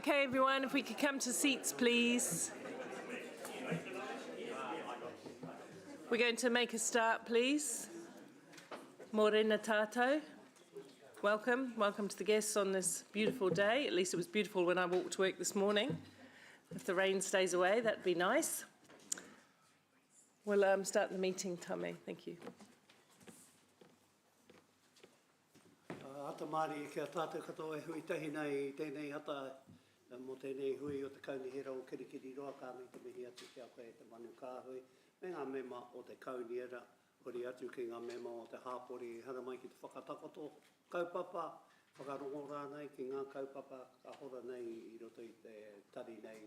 Okay, everyone, if we could come to seats, please. We're going to make a start, please. Morena tātou. Welcome to the guests on this beautiful day. At least it was beautiful when I walked to work this morning. If the rain stays away, that'd be nice. We'll start the meeting, Tame. Thank you. Ata Māori kia tātou katoa e hui tahi nei tēnei hata mō tēnei hui o te kaunihera o Kirikiri roa kānei te mihi atu kia koe te manu kāhui me ngā mema o te kaunihera hori atu ki ngā mema o te hāpori hara mai ki te whakatakoto kaupapa whakarongo rānei ki ngā kaupapa ka hora nei I roto I te tari nei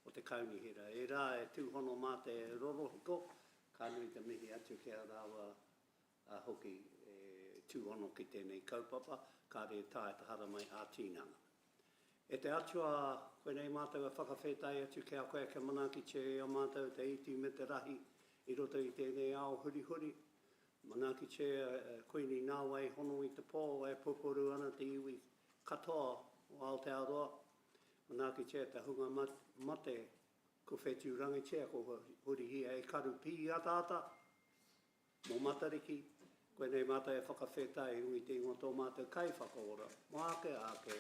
o te kaunihera e rā e tūhono mā te rorohiko kānei te mihi atu kia rāua hoki tūhono ki tēnei kaupapa, ka re tāe te hara mai a tīnanga. E te atua, koe nei mātou e whakawhetai atu kia koe ke manaki che o mātou te iti me te rahi I roto I tēnei ao huri huri. Manaki che koe ni nāwai hono I te pō e puporu ana te iwi katoa o Aotearoa. Manaki che te hunga mate ko whetu rangi che ko huri hia e karu pi atata. Mō matariki. Koe nei mātou e whakawhetai hui te ingo tō mātou kai whakaora. Mō ake.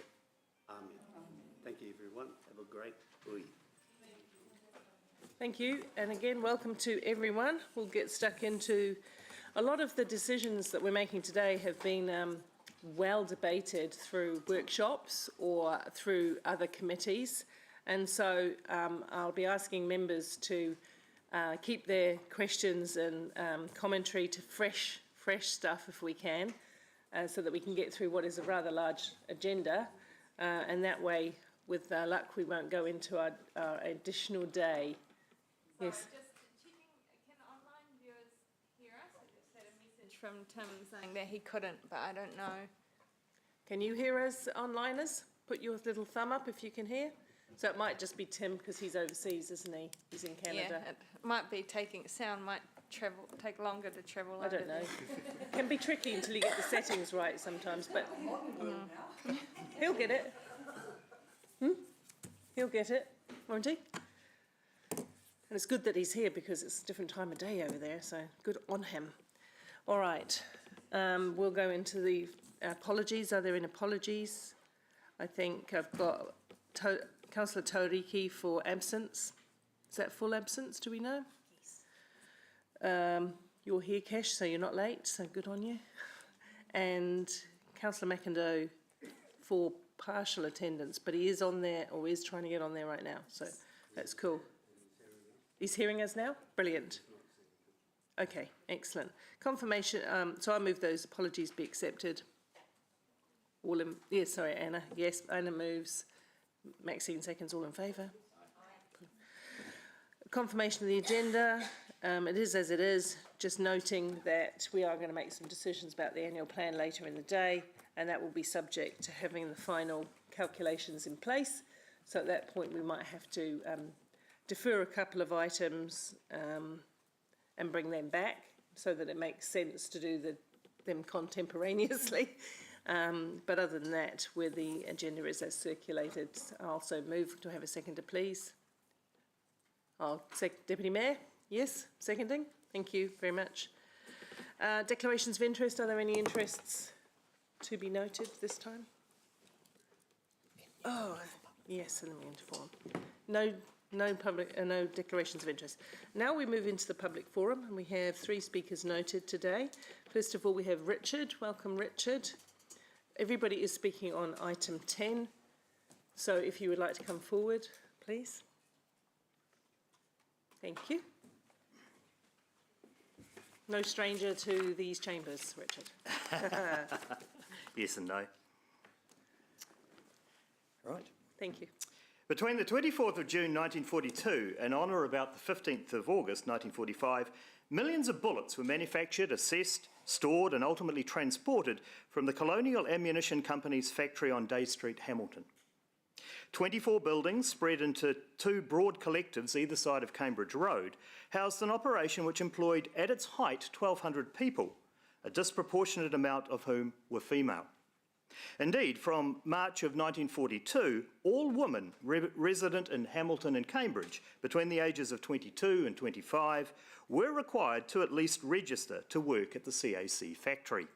Amen. Thank you everyone. Have a great hui. Thank you. And again, welcome to everyone. We'll get stuck into a lot of the decisions that we're making today have been well debated through workshops or through other committees. And so I'll be asking members to keep their questions and commentary to fresh stuff if we can, so that we can get through what is a rather large agenda, and that way, with luck, we won't go into our additional day. Sorry, yes. Just checking, can online viewers hear us? I just had a message from Tim saying that he couldn't, but I don't know. Can you hear us, onliners? Put your little thumb up if you can hear. So it might just be Tim because he's overseas, isn't he? He's in Canada. Yeah, it might be sound might take longer to travel over. I don't know. It can be tricky until you get the settings right sometimes, but he'll get it. He'll get it, won't he? And it's good that he's here because it's a different time of day over there, so good on him. All right, we'll go into the apologies. Are there any apologies? I think I've got Councillor Tauriki for absence. Is that full absence, do we know? Yes. You're here, Cash, so you're not late, so good on you. And Councillor McIndoe for partial attendance, but he is on there, or is trying to get on there right now, so that's cool. He's hearing us now? Brilliant. Okay, excellent. Confirmation, so I move those apologies be accepted. All in, yes, sorry, Anna. Yes, Anna moves. Maxine seconds, all in favour. Confirmation of the agenda. It is as it is, just noting that we are going to make some decisions about the annual plan later in the day, and that will be subject to having the final calculations in place. So at that point we might have to defer a couple of items and bring them back so that it makes sense to do them contemporaneously. But other than that, where the agenda is as circulated, I'll also move to have a seconder, please. Deputy Mayor, yes, seconding. Thank you very much. Declarations of interest, are there any interests to be noted this time? Oh, yes, let me inform. No declarations of interest. Now we move into the public forum, and we have 3 speakers noted today. First of all, we have Richard. Welcome, Richard. Everybody is speaking on item 10, so if you would like to come forward, please. Thank you. No stranger to these chambers, Richard. Yes and no. Right. Thank you. Between the 24th of June 1942 and on or about the 15th of August 1945, millions of bullets were manufactured, assessed, stored and ultimately transported from the Colonial Ammunition Company's factory on Day Street, Hamilton. 24 buildings spread into 2 broad collectives either side of Cambridge Road housed an operation which employed at its height 1,200 people, a disproportionate amount of whom were female. Indeed, from March of 1942, all women resident in Hamilton and Cambridge between the ages of 22 and 25 were required to at least register to work at the CAC factory.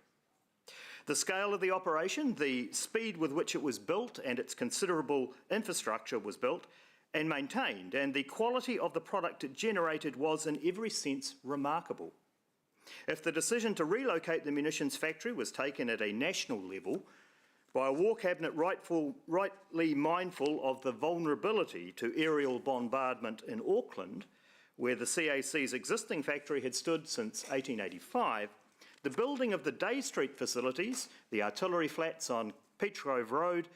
The scale of the operation, the speed with which it was built and its considerable infrastructure was built and maintained, and the quality of the product it generated was in every sense remarkable. If the decision to relocate the munitions factory was taken at a national level, by a War Cabinet rightly mindful of the vulnerability to aerial bombardment in Auckland, where the CAC's existing factory had stood since 1885, the building of the Day Street facilities, the artillery flats on Peachgrove Road,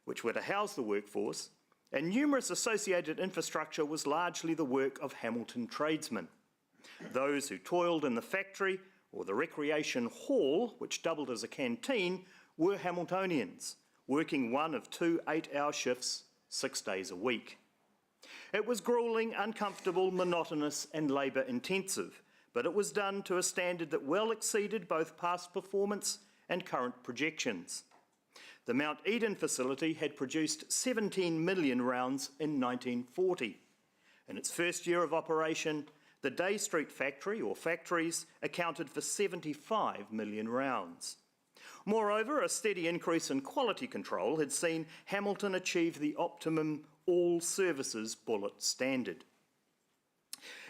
which were to house the workforce, and numerous associated infrastructure was largely the work of Hamilton tradesmen. Those who toiled in the factory or the recreation hall, which doubled as a canteen, were Hamiltonians, working one of 2 8-hour shifts 6 days a week. It was gruelling, uncomfortable, monotonous and labour-intensive, but it was done to a standard that well exceeded both past performance and current projections. The Mount Eden facility had produced 17 million rounds in 1940. In its first year of operation, the Day Street factory, or factories, accounted for 75 million rounds. Moreover, a steady increase in quality control had seen Hamilton achieve the optimum all-services bullet standard.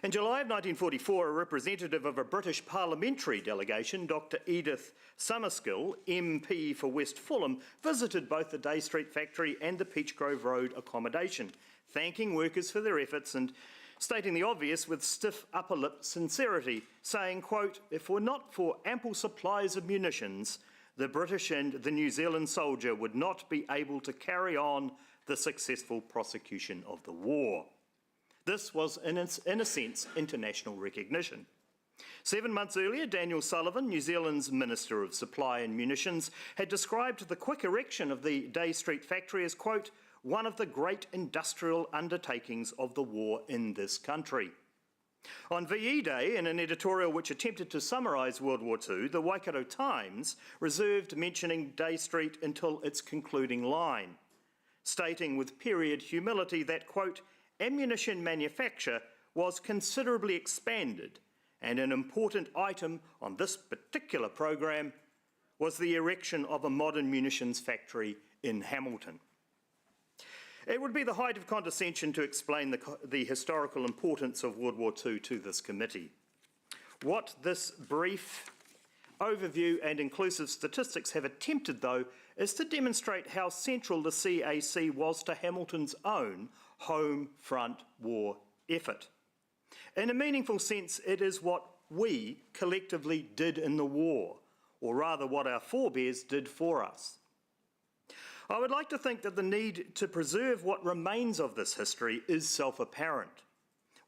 In July of 1944, a representative of a British parliamentary delegation, Dr. Edith Summerskill, MP for West Fulham, visited both the Day Street factory and the Peachgrove Road accommodation, thanking workers for their efforts and stating the obvious with stiff upper lip sincerity, saying, quote, "If were not for ample supplies of munitions, the British and the New Zealand soldier would not be able to carry on the successful prosecution of the war." This was, in a sense, international recognition. 7 months earlier, Daniel Sullivan, New Zealand's Minister of Supply and Munitions, had described the quick erection of the Day Street factory as, quote, "one of the great industrial undertakings of the war in this country." On VE Day, in an editorial which attempted to summarise World War II, the Waikato Times reserved mentioning Day Street until its concluding line, stating with period humility that, quote, "ammunition manufacture was considerably expanded, and an important item on this particular program was the erection of a modern munitions factory in Hamilton." It would be the height of condescension to explain the historical importance of World War II to this committee. What this brief overview and inclusive statistics have attempted, though, is to demonstrate how central the CAC was to Hamilton's own home front war effort. In a meaningful sense, it is what we collectively did in the war, or rather what our forebears did for us. I would like to think that the need to preserve what remains of this history is self-apparent.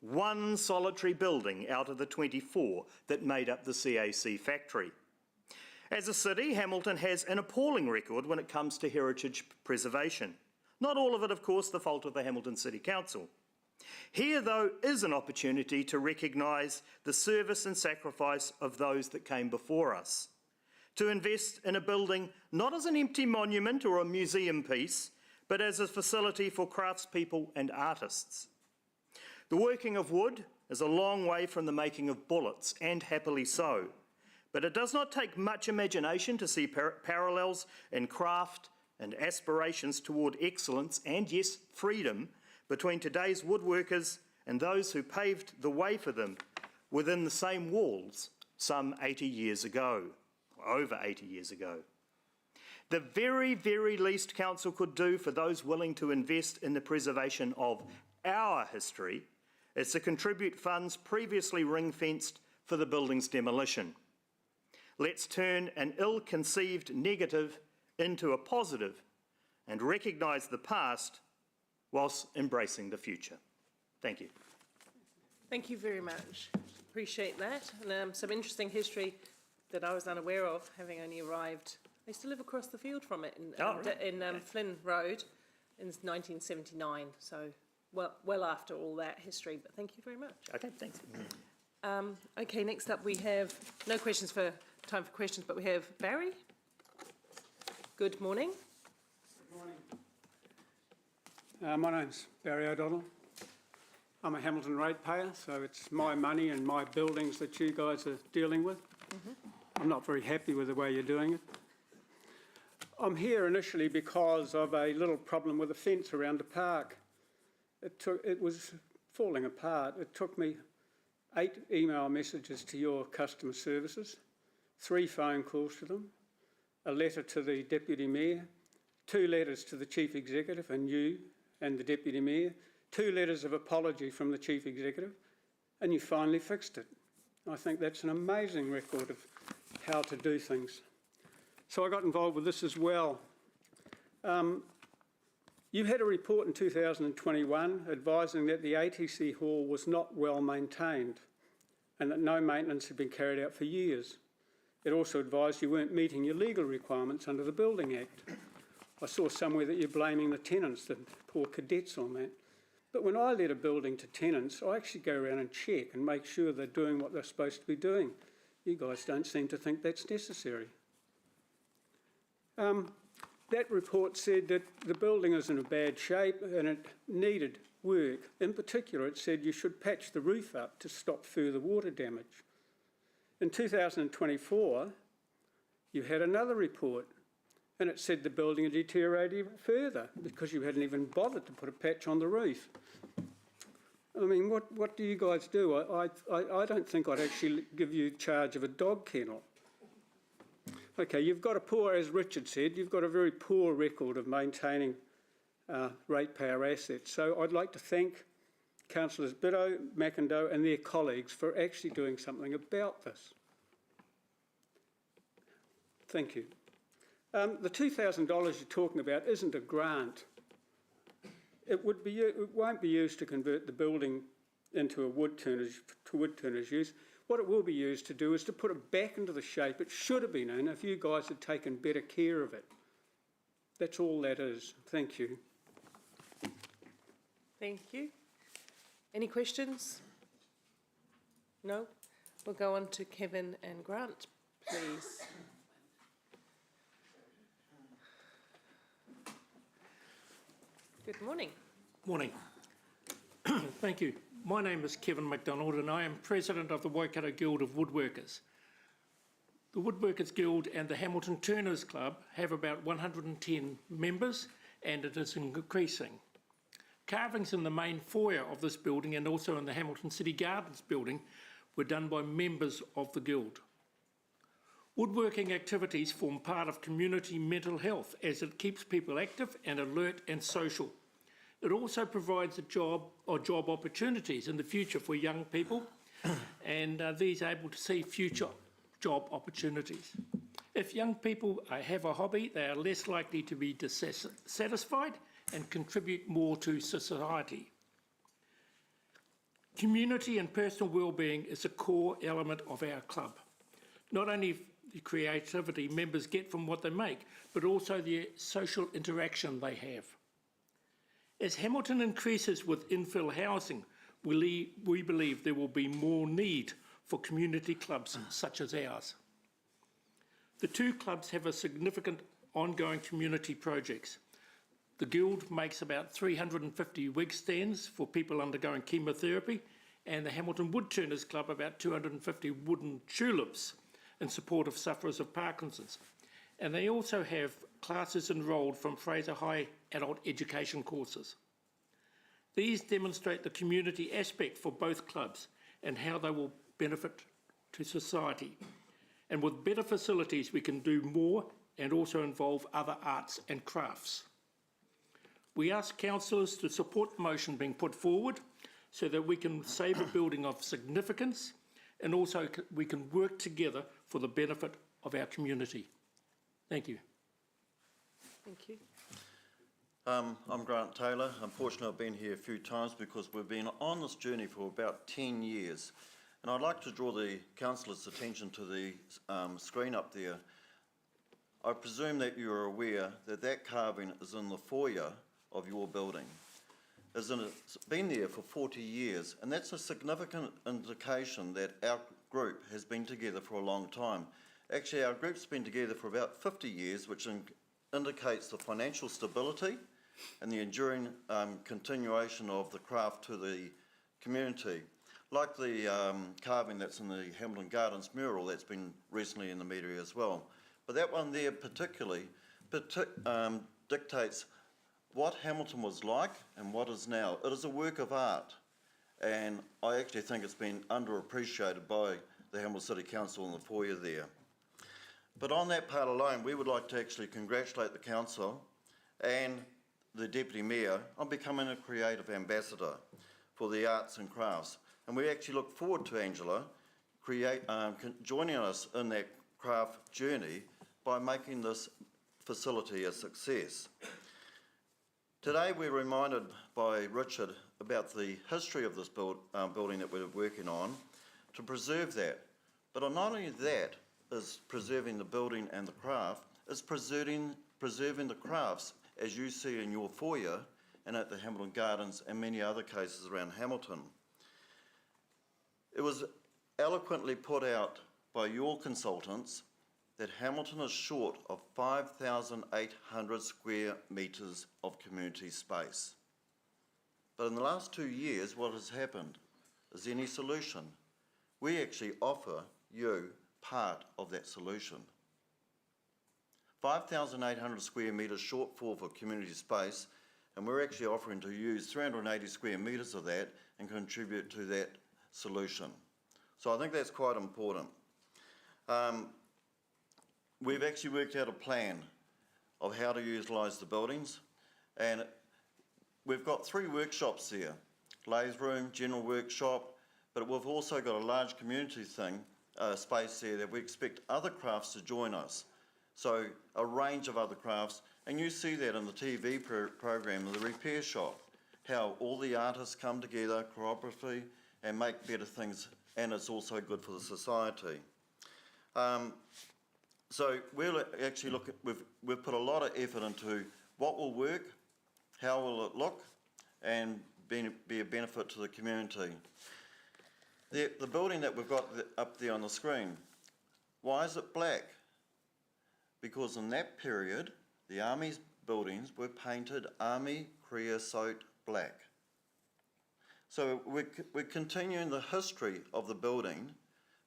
One solitary building out of the 24 that made up the CAC factory. As a city, Hamilton has an appalling record when it comes to heritage preservation. Not all of it, of course, the fault of the Hamilton City Council. Here, though, is an opportunity to recognise the service and sacrifice of those that came before us. To invest in a building not as an empty monument or a museum piece, but as a facility for craftspeople and artists. The working of wood is a long way from the making of bullets, and happily so. But it does not take much imagination to see parallels in craft and aspirations toward excellence and, yes, freedom between today's woodworkers and those who paved the way for them within the same walls some 80 years ago. Over 80 years ago. The very, very least Council could do for those willing to invest in the preservation of our history is to contribute funds previously ring-fenced for the building's demolition. Let's turn an ill-conceived negative into a positive and recognise the past whilst embracing the future. Thank you. Thank you very much. Appreciate that. And some interesting history that I was unaware of, having only arrived. I used to live across the field from it in Flynn Road in 1979. So well after all that history. But thank you very much. Okay, thanks. Okay, next up we have no time for questions, but we have Barry. Good morning. My name's Barry O'Donnell. I'm a Hamilton ratepayer, so it's my money and my buildings that you guys are dealing with. I'm not very happy with the way you're doing it. I'm here initially because of a little problem with a fence around the park. It was falling apart. It took me 8 email messages to your customer services, 3 phone calls to them, a letter to the Deputy Mayor, 2 letters to the Chief Executive and you and the Deputy Mayor, 2 letters of apology from the Chief Executive, and you finally fixed it. I think that's an amazing record of how to do things. So I got involved with this as well. You had a report in 2021 advising that the ATC hall was not well maintained and that no maintenance had been carried out for years. It also advised you weren't meeting your legal requirements under the Building Act. I saw somewhere that you're blaming the tenants, the poor cadets, on that. But when I let a building to tenants, I actually go around and check and make sure they're doing what they're supposed to be doing. You guys don't seem to think that's necessary. That report said that the building is in a bad shape and it needed work. In particular, it said you should patch the roof up to stop further water damage. In 2024, you had another report and it said the building had deteriorated even further because you hadn't even bothered to put a patch on the roof. I mean, what do you guys do? I don't think I'd actually give you charge of a dog kennel. Okay, you've got a poor, as Richard said, you've got a very poor record of maintaining ratepayer assets. So I'd like to thank Councillors Biddo, McIndoe and their colleagues for actually doing something about this. Thank you. The $2,000 you're talking about isn't a grant. It won't be used to convert the building into a wood turner's use. What it will be used to do is to put it back into the shape it should have been in if you guys had taken better care of it. That's all that is. Thank you. Thank you. Any questions? No? We'll go on to Kevin and Grant, please. Good morning. Morning. Thank you. My name is Kevin McDonald and I am President of the Waikato Guild of Woodworkers. The Woodworkers Guild and the Hamilton Turners Club have about 110 members and it is increasing. Carvings in the main foyer of this building and also in the Hamilton City Gardens building were done by members of the Guild. Woodworking activities form part of community mental health as it keeps people active and alert and social. It also provides a job or job opportunities in the future for young people and these are able to see future job opportunities. If young people have a hobby, they are less likely to be dissatisfied and contribute more to society. Community and personal well-being is a core element of our club. Not only the creativity members get from what they make, but also the social interaction they have. As Hamilton increases with infill housing, we believe there will be more need for community clubs such as ours. The two clubs have a significant ongoing community projects. The Guild makes about 350 wig stands for people undergoing chemotherapy and the Hamilton Woodturners Club about 250 wooden tulips in support of sufferers of Parkinson's. And they also have classes enrolled from Fraser High adult education courses. These demonstrate the community aspect for both clubs and how they will benefit to society. And with better facilities, we can do more and also involve other arts and crafts. We ask councillors to support the motion being put forward so that we can save a building of significance and also we can work together for the benefit of our community. Thank you. Thank you. I'm Grant Taylor. Unfortunately, I've been here a few times because we've been on this journey for about 10 years. And I'd like to draw the councillors' attention to the screen up there. I presume that you're aware that that carving is in the foyer of your building. It's been there for 40 years, and that's a significant indication that our group has been together for a long time. Actually, our group's been together for about 50 years, which indicates the financial stability and the enduring continuation of the craft to the community. Like the carving that's in the Hamilton Gardens mural that's been recently in the media as well. But that one there particularly dictates what Hamilton was like and what is now. It is a work of art, and I actually think it's been underappreciated by the Hamilton City Council in the foyer there. But on that part alone, we would like to actually congratulate the council and the Deputy Mayor on becoming a creative ambassador for the arts and crafts. And we actually look forward to Angela joining us in that craft journey by making this facility a success. Today we're reminded by Richard about the history of this building that we're working on to preserve that. But not only that is preserving the building and the craft, it's preserving the crafts as you see in your foyer and at the Hamilton Gardens and many other cases around Hamilton. It was eloquently put out by your consultants that Hamilton is short of 5,800 square metres of community space. But in the last 2 years, what has happened? Is there any solution? We actually offer you part of that solution. 5,800 square metres shortfall for community space, and we're actually offering to use 380 square metres of that and contribute to that solution. So I think that's quite important. We've actually worked out a plan of how to utilise the buildings, and we've got 3 workshops there, lathe room, general workshop, but we've also got a large community space there that we expect other crafts to join us. So a range of other crafts, and you see that in the TV program, The Repair Shop, how all the artists come together cooperatively and make better things, and it's also good for the society. So we'll actually look at, we've put a lot of effort into what will work, how will it look, and be a benefit to the community. The building that we've got up there on the screen, why is it black? Because in that period, the Army's buildings were painted Army creosote black. So we're continuing the history of the building,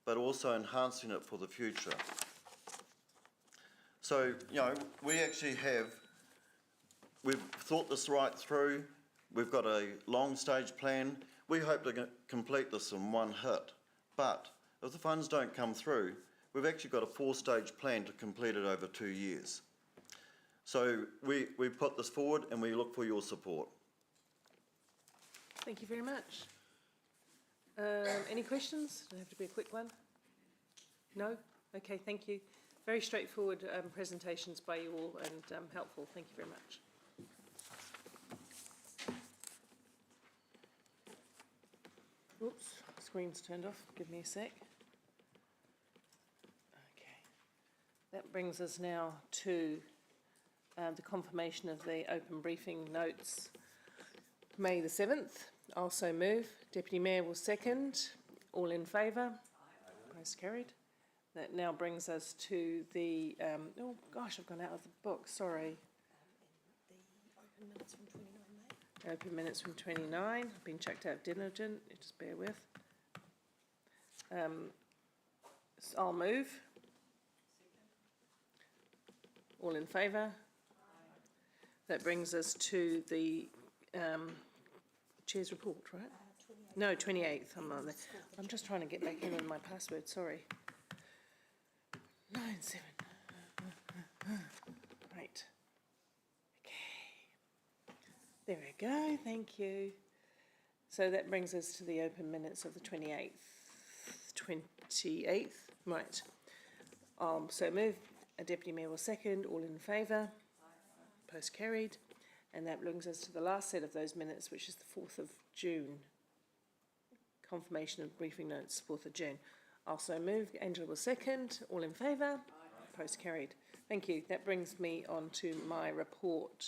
but also enhancing it for the future. So, you know, we actually we've thought this right through. We've got a long stage plan. We hope to complete this in one hit. But if the funds don't come through, we've actually got a 4-stage plan to complete it over 2 years. So we put this forward and we look for your support. Thank you very much. Any questions? Does it have to be a quick one? No? Okay, thank you. Very straightforward presentations by you all and helpful. Thank you very much. Oops, screen's turned off. Give me a sec. Okay. That brings us now to the confirmation of the open briefing notes, May the 7th. I'll so move. Deputy Mayor will second. All in favour? Most carried. That now brings us to the, oh gosh, I've gone out of the book, sorry. The open minutes from 29 May. Open minutes from 29, I've been checked out diligent, just bear with. So I'll move. All in favour? That brings us to the Chair's report, right? 28. No, 28th, I'm on there. I'm just trying to get back in with my password, sorry. 97. Right. Okay. There we go, thank you. So that brings us to the open minutes of the 28th. 28th, right. So move. A Deputy Mayor will second. All in favour? Post carried. And that brings us to the last set of those minutes, which is the 4th of June. Confirmation of briefing notes, 4th of June. Also move. Angela will second. All in favour? Post carried. Thank you. That brings me on to my report.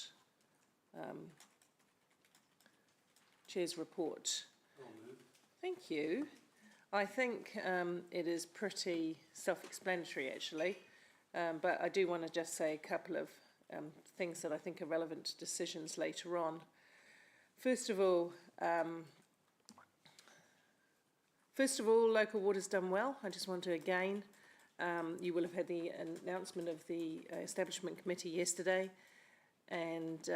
Chair's report. Thank you. I think it is pretty self-explanatory, actually. But I do want to just say a couple of things that I think are relevant to decisions later on. First of all, local water's done well. I just want to again, you will have had the announcement of the establishment committee yesterday, and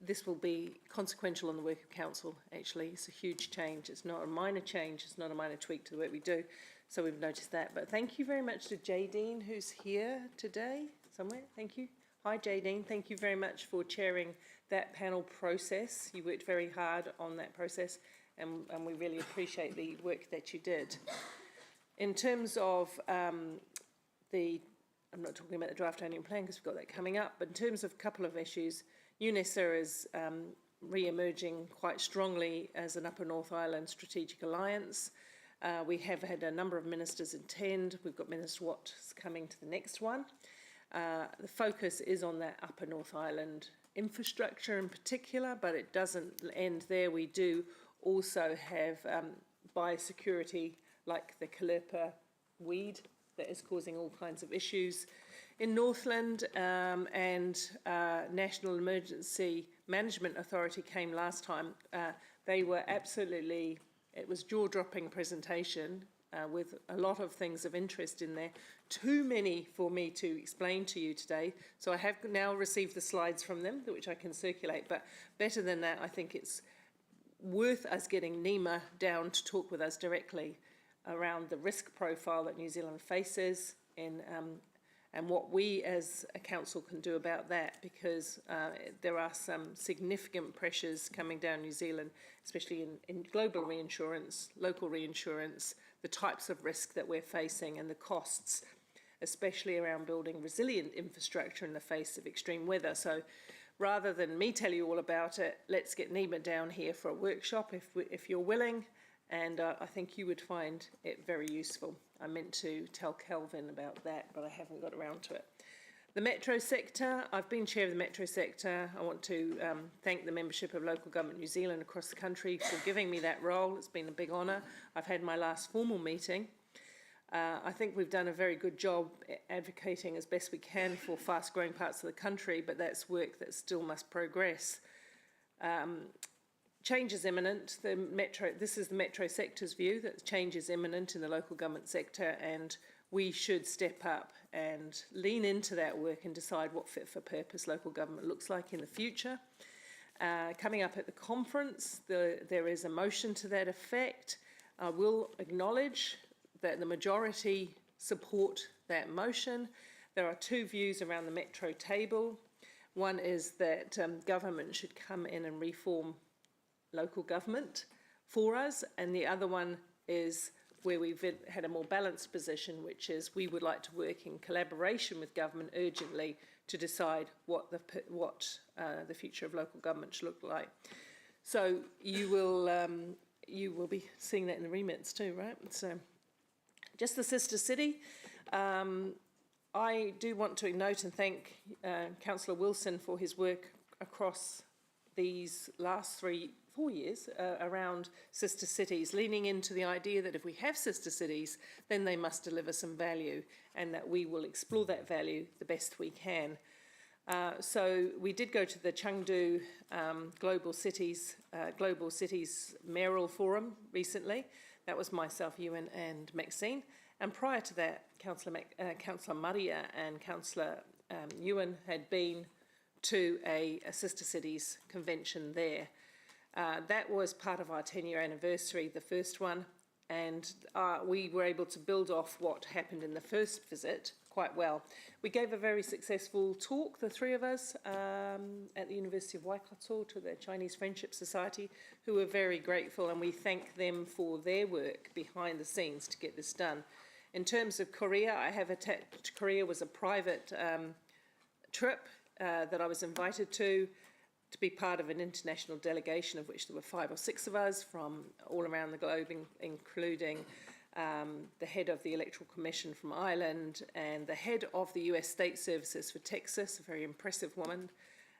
this will be consequential on the work of council. Actually, it's a huge change. It's not a minor change. It's not a minor tweak to the work we do. So we've noticed that. But thank you very much to Jadine, who's here today somewhere. Thank you. Hi, Jadine. Thank you very much for chairing that panel process. You worked very hard on that process, and we really appreciate the work that you did. In terms of I'm not talking about the draft annual plan because we've got that coming up, but in terms of a couple of issues, UNESA is re-emerging quite strongly as an Upper North Island strategic alliance. We have had a number of ministers attend. We've got Minister Watts coming to the next one. The focus is on that Upper North Island infrastructure in particular, but it doesn't end there. We do also have biosecurity, like the Callirpa weed that is causing all kinds of issues in Northland, and National Emergency Management Authority came last time. They were absolutely, it was jaw-dropping presentation with a lot of things of interest in there. Too many for me to explain to you today, so I have now received the slides from them, which I can circulate, but better than that, I think it's worth us getting NEMA down to talk with us directly around the risk profile that New Zealand faces and what we as a council can do about that, because there are some significant pressures coming down New Zealand, especially in global reinsurance, local reinsurance, the types of risk that we're facing and the costs, especially around building resilient infrastructure in the face of extreme weather. So rather than me tell you all about it, let's get NEMA down here for a workshop if you're willing, and I think you would find it very useful. I meant to tell Kelvin about that, but I haven't got around to it. The metro sector, I've been chair of the metro sector. I want to thank the membership of Local Government New Zealand across the country for giving me that role. It's been a big honour. I've had my last formal meeting. I think we've done a very good job advocating as best we can for fast-growing parts of the country, but that's work that still must progress. Change is imminent. This is the metro sector's view that change is imminent in the local government sector, and we should step up and lean into that work and decide what fit for purpose local government looks like in the future. Coming up at the conference, there is a motion to that effect. I will acknowledge that the majority support that motion. There are two views around the metro table. One is that government should come in and reform local government for us, and the other one is where we've had a more balanced position, which is we would like to work in collaboration with government urgently to decide what the future of local government should look like. So you will be seeing that in the remits too, right? So just the sister city. I do want to note and thank Councillor Wilson for his work across these last 4 years around sister cities, leaning into the idea that if we have sister cities, then they must deliver some value, and that we will explore that value the best we can. So we did go to the Chengdu Global Cities Mayoral Forum recently. That was myself, Ewan and Maxine. And prior to that, Councillor Maria and Councillor Ewan had been to a sister cities convention there. That was part of our 10-year anniversary, the first one, and we were able to build off what happened in the first visit quite well. We gave a very successful talk, the three of us, at the University of Waikato to the Chinese Friendship Society, who were very grateful, and we thank them for their work behind the scenes to get this done. In terms of Korea, I have attached, Korea was a private trip that I was invited to be part of an international delegation, of which there were 5 or 6 of us from all around the globe, including the head of the Electoral Commission from Ireland and the head of the US State Services for Texas, a very impressive woman,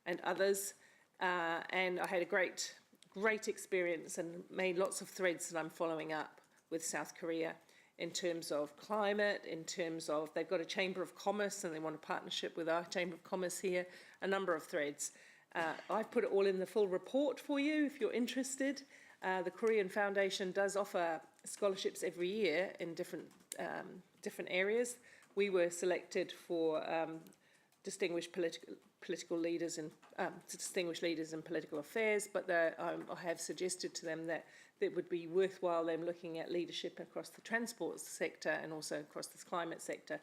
and others. And I had a great experience and made lots of threads that I'm following up with South Korea in terms of climate, in terms of they've got a Chamber of Commerce and they want a partnership with our Chamber of Commerce here, a number of threads. I've put it all in the full report for you if you're interested. The Korean Foundation does offer scholarships every year in different areas. We were selected for distinguished political leaders and distinguished leaders in political affairs, but I have suggested to them that it would be worthwhile them looking at leadership across the transport sector and also across this climate sector,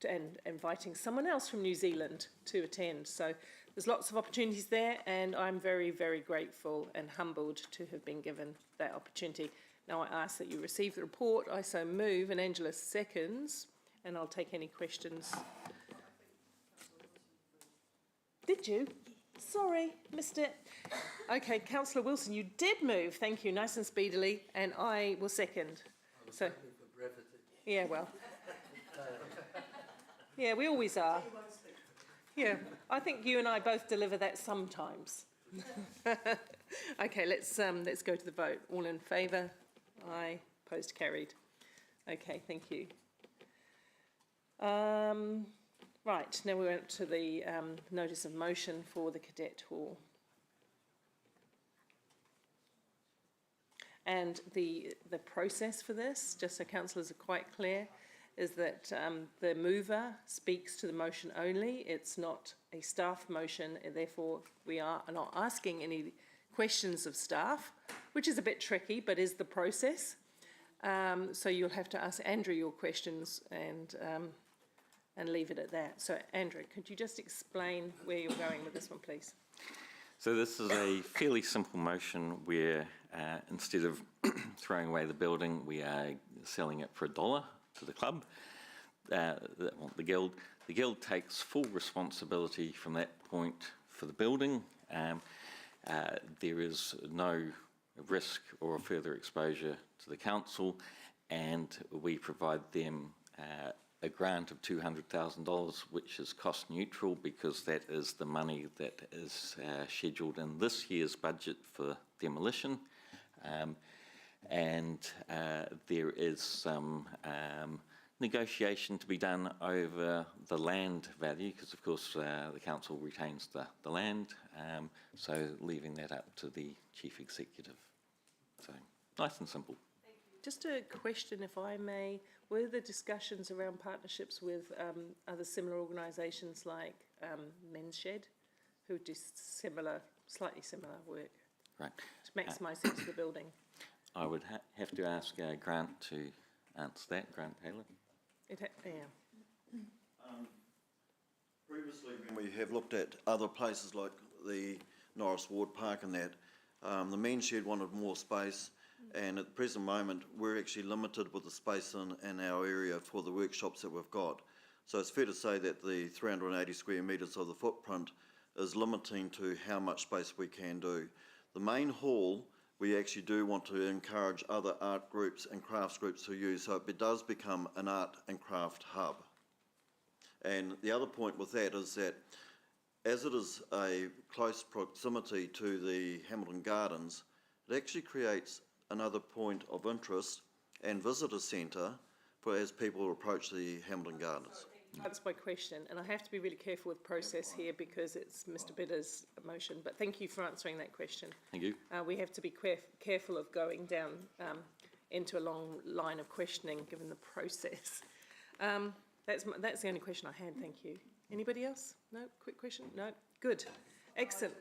and inviting someone else from New Zealand to attend. So there's lots of opportunities there, and I'm very, very grateful and humbled to have been given that opportunity. Now I ask that you receive the report. I so move, and Angela seconds, and I'll take any questions. Did you? Sorry, missed it. Okay, Councillor Wilson, you did move. Thank you, nice and speedily, and I will second. So, yeah, well. Yeah, we always are. Yeah, I think you and I both deliver that sometimes. Okay, let's go to the vote. All in favour? Aye. Opposed? Carried. Okay, thank you. Right, now we went to the notice of motion for the Cadet Hall. And the process for this, just so councillors are quite clear, is that the mover speaks to the motion only. It's not a staff motion, and therefore we are not asking any questions of staff, which is a bit tricky, but is the process. So you'll have to ask Andrew your questions and leave it at that. So Andrew, could you just explain where you're going with this one, please? So this is a fairly simple motion where instead of throwing away the building, we are selling it for $1 to the club, the guild. The guild takes full responsibility from that point for the building. There is no risk or further exposure to the council, and we provide them a grant of $200,000, which is cost neutral because that is the money that is scheduled in this year's budget for demolition. And there is some negotiation to be done over the land value because, of course, the council retains the land, so leaving that up to the chief executive. So nice and simple. Just a question, if I may. Were there discussions around partnerships with other similar organisations like Men's Shed, who do slightly similar work, right, to maximise use of the building? I would have to ask Grant to answer that. Grant Taylor. Yeah. Previously, when we have looked at other places like the Norris Ward Park and that, the Men's Shed wanted more space, and at the present moment we're actually limited with the space in our area for the workshops that we've got. So it's fair to say that the 380 square metres of the footprint is limiting to how much space we can do. The main hall we actually do want to encourage other art groups and crafts groups to use, so it does become an art and craft hub. And the other point with that is that as it is a close proximity to the Hamilton Gardens, it actually creates another point of interest and visitor centre for as people approach the Hamilton Gardens. That's my question, and I have to be really careful with process here because it's Mr Bidder's motion, but thank you for answering that question. Thank you. We have to be careful of going down into a long line of questioning given the process. That's the only question I had, thank you. Anybody else? No? Quick question? No? Good. Excellent.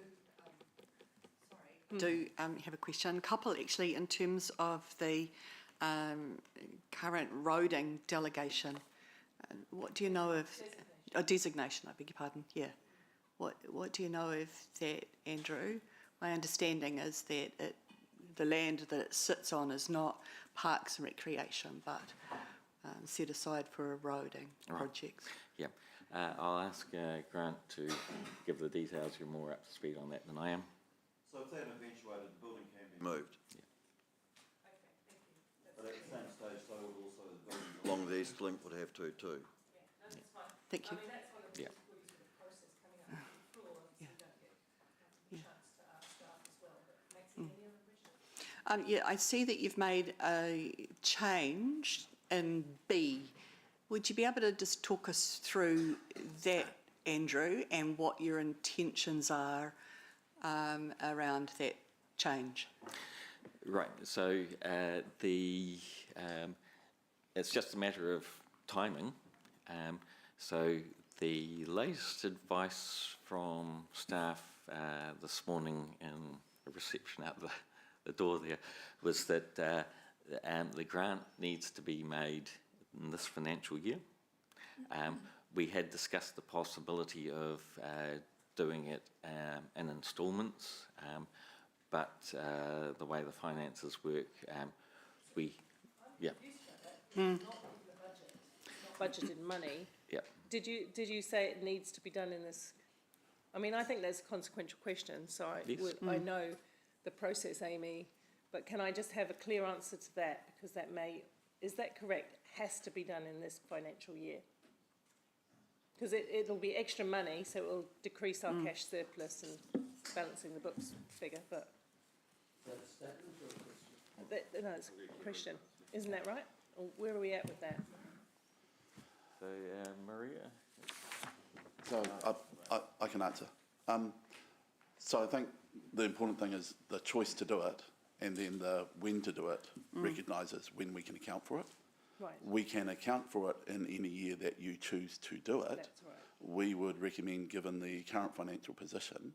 Do have a question, couple actually, in terms of the current roading delegation. What do you know of designation? I beg your pardon. Yeah. What do you know of that, Andrew? My understanding is that the land that it sits on is not parks and recreation, but set aside for roading projects. Yeah. I'll ask Grant to give the details. You're more up to speed on that than I am. So if that eventuated, the building can be moved. Yeah. Okay, thank you. But at the same stage, so would also the building along the East Link would have to too. Yeah, no, that's fine. Thank you. I mean, that's one of the Yeah. difficulties with the process coming up to the floor, is you don't get a chance to ask staff as well. But Maxine, any other questions? Yeah, I see that you've made a change in B. Would you be able to just talk us through that, Andrew, and what your intentions are around that change? Right, so it's just a matter of timing. So the latest advice from staff this morning in the reception out the door there was that the grant needs to be made in this financial year. We had discussed the possibility of doing it in instalments, but the way the finances work, Budgeted money. Yeah. Did you say it needs to be done in this? I mean, I think that's a consequential question, so I know the process, Amy, but can I just have a clear answer to that? Because is that correct? Has to be done in this financial year? Because it'll be extra money, so it will decrease our cash surplus and balancing the books figure, but. No, it's a question. Isn't that right? Or where are we at with that? So, Maria? So I can answer. So I think the important thing is the choice to do it, and then the when to do it recognises when we can account for it. Right. We can account for it in any year that you choose to do it. That's right. We would recommend, given the current financial position,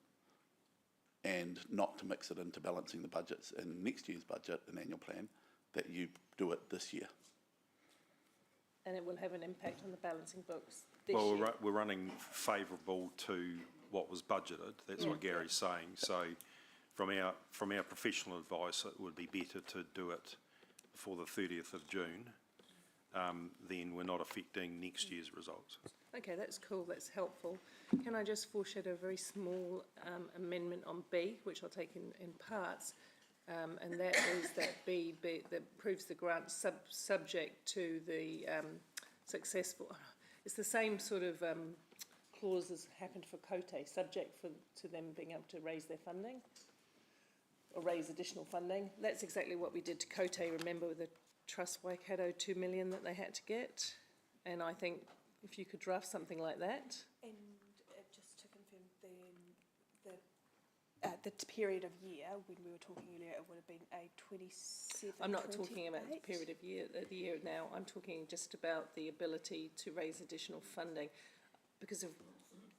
and not to mix it into balancing the budgets in next year's budget and annual plan, that you do it this year. And it will have an impact on the balancing books this Well, year. we're running favourable to what was budgeted. That's what Gary's saying. So from our professional advice, it would be better to do it before the 30th of June. Then we're not affecting next year's results. Okay, that's cool, that's helpful. Can I just foreshadow a very small amendment on B, which I'll take in parts, and that is that B that approves the grant subject to the successful, it's the same sort of clause as happened for Cote, subject to them being able to raise their funding, or raise additional funding. That's exactly what we did to Cote, remember, with the Trust Waikato 2 million that they had to get, and I think if you could draft something like that. And just to confirm, the period of year, when we were talking earlier, it would have been a 27, I'm not talking about the period of year, the year now, I'm talking just about the ability to raise additional funding, because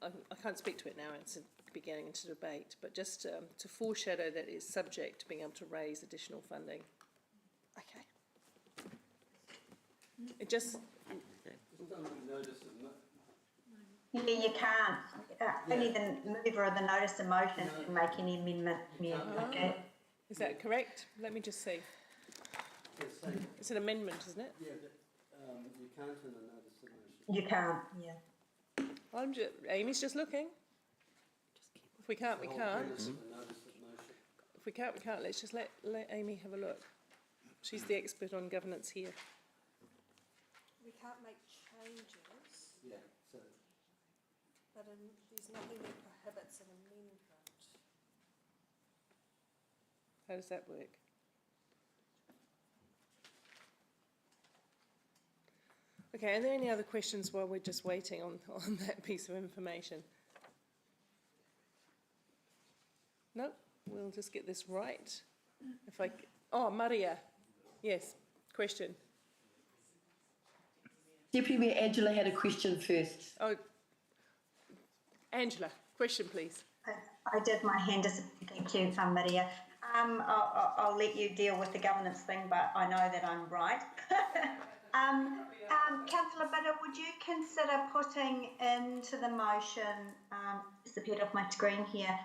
I can't speak to it now, it's beginning into debate, but just to foreshadow that it's subject to being able to raise additional funding. Okay. It just, Yeah, you can't. Only the mover of the notice of motion can make any amendment. Yeah, okay. is that correct? Let me just see. It's an amendment, isn't it? Yeah, but you can't in a notice of motion. You can't, yeah. Amy's just looking. If we can't, we can't. If we can't, we can't. Let's just let Amy have a look. She's the expert on governance here. We can't make changes, Yeah, so but there's nothing that prohibits an amendment. How does that work? Okay, are there any other questions while we're just waiting on that piece of information? No? We'll just get this right. Maria. Yes, question. Deputy Mayor Angela had a question first. Oh, Angela, question please. I did my hand as thank you, Maria. I'll let you deal with the governance thing, but I know that I'm right. Councillor Bitter, would you consider putting into the motion, disappeared off my screen here,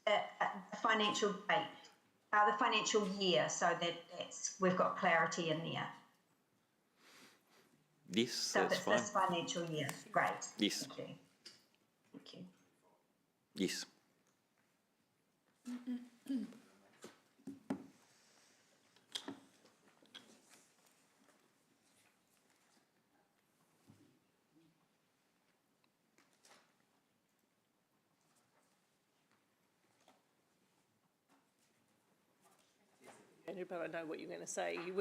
the financial date, the financial year, so that we've got clarity in there? Yes, So that's it's fine. this financial year. Great. Yes. Thank you. Thank you. Yes. Andrew, but I know what you're going to say. You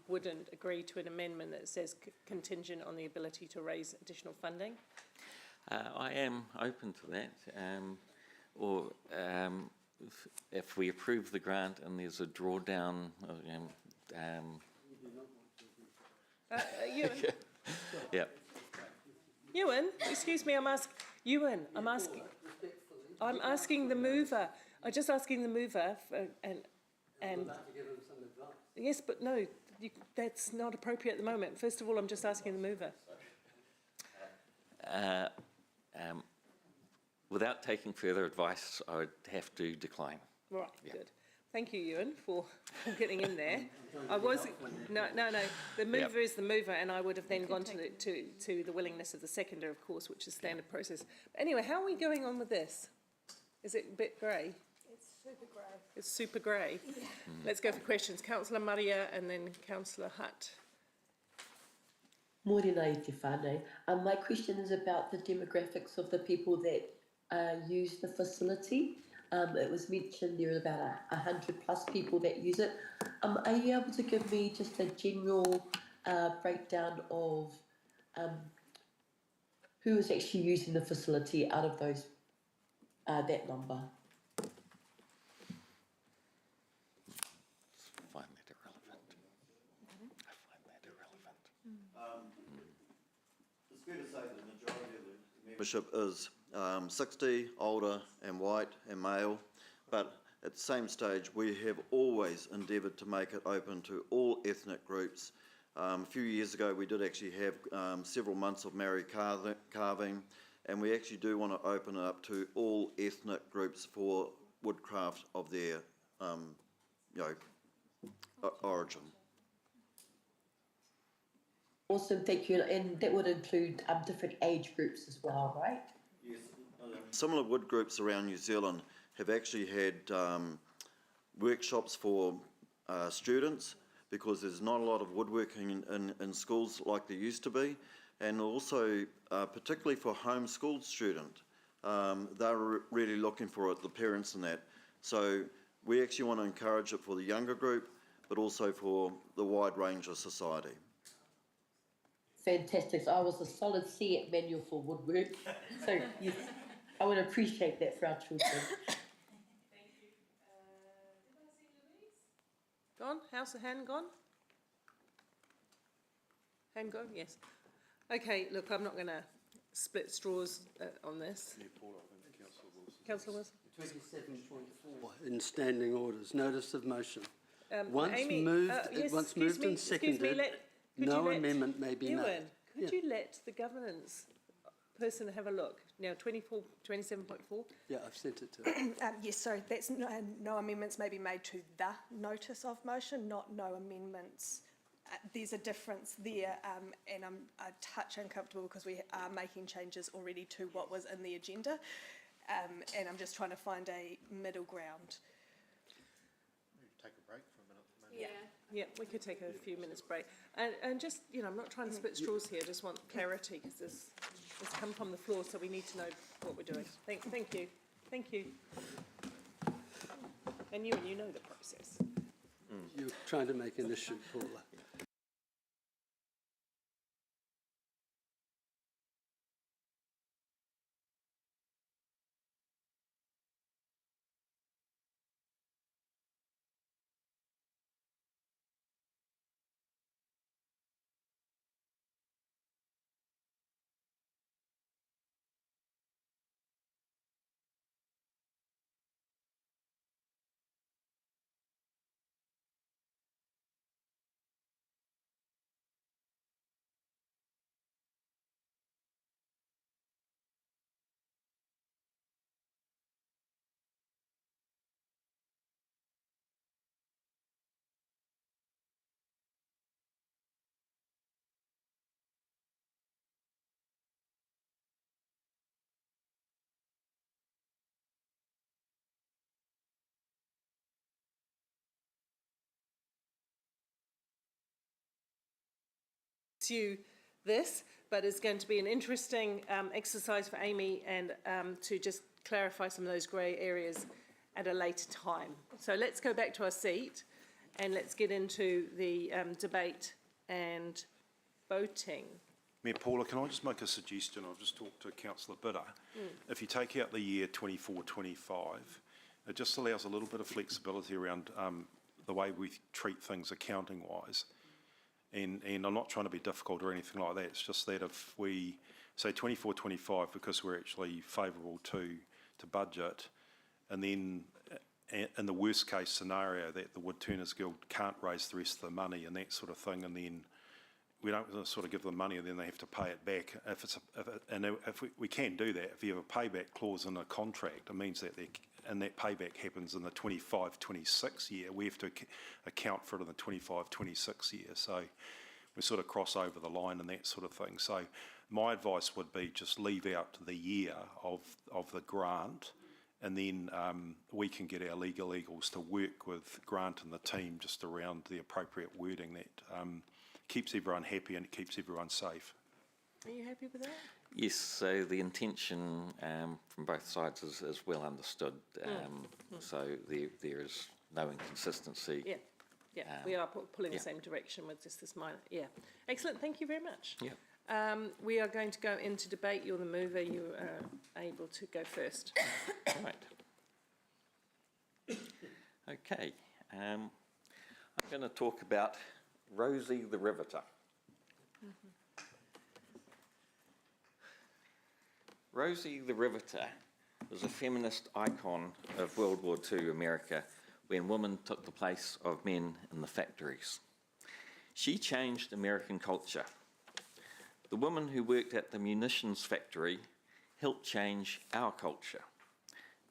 wouldn't agree to an amendment that says contingent on the ability to raise additional funding? I am open to that. If we approve the grant and there's a drawdown, Ewan, yeah. Ewan, excuse me, I'm asking the mover. I'm just asking the mover, and yes, but no, that's not appropriate at the moment. First of all, I'm just asking the mover. Without taking further advice, I would have to decline. Right, good. Thank you, Ewan, for getting in there. No. The mover is the mover, and I would have then gone to the willingness of the seconder, of course, which is standard process. But anyway, how are we going on with this? Is it a bit grey? It's super grey. It's super grey. Let's go for questions. Councillor Maria and then Councillor Hutt. Morena i te whānau. My question is about the demographics of the people that use the facility. It was mentioned there are about 100 plus people that use it. Are you able to give me just a general breakdown of who is actually using the facility out of those that number? I find that irrelevant. It's fair to say the majority of the membership is 60, older and white and male, but at the same stage we have always endeavoured to make it open to all ethnic groups. A few years ago we did actually have several months of Maori carving, and we actually do want to open it up to all ethnic groups for woodcraft of their origin. Awesome, thank you. And that would include different age groups as well, right? Yes, similar wood groups around New Zealand have actually had workshops for students, because there's not a lot of woodworking in schools like there used to be, and also particularly for homeschooled students. They're really looking for it, the parents and that. So we actually want to encourage it for the younger group, but also for the wide range of society. Fantastic. So I was a solid C at manual for woodwork. So yes, I would appreciate that for our children. Thank you. Did I see Louise? Gone? How's the hand gone? Hand gone? Yes. Okay, look, I'm not going to split straws on this. Councillor Wilson. 27.4 in standing orders, notice of motion. Once Amy, moved, yes, once moved and seconded, no amendment may be made. Could you let the governance person have a look? Now, 27.4? Yeah, I've sent it to her. Yes, sorry, that's no amendments may be made to the notice of motion, not no amendments. There's a difference there, and I'm a touch uncomfortable because we are making changes already to what was in the agenda, and I'm just trying to find a middle ground. Take a break for a minute. Yeah, we could take a few minutes break. And just, I'm not trying to split straws here, I just want clarity, because this has come from the floor, so we need to know what we're doing. Thank you. Thank you. And you know the process. You're trying to make an issue, Paula. Pursue this, but it's going to be an interesting exercise for Amy and to just clarify some of those grey areas at a later time. So let's go back to our seat and let's get into the debate and voting. Mayor Paula, can I just make a suggestion? I've just talked to Councillor Bidder. If you take out the year 24-25, it just allows a little bit of flexibility around the way we treat things accounting-wise. And I'm not trying to be difficult or anything like that. It's just that if we say 24-25 because we're actually favourable to budget, and then in the worst case scenario that the Woodturners Guild can't raise the rest of the money and that sort of thing, and then we don't sort of give them money and then they have to pay it back. If we can do that, if you have a payback clause in a contract, it means that and that payback happens in the 25-26 year, we have to account for it in the 25-26 year. So we sort of cross over the line and that sort of thing. So my advice would be just leave out the year of the grant, and then we can get our legal eagles to work with Grant and the team just around the appropriate wording that keeps everyone happy and it keeps everyone safe. Are you happy with that? Yes, so the intention from both sides is well understood. So there is no inconsistency. Yeah, we are pulling the same direction with just this minor. Yeah, excellent. Thank you very much. Yeah. We are going to go into debate. You're the mover. You are able to go first. Right. Okay. I'm going to talk about Rosie the Riveter. Rosie the Riveter was a feminist icon of World War II America when women took the place of men in the factories. She changed American culture. The woman who worked at the munitions factory helped change our culture.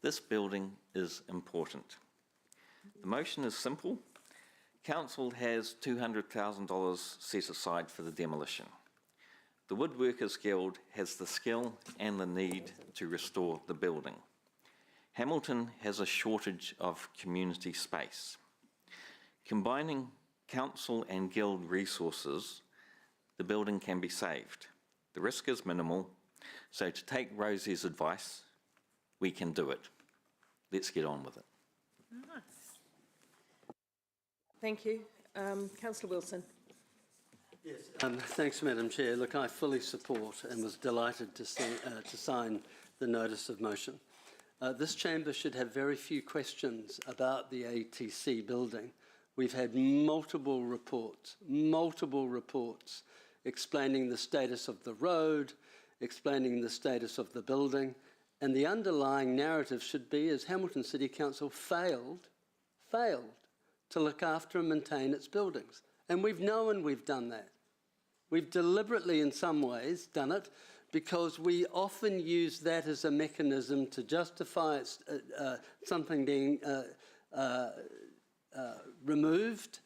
This building is important. The motion is simple. Council has $200,000 set aside for the demolition. The Woodworkers Guild has the skill and the need to restore the building. Hamilton has a shortage of community space. Combining council and guild resources, the building can be saved. The risk is minimal, so to take Rosie's advice, we can do it. Let's get on with it. Nice. Thank you. Councillor Wilson. Yes, thanks, Madam Chair. Look, I fully support and was delighted to sign the notice of motion. This chamber should have very few questions about the ATC building. We've had multiple reports explaining the status of the road, explaining the status of the building, and the underlying narrative should be as Hamilton City Council failed to look after and maintain its buildings. And we've known we've done that. We've deliberately, in some ways, done it because we often use that as a mechanism to justify something being removed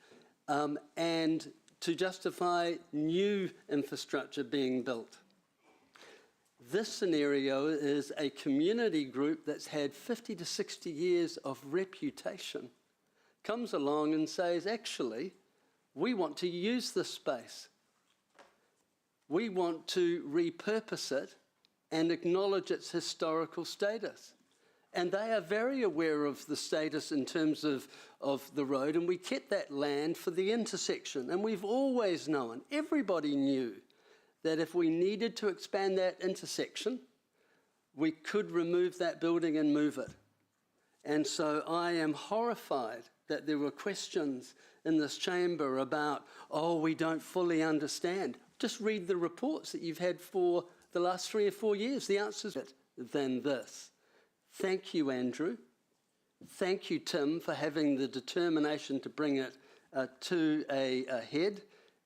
and to justify new infrastructure being built. This scenario is a community group that's had 50 to 60 years of reputation, comes along and says, actually, we want to use this space. We want to repurpose it and acknowledge its historical status. And they are very aware of the status in terms of the road, and we kept that land for the intersection. And we've always known, everybody knew, that if we needed to expand that intersection, we could remove that building and move it. And so I am horrified that there were questions in this chamber about, oh, we don't fully understand. Just read the reports that you've had for the last 3 or 4 years. The answer's than this. Thank you, Andrew. Thank you, Tim, for having the determination to bring it to a head.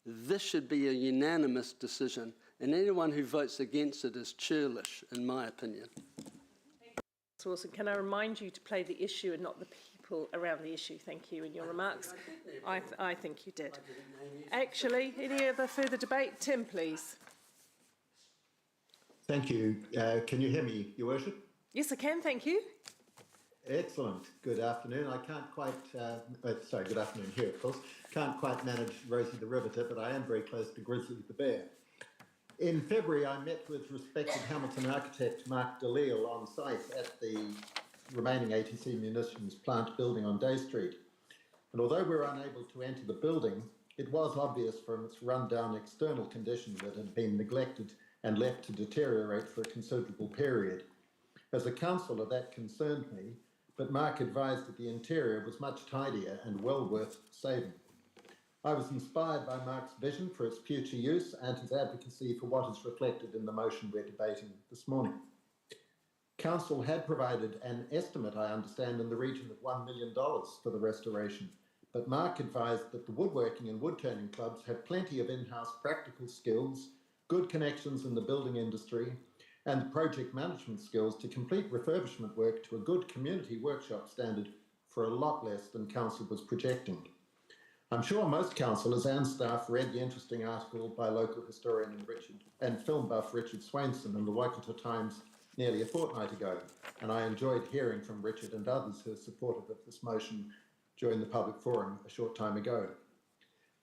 This should be a unanimous decision, and anyone who votes against it is churlish, in my opinion. Mr. Wilson, can I remind you to play the issue and not the people around the issue? Thank you in your remarks. I think you did. Actually, any other further debate? Tim, please. Thank you. Can you hear me, Your Worship? Yes, I can, thank you. Excellent. Good afternoon. I can't quite, sorry, good afternoon here, of course. Can't quite manage Rosie the Riveter, but I am very close to Grizzly the Bear. In February, I met with respected Hamilton architect Mark DeLille on site at the remaining ATC munitions plant building on Day Street. and although we were unable to enter the building, it was obvious from its run-down external condition that it had been neglected and left to deteriorate for a considerable period. As a councillor, that concerned me, but Mark advised that the interior was much tidier and well worth saving. I was inspired by Mark's vision for its future use and his advocacy for what is reflected in the motion we're debating this morning. Council had provided an estimate, I understand, in the region of $1 million for the restoration, but Mark advised that the woodworking and woodturning clubs have plenty of in-house practical skills, good connections in the building industry, and the project management skills to complete refurbishment work to a good community workshop standard for a lot less than Council was projecting. I'm sure most councillors and staff read the interesting article by local historian and film buff Richard Swainson in the Waikato Times nearly a fortnight ago, and I enjoyed hearing from Richard and others who are supportive of this motion during the public forum a short time ago.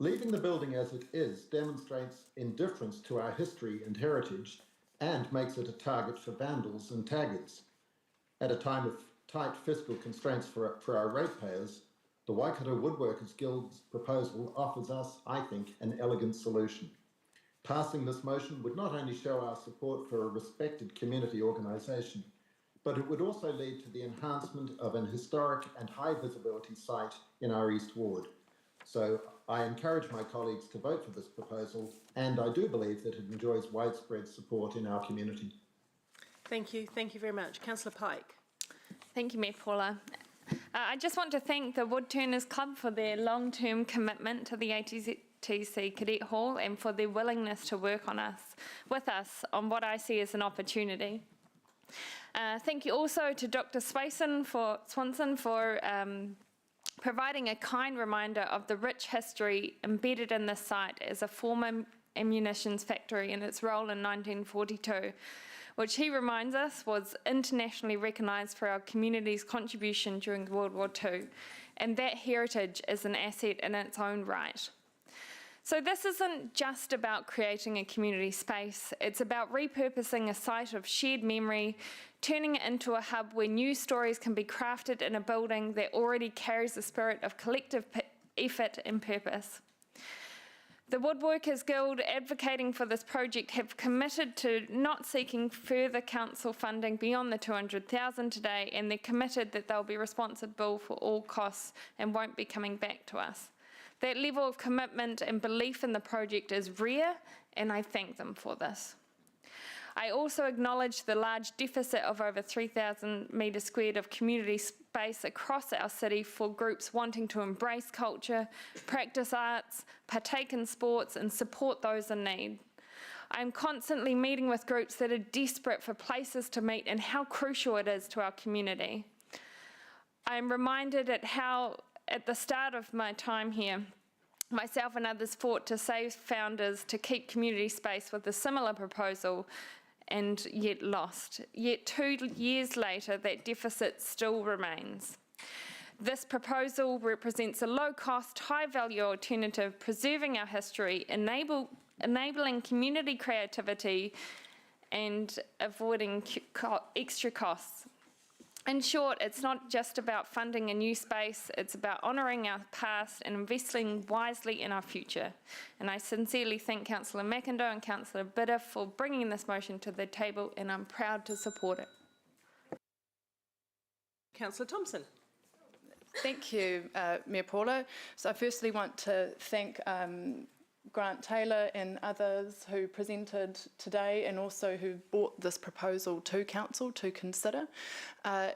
Leaving the building as it is demonstrates indifference to our history and heritage and makes it a target for vandals and taggers. At a time of tight fiscal constraints for our ratepayers, the Waikato Woodworkers Guild's proposal offers us, I think, an elegant solution. Passing this motion would not only show our support for a respected community organisation, but it would also lead to the enhancement of an historic and high visibility site in our East Ward. So I encourage my colleagues to vote for this proposal, and I do believe that it enjoys widespread support in our community. Thank you very much. Councillor Pike. Thank you, Mayor Paula. I just want to thank the Woodturners Club for their long-term commitment to the ATC Cadet Hall and for their willingness to work with us on what I see as an opportunity. Thank you also to Dr. Swanson for providing a kind reminder of the rich history embedded in this site as a former ammunitions factory and its role in 1942, which he reminds us was internationally recognised for our community's contribution during World War II, and that heritage is an asset in its own right. So this isn't just about creating a community space, it's about repurposing a site of shared memory, turning it into a hub where new stories can be crafted in a building that already carries the spirit of collective effort and purpose. The Woodworkers Guild advocating for this project have committed to not seeking further council funding beyond the $200,000 today, and they're committed that they'll be responsible for all costs and won't be coming back to us. That level of commitment and belief in the project is rare, and I thank them for this. I also acknowledge the large deficit of over 3,000 metres squared of community space across our city for groups wanting to embrace culture, practice arts, partake in sports and support those in need. I'm constantly meeting with groups that are desperate for places to meet and how crucial it is to our community. I'm reminded at how, at the start of my time here, myself and others fought to save founders to keep community space with a similar proposal and yet lost. Yet 2 years later, that deficit still remains. This proposal represents a low-cost, high-value alternative, preserving our history, enabling community creativity and avoiding extra costs. In short, it's not just about funding a new space, it's about honouring our past and investing wisely in our future. And I sincerely thank Councillor McIndoe and Councillor Bidder for bringing this motion to the table, and I'm proud to support it. Councillor Thompson. Thank you, Mayor Paula. So I firstly want to thank Grant Taylor and others who presented today and also who brought this proposal to Council to consider. I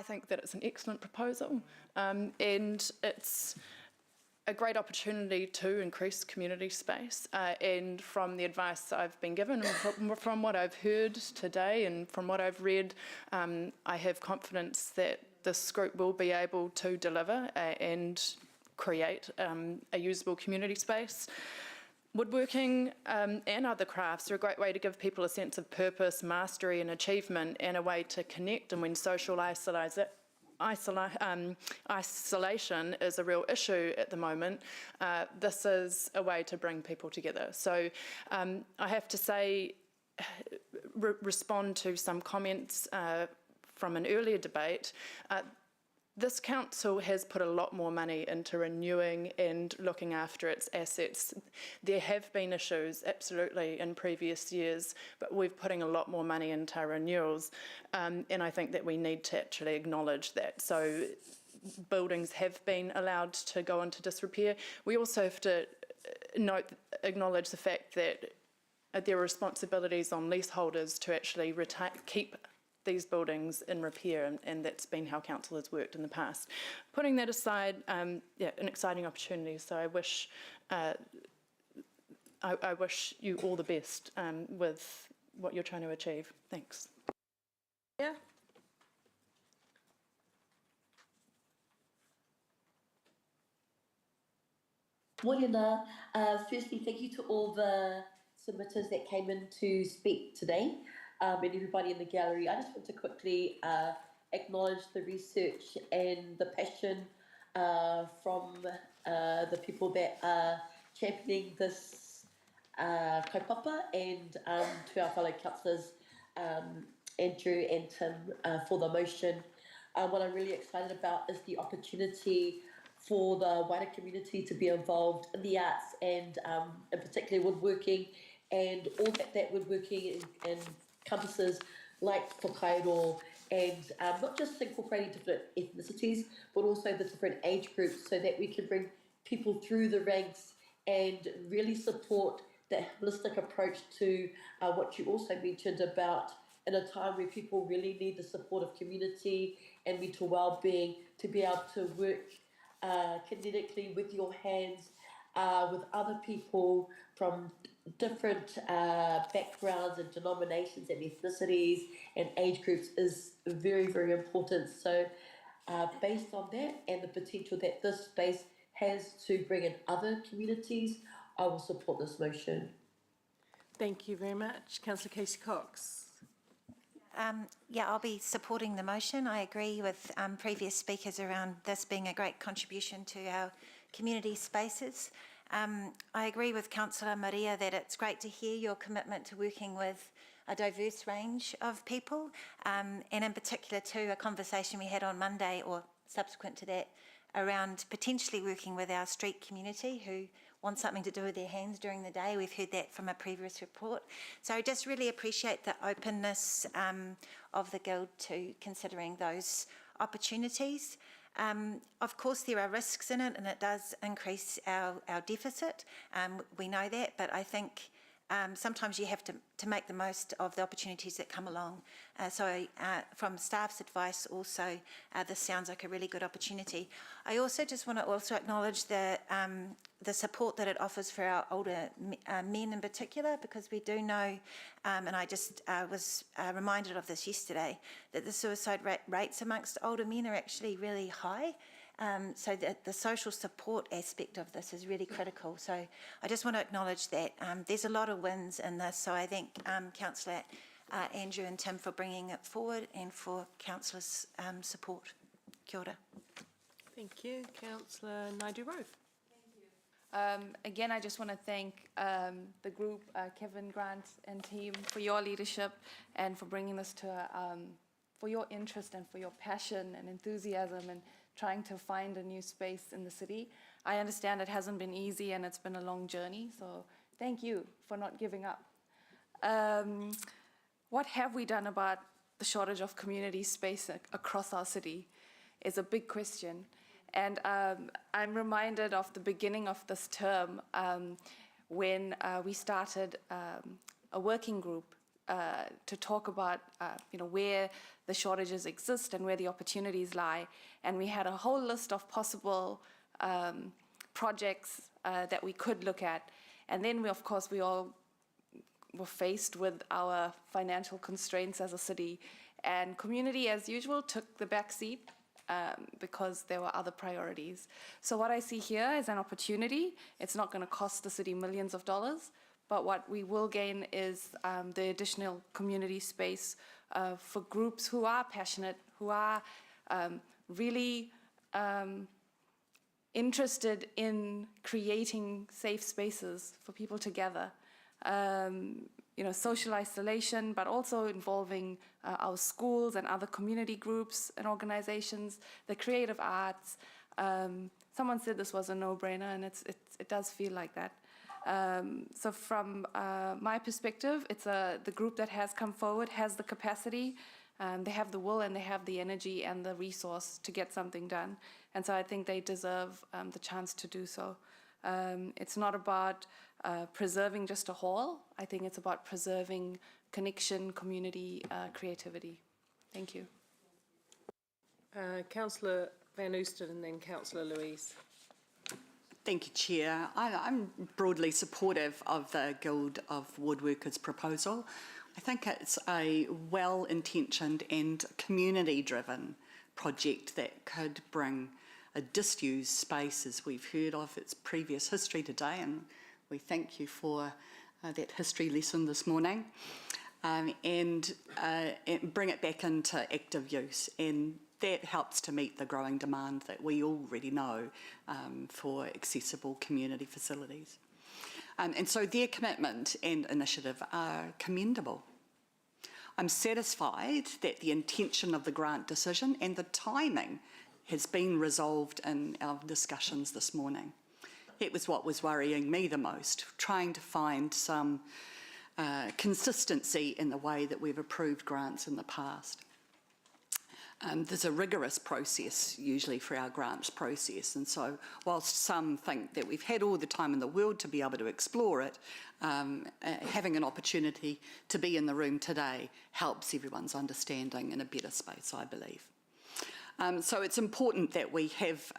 think that it's an excellent proposal and it's a great opportunity to increase community space and from the advice I've been given and from what I've heard today and from what I've read, I have confidence that this group will be able to deliver and create a usable community space. Woodworking and other crafts are a great way to give people a sense of purpose, mastery and achievement, and a way to connect. And when social isolation is a real issue at the moment, this is a way to bring people together. So I have to say, respond to some comments from an earlier debate. This council has put a lot more money into renewing and looking after its assets. There have been issues, absolutely, in previous years, but we're putting a lot more money into our renewals, and I think that we need to actually acknowledge that. So buildings have been allowed to go into disrepair. We also have to acknowledge the fact that there are responsibilities on leaseholders to actually keep these buildings in repair, and that's been how council has worked in the past. Putting that aside, yeah, an exciting opportunity. So I wish I wish you all the best with what you're trying to achieve. Thanks. Yeah. Morena, firstly, thank you to all the submitters that came in to speak today, and everybody in the gallery. I just want to quickly acknowledge the research and the passion from the people that are championing this kaupapa, and to our fellow councillors, Andrew and Tim, for the motion. What I'm really excited about is the opportunity for the wider community to be involved in the arts, and in particular woodworking, and all that woodworking encompasses, like whakairo, and not just incorporating different ethnicities, but also the different age groups, so that we can bring people through the ranks and really support that holistic approach to what you also mentioned about, in a time where people really need the support of community and mental well-being, to be able to work kinetically with your hands, with other people from different backgrounds and denominations and ethnicities and age groups is very, very important. So based on that and the potential that this space has to bring in other communities, I will support this motion. Thank you very much. Councillor Casey Cox. Yeah, I'll be supporting the motion. I agree with previous speakers around this being a great contribution to our community spaces. I agree with Councillor Maria that it's great to hear your commitment to working with a diverse range of people, and in particular too, a conversation we had on Monday or subsequent to that around potentially working with our street community who want something to do with their hands during the day. We've heard that from a previous report. So I just really appreciate the openness of the Guild to considering those opportunities. Of course, there are risks in it, and it does increase our deficit. We know that, but I think sometimes you have to make the most of the opportunities that come along. So from staff's advice also, this sounds like a really good opportunity. I also just want to also acknowledge the support that it offers for our older men in particular, because we do know, and I just was reminded of this yesterday, that the suicide rates amongst older men are actually really high. So that the social support aspect of this is really critical. So I just want to acknowledge that there's a lot of wins in this. So I thank Councillor Andrew and Tim for bringing it forward, and for Councillors' support. Kia ora. Thank you. Councillor Naidu-Rowe. Again, I just want to thank the group, Kevin, Grant and team, for your leadership and for bringing this to, for your interest and for your passion and enthusiasm and trying to find a new space in the city. I understand it hasn't been easy and it's been a long journey, so thank you for not giving up. What have we done about the shortage of community space across our city is a big question. And I'm reminded of the beginning of this term when we started a working group to talk about where the shortages exist and where the opportunities lie. And we had a whole list of possible projects that we could look at. And then, of course, we all were faced with our financial constraints as a city. And community, as usual, took the back seat because there were other priorities. So what I see here is an opportunity. It's not going to cost the city millions of dollars, but what we will gain is the additional community space for groups who are passionate, who are really interested in creating safe spaces for people to gather. social isolation, but also involving our schools and other community groups and organizations, the creative arts. Someone said this was a no-brainer, and it does feel like that. So from my perspective, it's the group that has come forward, has the capacity, they have the will, and they have the energy and the resource to get something done. And so I think they deserve the chance to do so. It's not about preserving just a hall. I think it's about preserving connection, community, creativity. Thank you. Councillor Van Oosten and then Councillor Louise. Thank you, Chair. I'm broadly supportive of the Guild of Woodworkers proposal. I think it's a well-intentioned and community-driven project that could bring a disused space, as we've heard of its previous history today, and we thank you for that history lesson this morning, and bring it back into active use. And that helps to meet the growing demand that we already know for accessible community facilities. And so their commitment and initiative are commendable. I'm satisfied that the intention of the grant decision and the timing has been resolved in our discussions this morning. It was what was worrying me the most, trying to find some consistency in the way that we've approved grants in the past. There's a rigorous process usually for our grants process, and so whilst some think that we've had all the time in the world to be able to explore it, having an opportunity to be in the room today helps everyone's understanding in a better space, I believe. So it's important that we have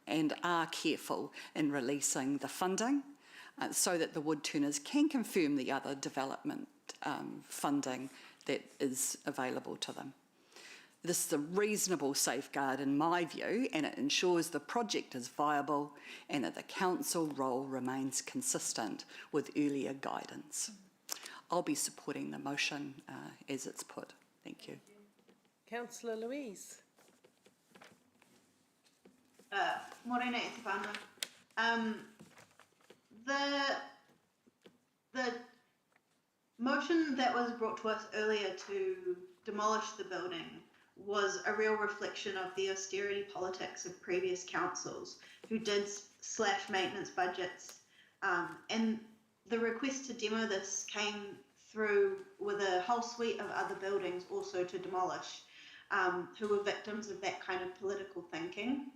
and are careful in releasing the funding so that the Woodturners can confirm the other development funding that is available to them. This is a reasonable safeguard in my view, and it ensures the project is viable and that the council role remains consistent with earlier guidance. I'll be supporting the motion as it's put. Thank you. Councillor Louise. Morena e te whānau. The motion that was brought to us earlier to demolish the building was a real reflection of the austerity politics of previous councils who did slash maintenance budgets. And the request to demo this came through with a whole suite of other buildings also to demolish, who were victims of that kind of political thinking.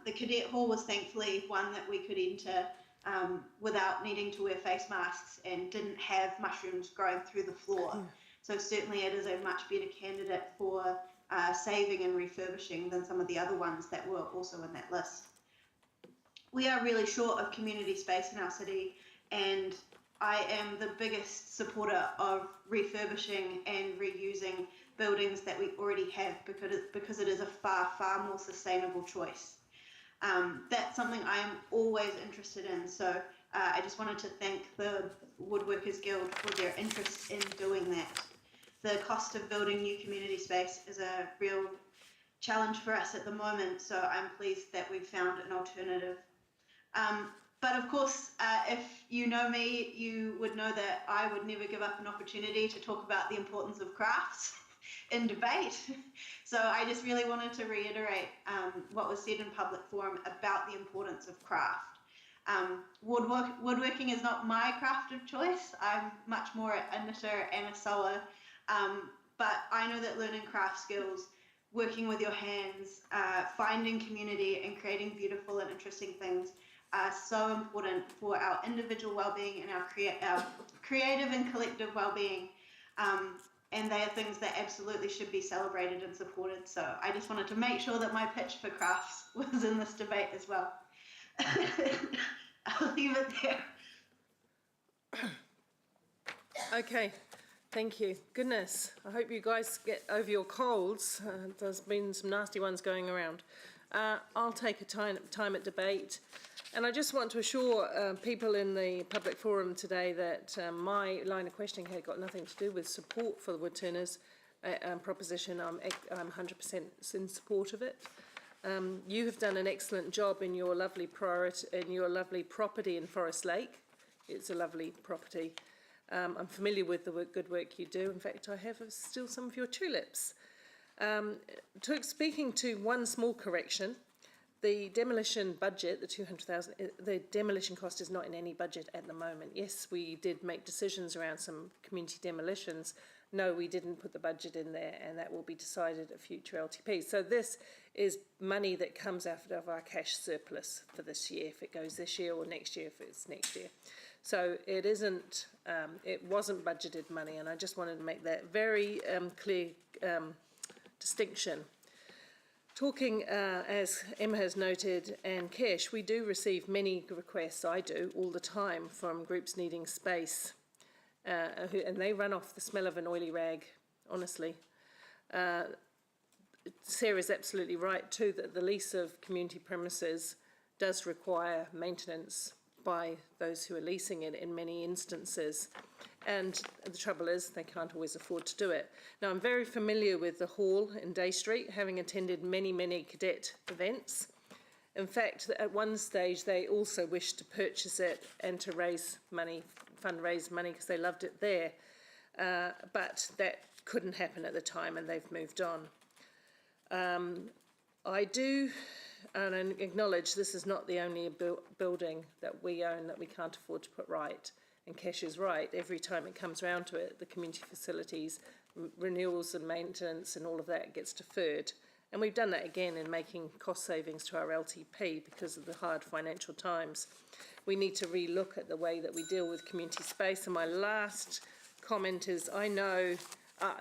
The Cadet Hall was thankfully one that we could enter without needing to wear face masks and didn't have mushrooms growing through the floor. So certainly it is a much better candidate for saving and refurbishing than some of the other ones that were also in that list. We are really short of community space in our city, and I am the biggest supporter of refurbishing and reusing buildings that we already have because it is a far, far more sustainable choice. That's something I am always interested in, so I just wanted to thank the Woodworkers Guild for their interest in doing that. The cost of building new community space is a real challenge for us at the moment, so I'm pleased that we've found an alternative. But of course, if you know me, you would know that I would never give up an opportunity to talk about the importance of crafts in debate. So I just really wanted to reiterate what was said in public forum about the importance of craft. Woodworking is not my craft of choice. I'm much more a knitter and a sewer. But I know that learning craft skills, working with your hands, finding community and creating beautiful and interesting things are so important for our individual well-being and our creative and collective well-being. And they are things that absolutely should be celebrated and supported. So I just wanted to make sure that my pitch for crafts was in this debate as well. I'll leave it there. Okay, thank you. Goodness, I hope you guys get over your colds. There's been some nasty ones going around. I'll take a time at debate. And I just want to assure people in the public forum today that my line of questioning had got nothing to do with support for the Woodturners proposition. I'm 100% in support of it. You have done an excellent job in your lovely property in Forest Lake. It's a lovely property. I'm familiar with the good work you do. In fact, I have still some of your tulips. Speaking to one small correction, the demolition budget, the 200,000, the demolition cost is not in any budget at the moment. Yes, we did make decisions around some community demolitions. No, we didn't put the budget in there, and that will be decided at future LTP. So this is money that comes out of our cash surplus for this year, if it goes this year, or next year, if it's next year. So it isn't, it wasn't budgeted money, and I just wanted to make that very clear distinction. Talking, as Emma has noted, and Kesh, we do receive many requests, I do, all the time, from groups needing space, and they run off the smell of an oily rag, honestly. Sarah's absolutely right too, that the lease of community premises does require maintenance by those who are leasing it in many instances. And the trouble is, they can't always afford to do it. Now, I'm very familiar with the hall in Day Street, having attended many, many cadet events. In fact, at one stage, they also wished to purchase it and to raise money, fundraise money, because they loved it there. But that couldn't happen at the time, and they've moved on. I do and acknowledge this is not the only building that we own that we can't afford to put right. And Kesh is right, every time it comes round to it, the community facilities, renewals and maintenance and all of that gets deferred. And we've done that again in making cost savings to our LTP because of the hard financial times. We need to relook at the way that we deal with community space. And my last comment is, I know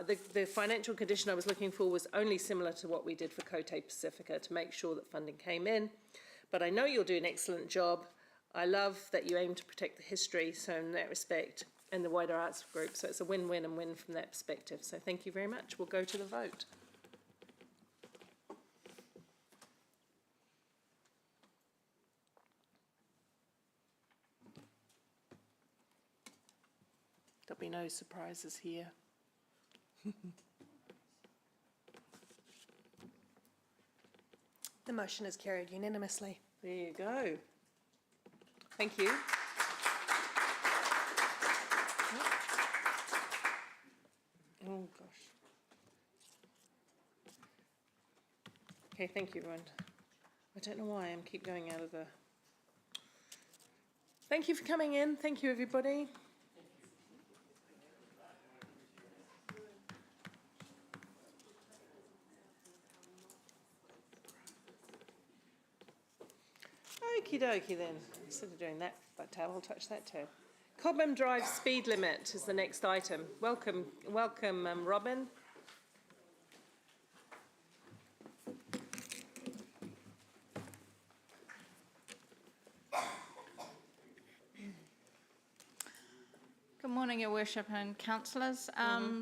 the financial condition I was looking for was only similar to what we did for Cote Pacifica to make sure that funding came in. But I know you'll do an excellent job. I love that you aim to protect the history, so in that respect, and the wider arts group. So it's a win-win and win from that perspective. So thank you very much. We'll go to the vote. There'll be no surprises here. The motion is carried unanimously. There you go. Thank you. Oh, gosh. Okay, thank you, everyone. I don't know why I keep going out of the... Thank you for coming in. Thank you, everybody. Okie dokie then. Instead of doing that tab, I'll touch that tab. Cobham Drive speed limit is the next item. Welcome, Robin. Good morning, Your Worship and councillors.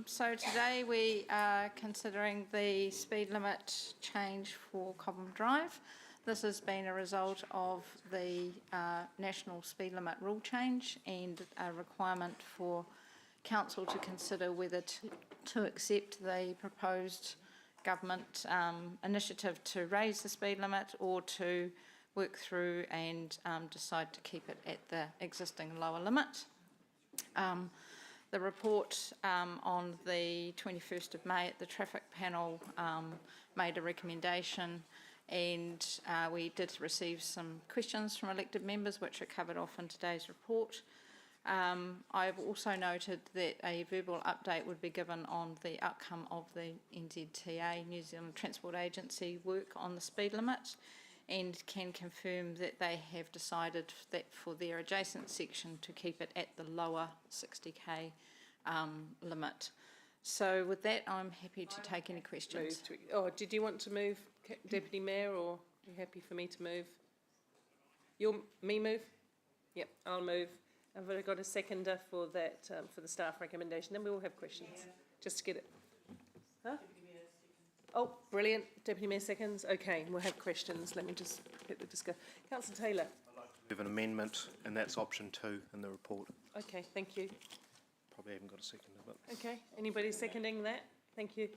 So today we are considering the speed limit change for Cobham Drive. This has been a result of the national speed limit rule change and a requirement for council to consider whether to accept the proposed government initiative to raise the speed limit or to work through and decide to keep it at the existing lower limit. The report on the 21st of May at the traffic panel made a recommendation, and we did receive some questions from elected members which are covered off in today's report. I've also noted that a verbal update would be given on the outcome of the NZTA, New Zealand Transport Agency, work on the speed limit, and can confirm that they have decided that for their adjacent section to keep it at the lower 60k limit. So with that, I'm happy to take any questions. Did you want to move, Deputy Mayor, or are you happy for me to move? Me move? Yep, I'll move. I've already got a seconder for that, for the staff recommendation. Then we will have questions, just to get it. Huh? Oh, brilliant. Deputy Mayor seconds. Okay, we'll have questions. Let me just get the discuss. Councillor Taylor. I'd like to move an amendment, and that's option 2 in the report. Okay, thank you. Probably haven't got a second of it. Okay, anybody seconding that? Thank you.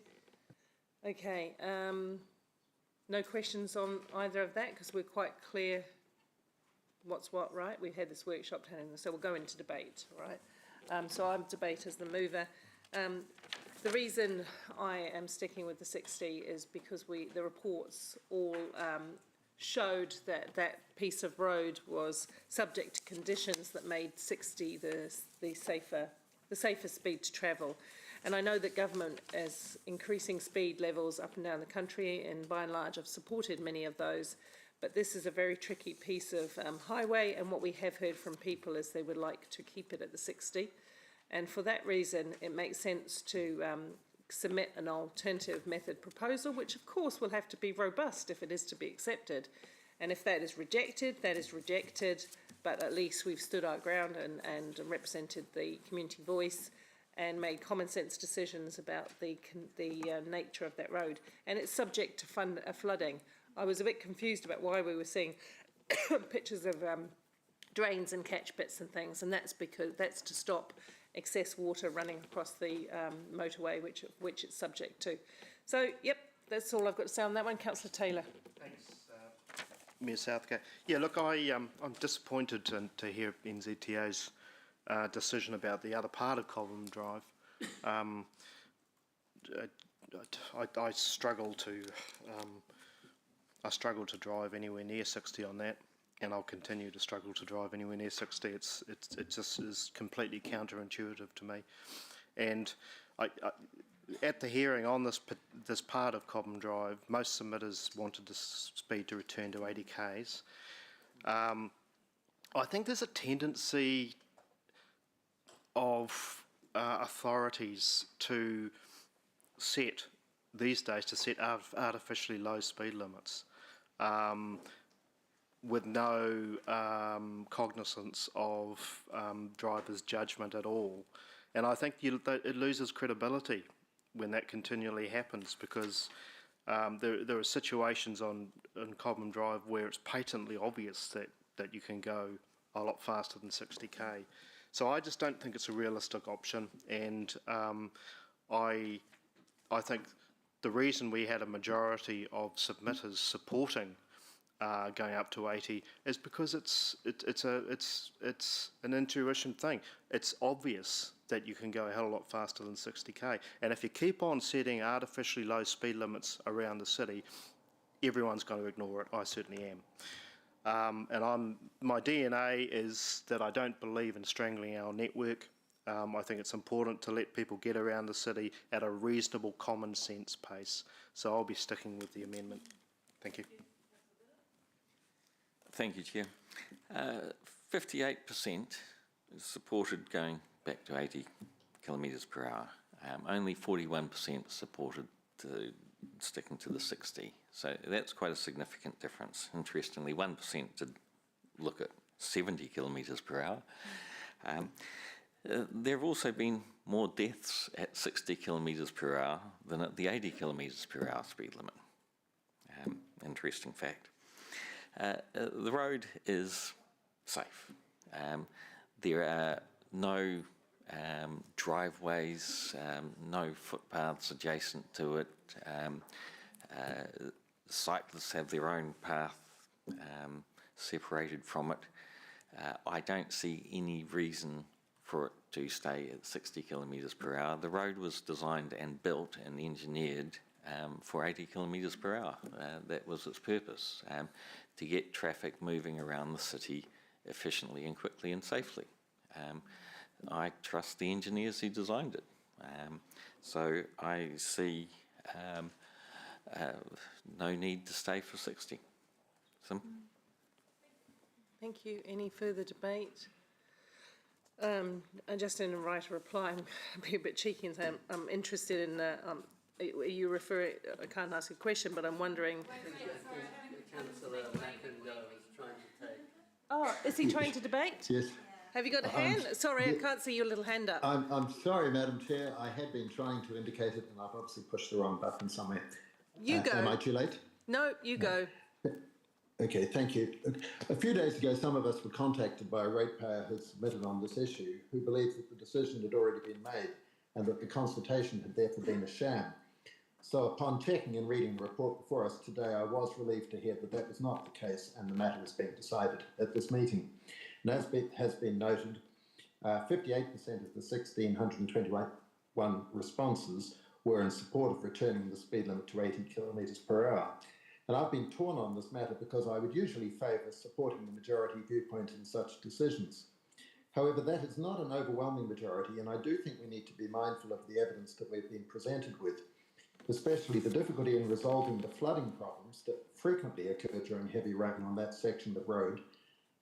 Okay, no questions on either of that because we're quite clear what's what, right? We had this workshop, so we'll go into debate, right? So I'm debate as the mover. The reason I am sticking with the 60 is because the reports all showed that that piece of road was subject to conditions that made 60 the safer speed to travel. And I know that government is increasing speed levels up and down the country, and by and large have supported many of those. But this is a very tricky piece of highway, and what we have heard from people is they would like to keep it at the 60. And for that reason, it makes sense to submit an alternative method proposal, which of course will have to be robust if it is to be accepted. And if that is rejected, that is rejected, but at least we've stood our ground and represented the community voice and made common sense decisions about the nature of that road. And it's subject to flooding. I was a bit confused about why we were seeing pictures of drains and catch pits and things, and that's because that's to stop excess water running across the motorway, which it's subject to. So, yep, that's all I've got to say on that one. Councillor Taylor. Thanks, Mayor Southgate. Yeah, look, I'm disappointed to hear NZTA's decision about the other part of Cobham Drive. I struggle to drive anywhere near 60 on that, and I'll continue to struggle to drive anywhere near 60. It just is completely counterintuitive to me. And at the hearing on this part of Cobham Drive, most submitters wanted the speed to return to 80 k's. I think there's a tendency of authorities these days to set artificially low speed limits with no cognizance of drivers' judgment at all. And I think it loses credibility when that continually happens, because there are situations on Cobham Drive where it's patently obvious that you can go a lot faster than 60k. So I just don't think it's a realistic option, and I think the reason we had a majority of submitters supporting going up to 80 is because it's an intuition thing. It's obvious that you can go a hell of a lot faster than 60k, and if you keep on setting artificially low speed limits around the city, everyone's going to ignore it. I certainly am. And my DNA is that I don't believe in strangling our network. I think it's important to let people get around the city at a reasonable common sense pace. So I'll be sticking with the amendment. Thank you. Thank you, Chair. 58% supported going back to 80 kilometres per hour. Only 41% supported sticking to the 60. So that's quite a significant difference. Interestingly, 1% did look at 70 kilometres per hour. There have also been more deaths at 60 kilometres per hour than at the 80 kilometres per hour speed limit. Interesting fact. The road is safe. There are no driveways, no footpaths adjacent to it. Cyclists have their own path separated from it. I don't see any reason for it to stay at 60 kilometres per hour. The road was designed and built and engineered for 80 kilometres per hour. That was its purpose, to get traffic moving around the city efficiently and quickly and safely. I trust the engineers who designed it. So I see no need to stay for 60. Simple. Thank you. Any further debate? And just in a right reply, I'm being a bit cheeky and saying I'm interested in, you refer, I can't ask a question, but I'm wondering. Councillor McIndoe is trying to take. Oh, is he trying to debate? Yes. Have you got a hand? Sorry, I can't see your little hand up. I'm sorry, Madam Chair. I had been trying to indicate it, and I've obviously pushed the wrong button somewhere. You go. Am I too late? No, you go. Okay, thank you. A few days ago, some of us were contacted by a ratepayer who submitted on this issue, who believes that the decision had already been made and that the consultation had therefore been a sham. So upon checking and reading the report before us today, I was relieved to hear that that was not the case and the matter is being decided at this meeting. And as has been noted, 58% of the 1,621 responses were in support of returning the speed limit to 80 kilometres per hour. And I've been torn on this matter because I would usually favour supporting the majority viewpoint in such decisions. However, that is not an overwhelming majority, and I do think we need to be mindful of the evidence that we've been presented with, especially the difficulty in resolving the flooding problems that frequently occur during heavy rain on that section of road,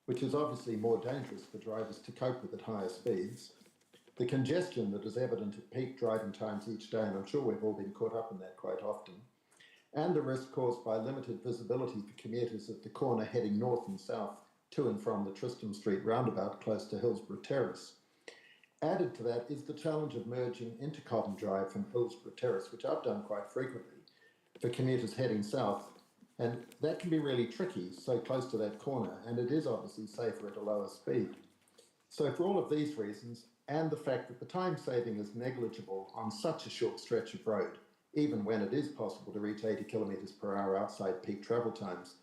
which is obviously more dangerous for drivers to cope with at higher speeds, the congestion that is evident at peak driving times each day, and I'm sure we've all been caught up in that quite often, and the risk caused by limited visibility for commuters at the corner heading north and south to and from the Tristram Street roundabout close to Hillsborough Terrace. Added to that is the challenge of merging into Cobham Drive from Hillsborough Terrace, which I've done quite frequently for commuters heading south, and that can be really tricky so close to that corner, and it is obviously safer at a lower speed. So for all of these reasons, and the fact that the time saving is negligible on such a short stretch of road, even when it is possible to reach 80 kilometres per hour outside peak travel times,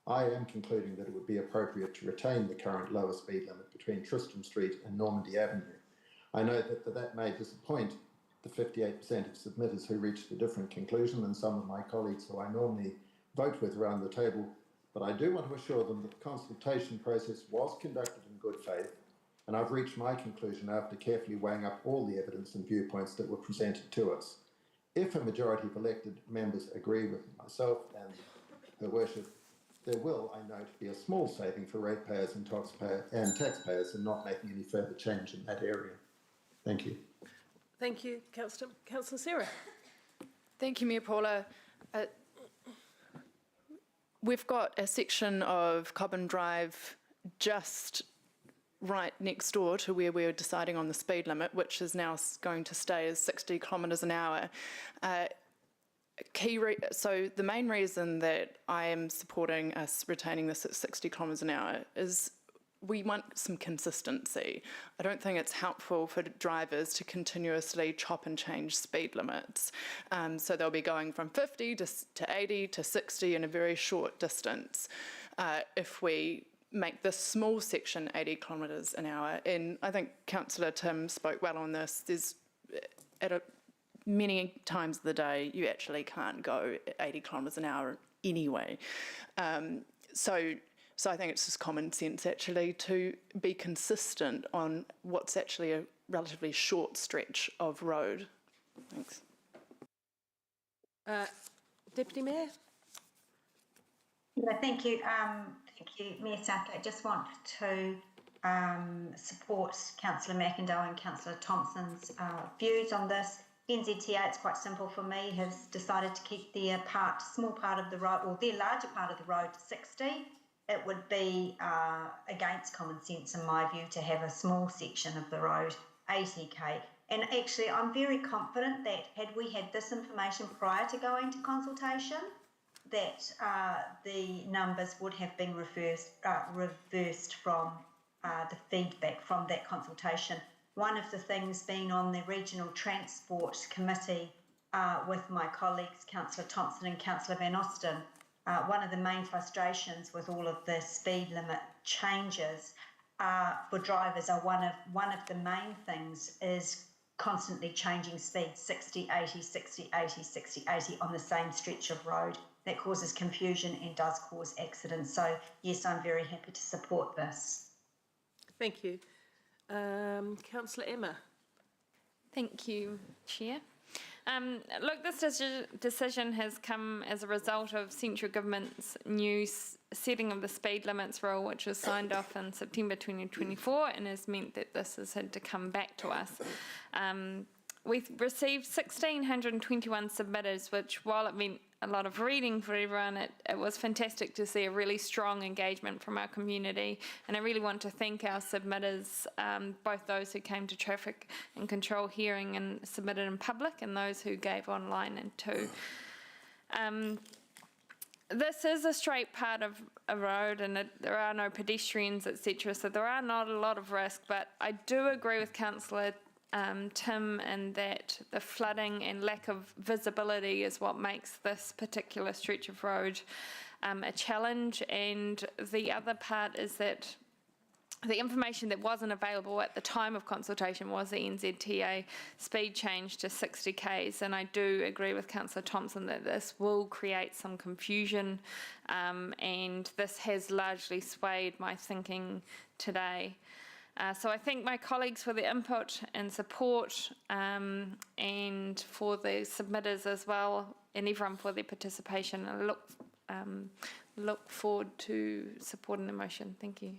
I am concluding that it would be appropriate to retain the current lower speed limit between Tristram Street and Normandy Avenue. I know that may disappoint the 58% of submitters who reached a different conclusion than some of my colleagues who I normally vote with around the table, but I do want to assure them that the consultation process was conducted in good faith, and I've reached my conclusion after carefully weighing up all the evidence and viewpoints that were presented to us. If a majority of elected members agree with myself and Her Worship, there will, I note, be a small saving for ratepayers and taxpayers in not making any further change in that area. Thank you. Thank you, Councillor Sarah. Thank you, Mayor Paula. We've got a section of Cobham Drive just right next door to where we're deciding on the speed limit, which is now going to stay as 60 kilometres an hour. So the main reason that I am supporting us retaining this at 60 kilometres an hour is we want some consistency. I don't think it's helpful for drivers to continuously chop and change speed limits. So they'll be going from 50 to 80 to 60 in a very short distance. If we make this small section 80 kilometres an hour, and I think Councillor Tim spoke well on this, there's many times of the day you actually can't go 80 kilometres an hour anyway. So I think it's just common sense actually to be consistent on what's actually a relatively short stretch of road. Thanks. Deputy Mayor? Yeah, thank you, Mayor Southgate. I just want to support Councillor McIndoe and Councillor Thompson's views on this. NZTA, it's quite simple for me, has decided to keep their small part of the road, or their larger part of the road to 60. It would be against common sense, in my view, to have a small section of the road 80k. And actually, I'm very confident that had we had this information prior to going to consultation, that the numbers would have been reversed from the feedback from that consultation. One of the things being on the Regional Transport Committee with my colleagues, Councillor Thompson and Councillor Van Osten, one of the main frustrations with all of the speed limit changes for drivers are one of the main things is constantly changing speeds, 60, 80, 60, 80, 60, 80 on the same stretch of road. That causes confusion and does cause accidents. So yes, I'm very happy to support this. Thank you. Councillor Emma. Thank you, Chair. Look, this decision has come as a result of Central Government's new setting of the speed limits rule, which was signed off in September 2024 and has meant that this has had to come back to us. We've received 1,621 submitters, which, while it meant a lot of reading for everyone, it was fantastic to see a really strong engagement from our community. And I really want to thank our submitters, both those who came to Traffic and Control hearing and submitted in public, and those who gave online and too. This is a straight part of a road, and there are no pedestrians, etc. So there are not a lot of risk, but I do agree with Councillor Tim, in that the flooding and lack of visibility is what makes this particular stretch of road a challenge. And the other part is that the information that wasn't available at the time of consultation was the NZTA speed change to 60 k's, and I do agree with Councillor Thompson that this will create some confusion, and this has largely swayed my thinking today. So I thank my colleagues for their input and support, and for the submitters as well, and everyone for their participation. I look forward to supporting the motion. Thank you.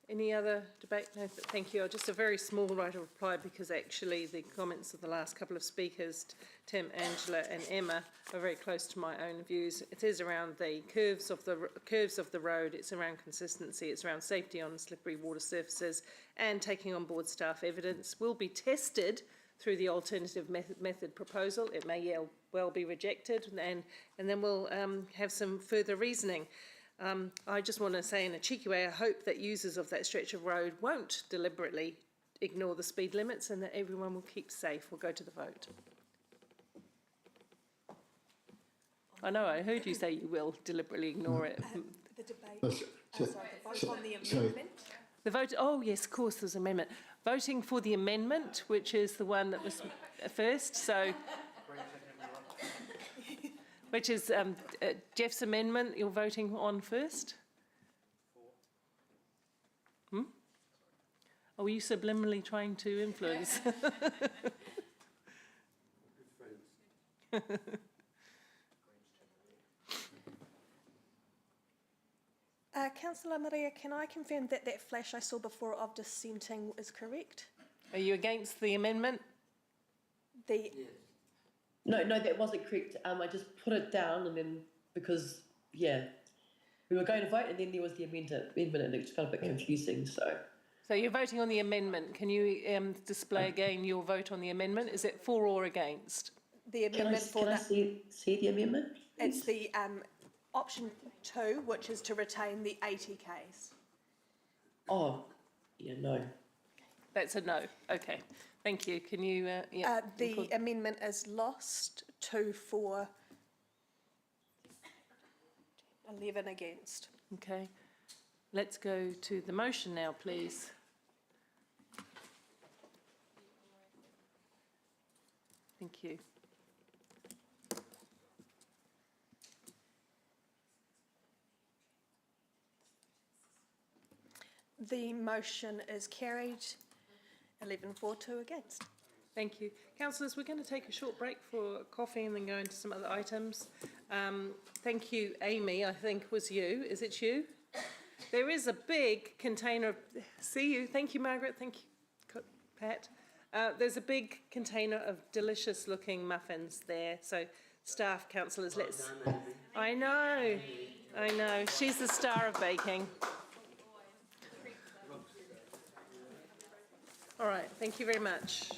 Any other debate? No, thank you. Just a very small right of reply, because actually the comments of the last couple of speakers, Tim, Angela and Emma, are very close to my own views. It is around the curves of the road, it's around consistency, it's around safety on slippery water surfaces, and taking on board staff evidence will be tested through the alternative method proposal. It may well be rejected, and then we'll have some further reasoning. I just want to say in a cheeky way, I hope that users of that stretch of road won't deliberately ignore the speed limits, and that everyone will keep safe. We'll go to the vote. I know, I heard you say you will deliberately ignore it. The debate, the vote on the amendment. The vote, oh yes, of course, there's an amendment. Voting for the amendment, which is the one that was first, so... which is Jeff's amendment you're voting on first? Hmm? Are you subliminally trying to influence? Councillor Maria, can I confirm that that flash I saw before of dissenting is correct? Are you against the amendment? No, that wasn't correct. I just put it down, and then because we were going to vote, and then there was the amendment, and it felt a bit confusing. So you're voting on the amendment. Can you display again your vote on the amendment? Is it for or against? The amendment can I see the amendment? It's the option 2, which is to retain the 80 k's. Oh, yeah, no. That's a no. Okay. Thank you. Can you... The amendment is lost, 2 for, 11 against. Okay. Let's go to the motion now, please. Thank you. The motion is carried, 11 for, 2 against. Thank you. Councillors, we're going to take a short break for coffee and then go into some other items. Thank you, Amy, I think was you. Is it you? There is a big container of... See you. Thank you, Margaret. Thank you, Pat. There's a big container of delicious-looking muffins there. So, staff, councillors, let's... I know. She's the star of baking. All right. Thank you very much.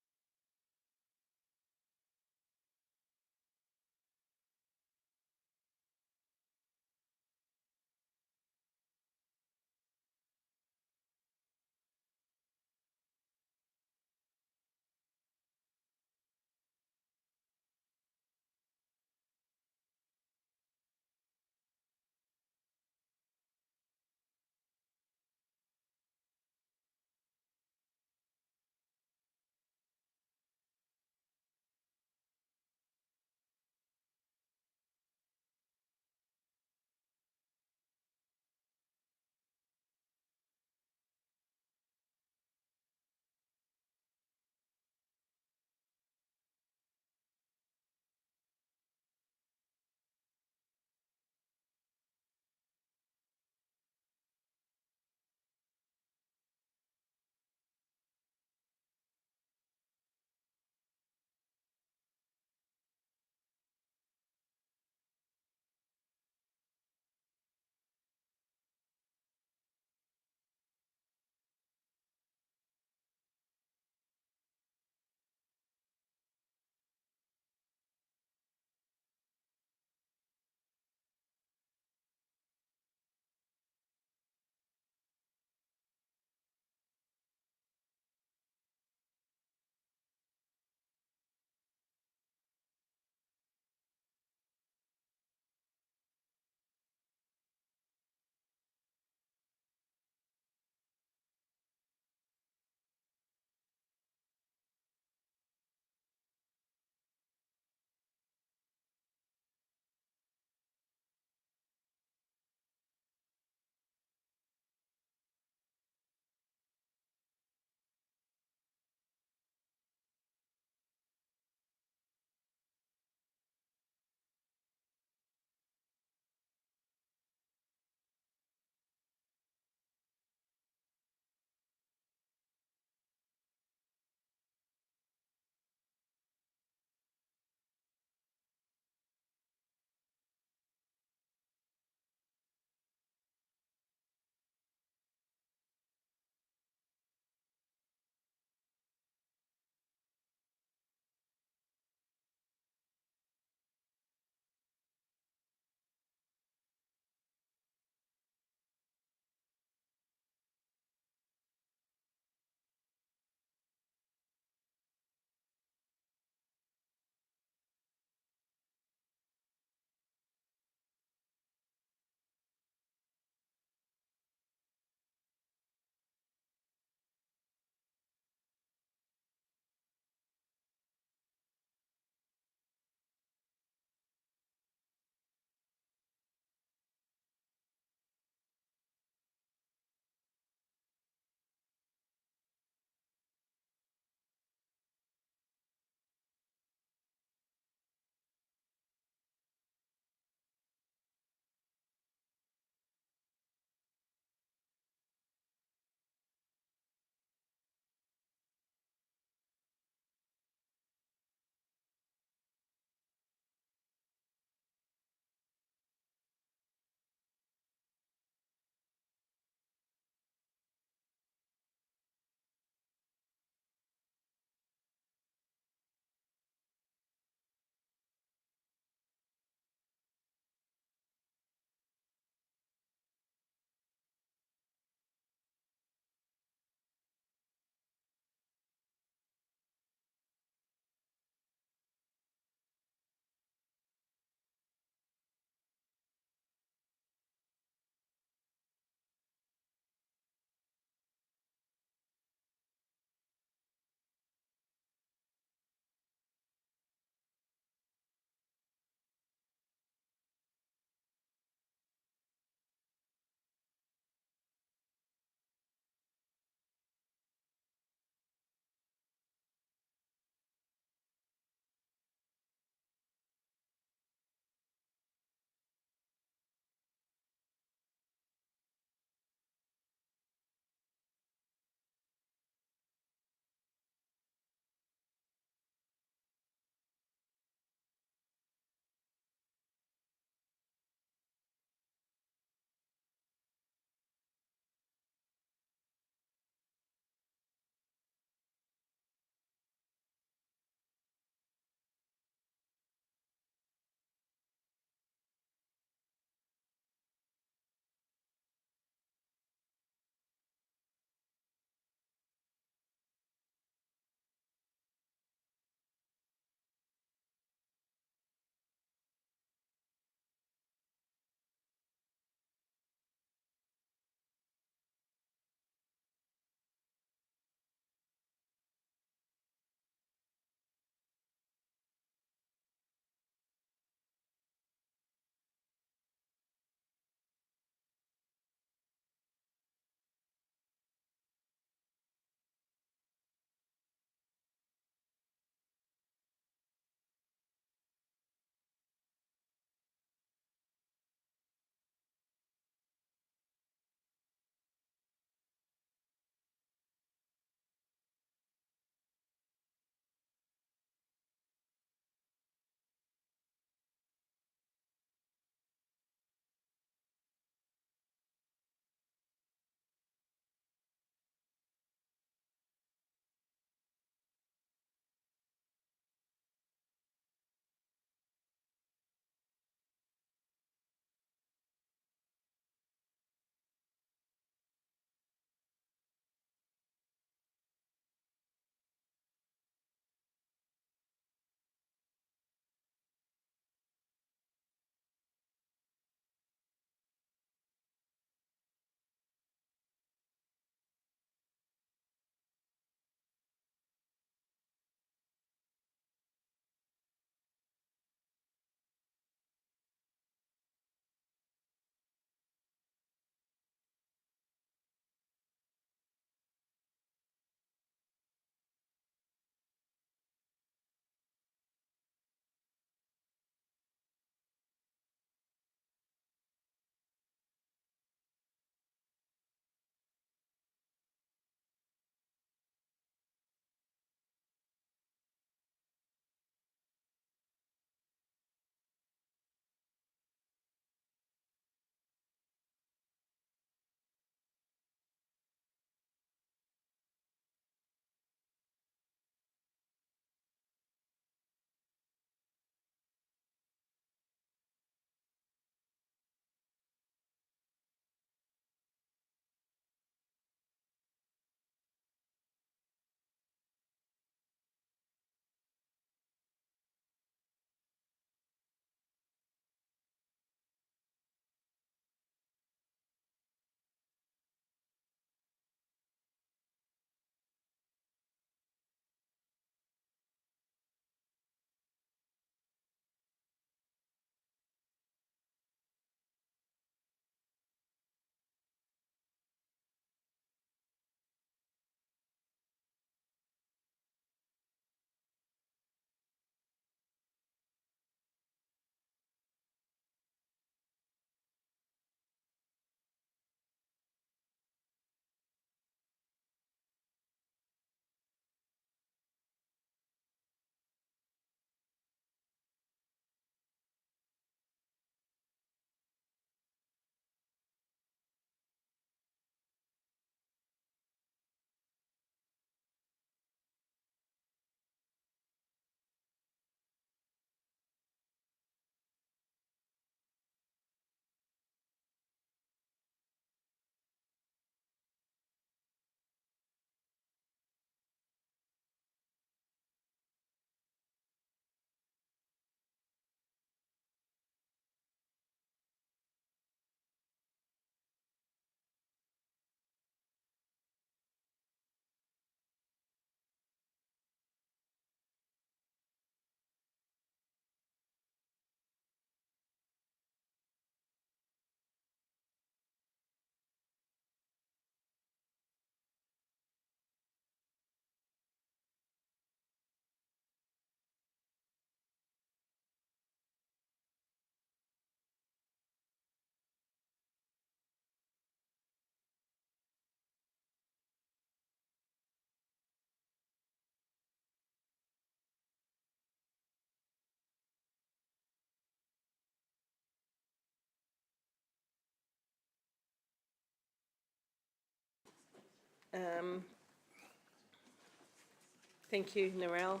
Thank you, Narelle.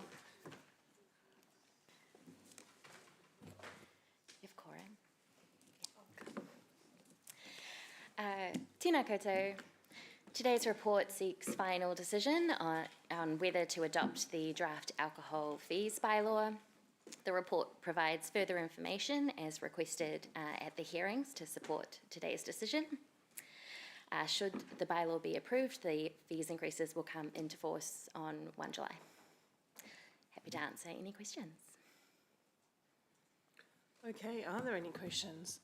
You've quorum. Tēnā koutou. Today's report seeks final decision on whether to adopt the draft alcohol fees bylaw. The report provides further information as requested at the hearings to support today's decision. Should the bylaw be approved, the fees increases will come into force on 1 July. Happy to answer any questions. Okay, are there any questions?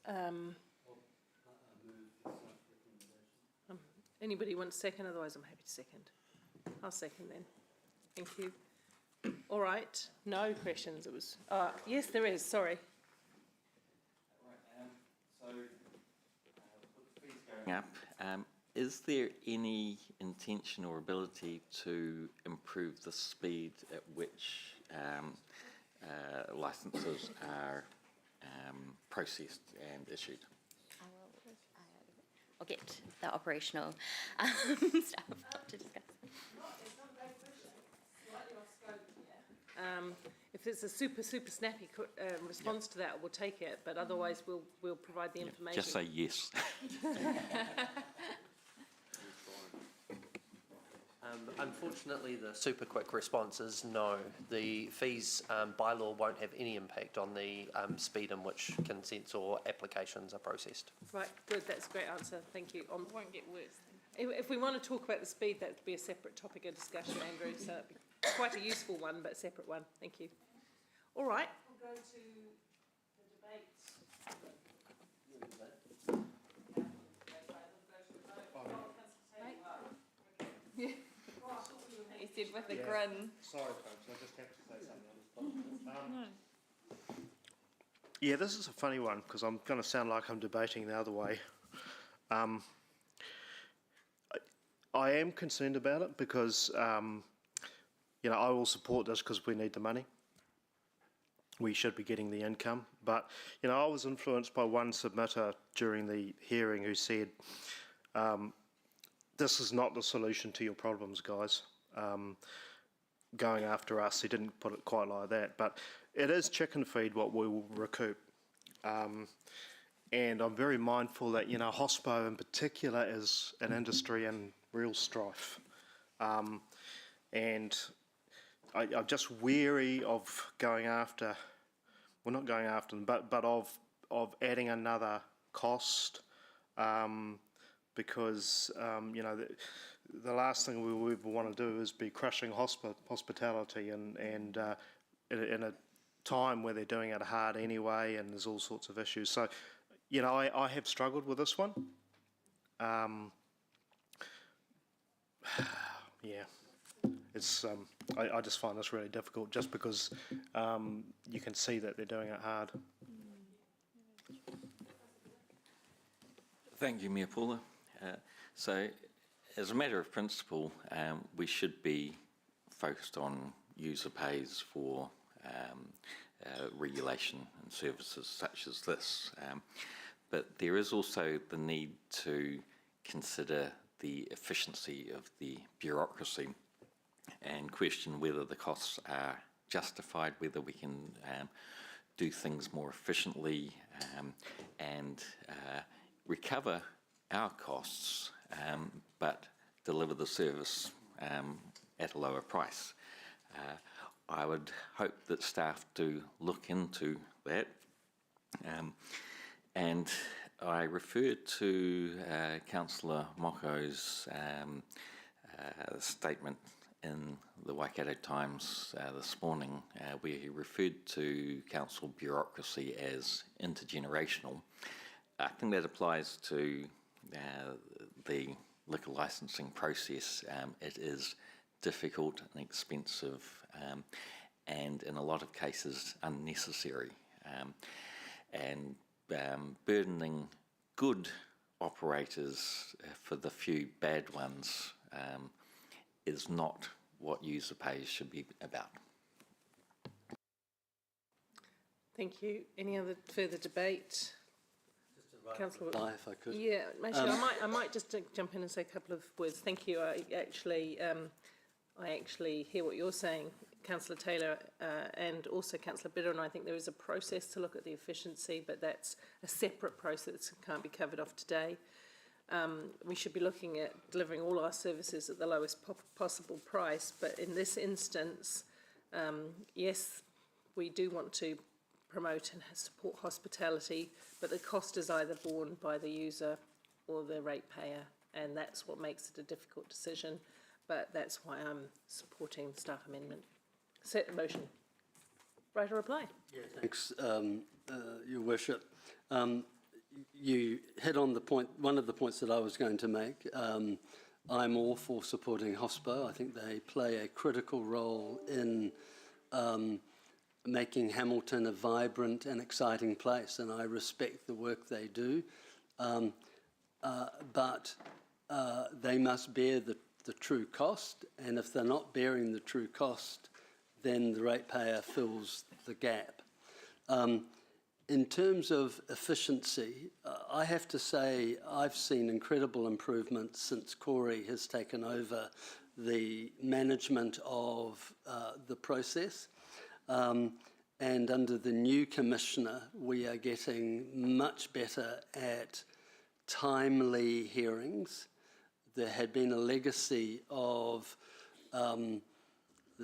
Anybody want to second? Otherwise, I'm happy to second. I'll second then. Thank you. All right, no questions. It was, yes, there is, sorry. Up, is there any intention or ability to improve the speed at which licences are processed and issued? I'll get the operational staff to discuss. If it's a super snappy response to that, we'll take it, but otherwise we'll provide the information. Just say yes. Unfortunately, the super quick response is no. The fees bylaw won't have any impact on the speed in which consents or applications are processed. Right, good, that's a great answer, thank you. It won't get worse. If we want to talk about the speed, that would be a separate topic of discussion, Andrew, so it'd be quite a useful one, but a separate one, thank you. All right, we'll go to the debate. He said with a grin. Sorry, folks, I just have to say something on the spot. Yeah, this is a funny one because I'm going to sound like I'm debating the other way. I am concerned about it because, you know, I will support this because we need the money. We should be getting the income. But, you know, I was influenced by one submitter during the hearing who said, this is not the solution to your problems, guys. Going after us, he didn't put it quite like that, but it is chicken feed what we will recoup. And I'm very mindful that, you know, hospo in particular is an industry in real strife. And I'm just weary of going after, well, not going after them, but of adding another cost, because, you know, the last thing we would want to do is be crushing hospitality and in a time where they're doing it hard anyway and there's all sorts of issues. So, you know, I have struggled with this one. Yeah, it's I just find this really difficult just because you can see that they're doing it hard. Thank you, Mayor Paula. So, as a matter of principle, we should be focused on user pays for regulation and services such as this. But there is also the need to consider the efficiency of the bureaucracy and question whether the costs are justified, whether we can do things more efficiently and recover our costs, but deliver the service at a lower price. I would hope that staff do look into that. And I referred to Councillor Moko's statement in the Waikato Times this morning, where he referred to council bureaucracy as intergenerational. I think that applies to the liquor licensing process. It is difficult and expensive and in a lot of cases unnecessary. And burdening good operators for the few bad ones is not what user pays should be about. Thank you. Any other further debate? Just in Councillor. reply if I could. Yeah, actually, I might just jump in and say a couple of words. Thank you. I actually hear what you're saying, Councillor Taylor, and also Councillor Bitter, and I think there is a process to look at the efficiency, but that's a separate process that can't be covered off today. We should be looking at delivering all our services at the lowest possible price, but in this instance, yes, we do want to promote and support hospitality, but the cost is either borne by the user or the ratepayer, and that's what makes it a difficult decision, but that's why I'm supporting the staff amendment. Set the motion. Right, a reply? Yeah, thanks, Your Worship. You hit on the point, one of the points that I was going to make. I'm all for supporting HOSPO. I think they play a critical role in making Hamilton a vibrant and exciting place, and I respect the work they do. But they must bear the true cost, and if they're not bearing the true cost, then the ratepayer fills the gap. In terms of efficiency, I have to say I've seen incredible improvements since Corey has taken over the management of the process. And under the new commissioner, we are getting much better at timely hearings. There had been a legacy of the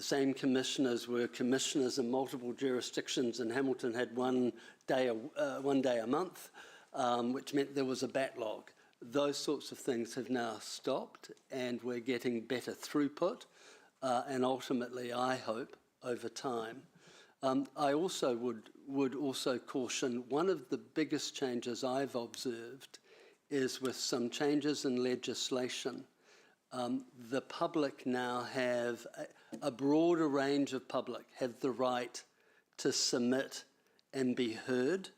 same commissioners were commissioners in multiple jurisdictions, and Hamilton had one day a month, which meant there was a backlog. Those sorts of things have now stopped, and we're getting better throughput, and ultimately, I hope, over time. I also would also caution, one of the biggest changes I've observed is with some changes in legislation, the public now have, a broader range of public have the right to submit and be heard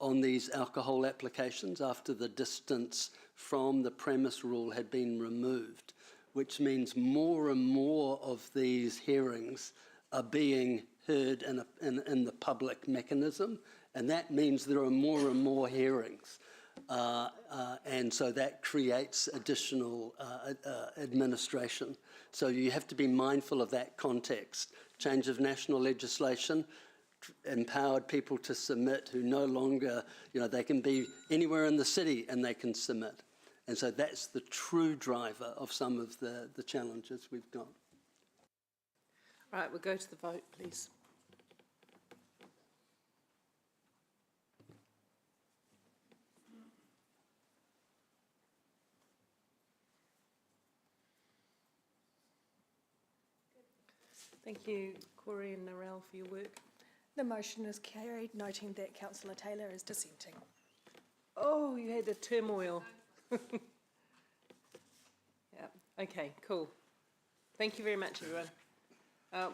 on these alcohol applications after the distance from the premise rule had been removed, which means more and more of these hearings are being heard in the public mechanism, and that means there are more and more hearings. And so that creates additional administration. So you have to be mindful of that context. Change of national legislation empowered people to submit who no longer, they can be anywhere in the city and they can submit. And so that's the true driver of some of the challenges we've got. All right, we'll go to the vote, please. Thank you, Corey and Narelle, for your work. The motion is carried, noting that Councillor Taylor is dissenting. Oh, you had a turmoil. Yeah, okay, cool. Thank you very much, everyone.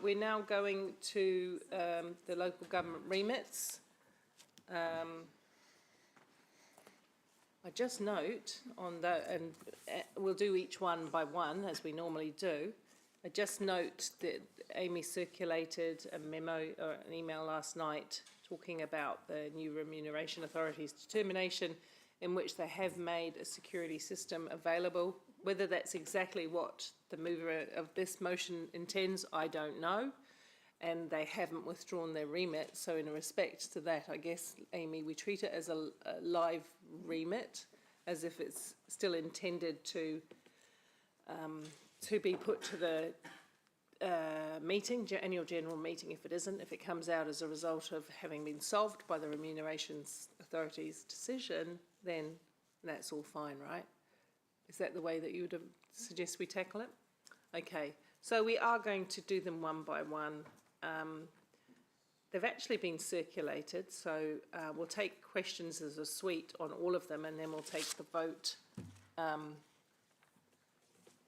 We're now going to the local government remits. I just note on the, and we'll do each one by one as we normally do. I just note that Amy circulated a memo or an email last night talking about the new Remuneration Authority's determination in which they have made a security system available. Whether that's exactly what the mover of this motion intends, I don't know. And they haven't withdrawn their remit. So in respect to that, I guess, Amy, we treat it as a live remit, as if it's still intended to be put to the meeting, annual general meeting. If it isn't, if it comes out as a result of having been solved by the Remuneration Authority's decision, then that's all fine, right? Is that the way that you would suggest we tackle it? Okay, so we are going to do them one by one. They've actually been circulated, so we'll take questions as a suite on all of them, and then we'll take the vote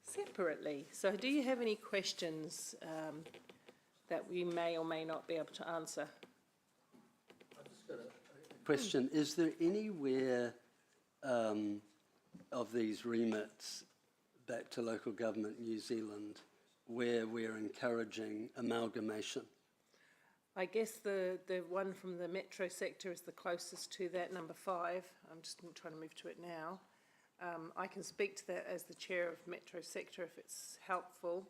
separately. So do you have any questions that we may or may not be able to answer? I've just got a question. Is there anywhere of these remits back to local government New Zealand where we're encouraging amalgamation? I guess the one from the metro sector is the closest to that, number 5. I'm just trying to move to it now. I can speak to that as the chair of metro sector if it's helpful.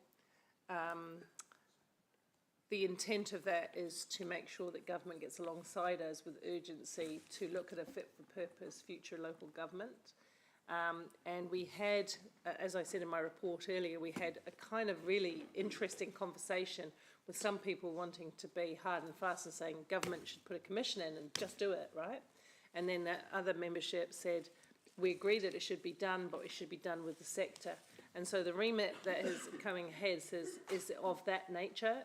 The intent of that is to make sure that government gets alongside us with urgency to look at a fit-for-purpose future local government. And we had, as I said in my report earlier, we had a kind of really interesting conversation with some people wanting to be hard and fast and saying government should put a commission in and just do it, right? And then the other membership said, we agree that it should be done, but it should be done with the sector. And so the remit that is coming ahead is of that nature.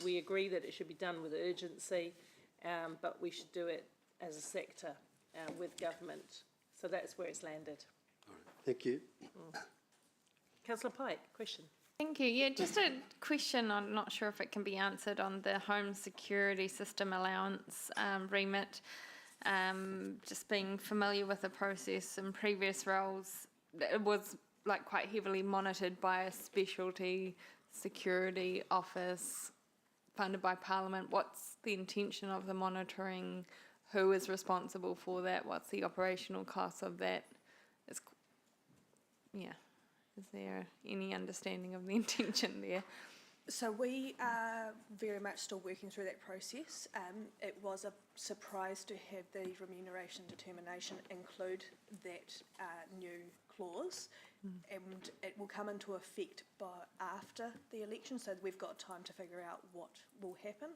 We agree that it should be done with urgency, but we should do it as a sector with government. So that's where it's landed. All right. Thank you. Councillor Pike, question. Thank you. Yeah, just a question, I'm not sure if it can be answered, on the home security system allowance remit. Just being familiar with the process in previous roles, it was like quite heavily monitored by a specialty security office funded by Parliament. What's the intention of the monitoring? Who is responsible for that? What's the operational cost of that? Is there any understanding of the intention there? So we are very much still working through that process. It was a surprise to have the remuneration determination include that new clause, and it will come into effect after the election, so we've got time to figure out what will happen,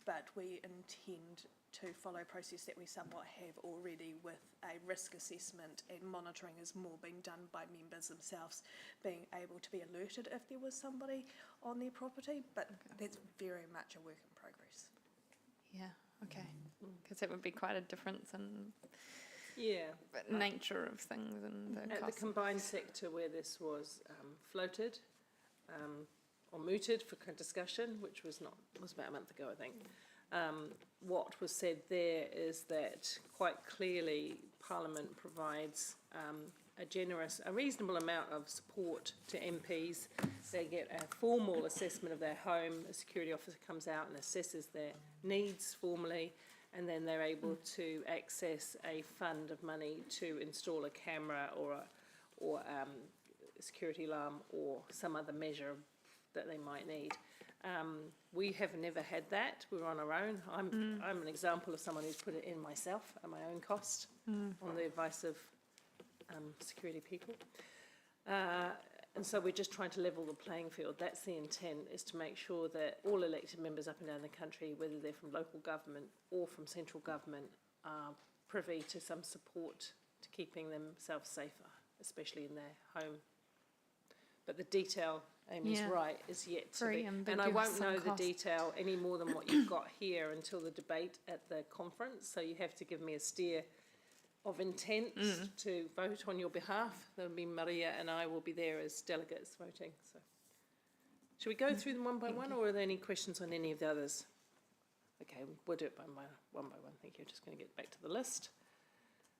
but we intend to follow a process that we somewhat have already with a risk assessment, and monitoring is more being done by members themselves, being able to be alerted if there was somebody on their property, but that's very much a work in progress. Yeah, okay. Because it would be quite a difference in nature of things and the At cost. the combined sector where this was floated or mooted for discussion, which was about a month ago, I think. What was said there is that quite clearly Parliament provides a reasonable amount of support to MPs. They get a formal assessment of their home. A security officer comes out and assesses their needs formally, and then they're able to access a fund of money to install a camera or a security alarm or some other measure that they might need. We have never had that. We're on our own. I'm an example of someone who's put it in myself at my own cost on the advice of security people. And so we're just trying to level the playing field. That's the intent, is to make sure that all elected members up and down the country, whether they're from local government or from central government, are privy to some support to keeping themselves safer, especially in their home. But the detail, Amy's right, is yet to be. And I won't know the detail any more than what you've got here until the debate at the conference. So you have to give me a steer of intent to vote on your behalf. There'll be Maria and I will be there as delegates voting. So, should we go through them one by one, or are there any questions on any of the others? Okay, we'll do it one by one. Thank you. Just going to get back to the list.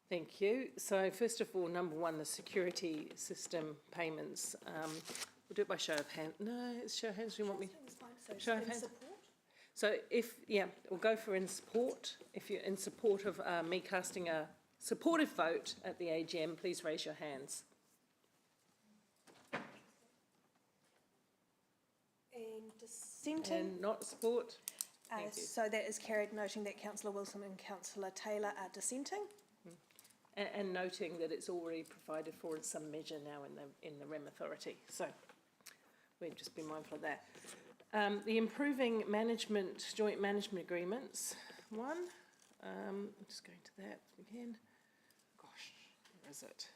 Thank you. So first of all, number 1, the security system payments. We'll do it by show of hands. No, it's show of hands. Do you want me? Show of hands. So we'll go for in support. If you're in support of me casting a supportive vote at the AGM, please raise your hands. And dissenting? And not support? Thank you. So that is carried, noting that Councillor Wilson and Councillor Taylor are dissenting. And noting that it's already provided for in some measure now in the REM authority. So we'll just be mindful of that. The improving joint management agreements, 1. I'm just going to that again. Gosh, where is it?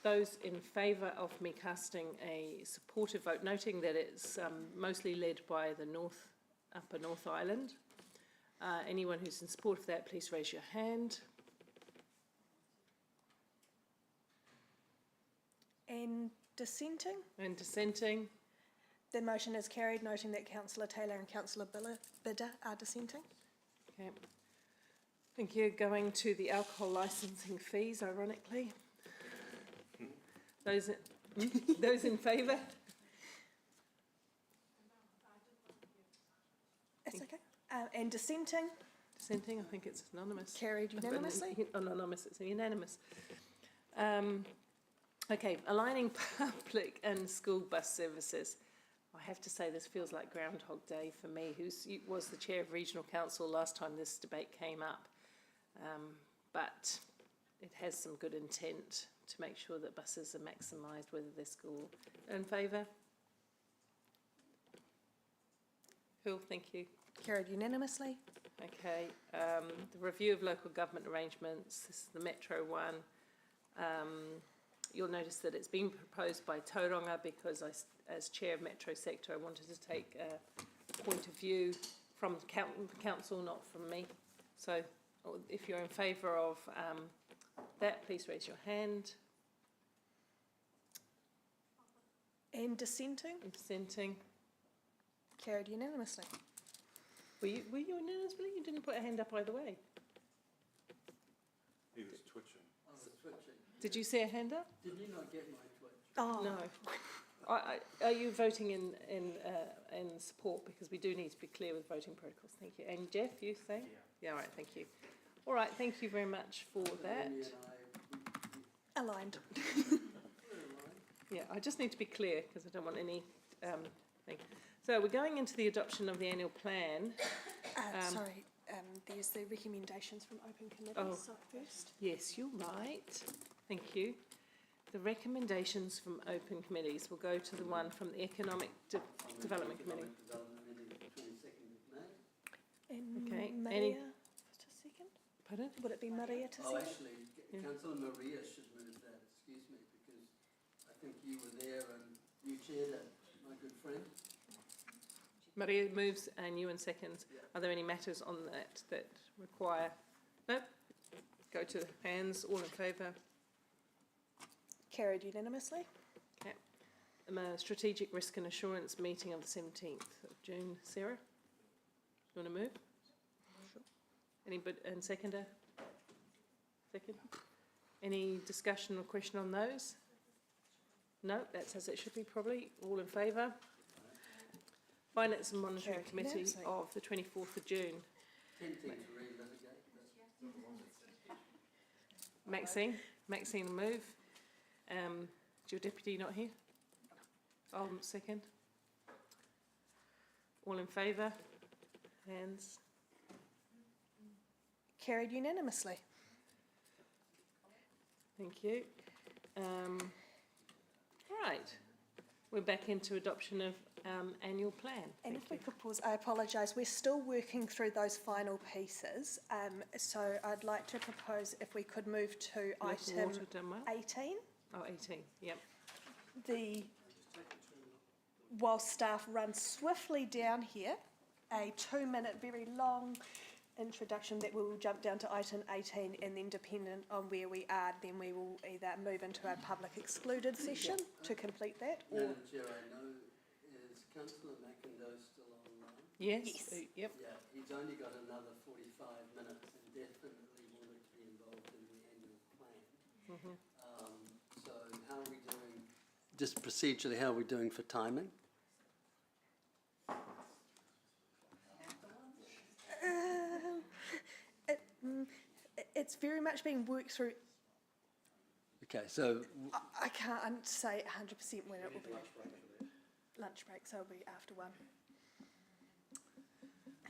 Those in favour of me casting a supportive vote, noting that it's mostly led by the Upper North Island. Anyone who's in support of that, please raise your hand. And dissenting? And dissenting. The motion is carried, noting that Councillor Taylor and Councillor Bidder are dissenting. Okay. Thank you. Going to the alcohol licensing fees, ironically. Those in favour? And dissenting? Dissenting, I think it's anonymous. Carried unanimously. Anonymous, it's unanimous. Okay, aligning public and school bus services. I have to say this feels like Groundhog Day for me, who was the chair of Regional Council last time this debate came up. But it has some good intent to make sure that buses are maximised, whether they're school. In favour? Cool, thank you. Carried unanimously. Okay, the review of local government arrangements, this is the Metro one. You'll notice that it's been proposed by Tauranga because I, as chair of Metro Sector, I wanted to take a point of view from the council, not from me. So if you're in favour of that, please raise your hand. And dissenting? And dissenting. Carried unanimously. Were you unanimously? You didn't put a hand up either way. He was twitching. I was twitching. Did you see a hand up? Did you not get my twitch? Oh. No. Are you voting in support? Because we do need to be clear with voting protocols. Thank you. And Jeff, you say? Yeah, all right, thank you. All right, thank you very much for that. Aligned. Yeah, I just need to be clear because I don't want any thing. So we're going into the adoption of the annual plan. Sorry, there's the recommendations from open committees first. Yes, you're right. Thank you. The recommendations from open committees will go to the one from the Economic Development Committee. And Okay, Maria, just a second. Pardon? Would it be Maria to Oh, second? actually, Councillor Maria should move that, excuse me, because I think you were there and you chaired it, my good friend. Maria moves and Ewan seconds. Are there any matters on that require? Nope. Go to hands. All in favour? Carried unanimously. Okay. Strategic Risk and Assurance meeting of the 17th of June. Sarah, you want to move? Sure. Anybody, and seconder? Second. Any discussion or question on those? No, that's as it should be probably. All in favour? Finance and Monitoring Carried Committee unanimously. of the 24th of June. Tempting to relitigate, but Maxine will move. Is your deputy not here? I'll second. All in favour? Hands. Carried unanimously. Thank you. Right. We're back into adoption of annual plan. And Thank if we you. could pause, I apologise, we're still working through those final pieces. So I'd like to propose if we could move to Local item water done well? 18. Oh, 18, yep. While staff run swiftly down here, a 2-minute, very long introduction that we will jump down to item 18, and then dependent on where we are, then we will either move into our public excluded session to complete that, or Madam Chair, I know, is Councillor McIndoe still online? Yes. Yes. Yep. Yeah, he's only got another 45 minutes and definitely wanted to be involved in the annual plan. So how are we doing? Just procedurally, how are we doing for timing? it's very much being worked through. Okay, so I can't say 100% when it will be. Lunch break, so it'll be after 1.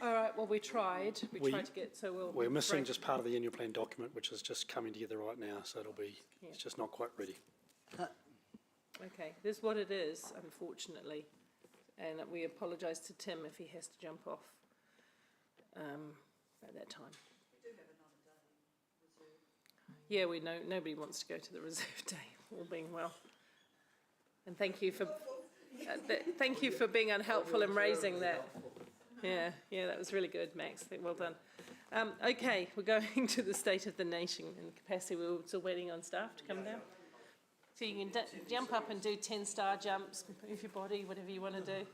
All right, well, we tried. We tried to get, so we'll... We're missing break. just part of the annual plan document, which is just coming together right now, so it'll be, it's just not quite ready. Okay, this is what it is, unfortunately. And we apologise to Tim if he has to jump off at that time. Yeah, we know nobody wants to go to the reserve day, all being well. And thank you for being unhelpful in raising that. Yeah, that was really good, Max. Well done. Okay, we're going to the State of the Nation in capacity. We're still waiting on staff to come down. So you can jump up and do 10-star jumps, move your body, whatever you want to do.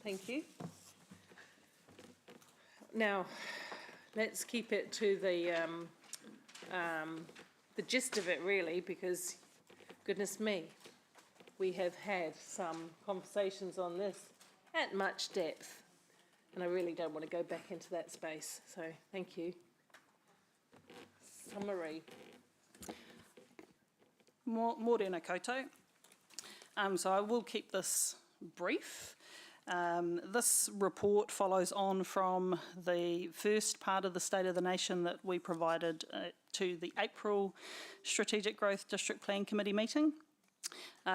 thank you. Now, let's keep it to the gist of it really, because goodness me, we have had some conversations on this at much depth, and I really don't want to go back into that space, so thank you. Summary. Morena koutou. So I will keep this brief. This report follows on from the first part of the State of the Nation that we provided to the April Strategic Growth District Plan Committee meeting.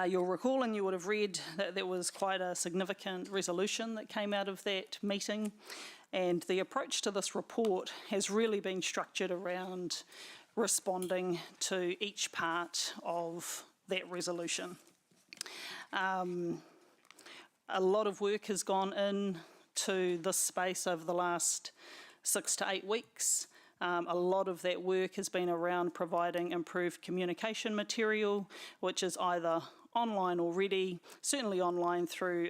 You'll recall, and you would have read, that there was quite a significant resolution that came out of that meeting, and the approach to this report has really been structured around responding to each part of that resolution. A lot of work has gone into this space over the last 6 to 8 weeks. A lot of that work has been around providing improved communication material, which is either online already, certainly online through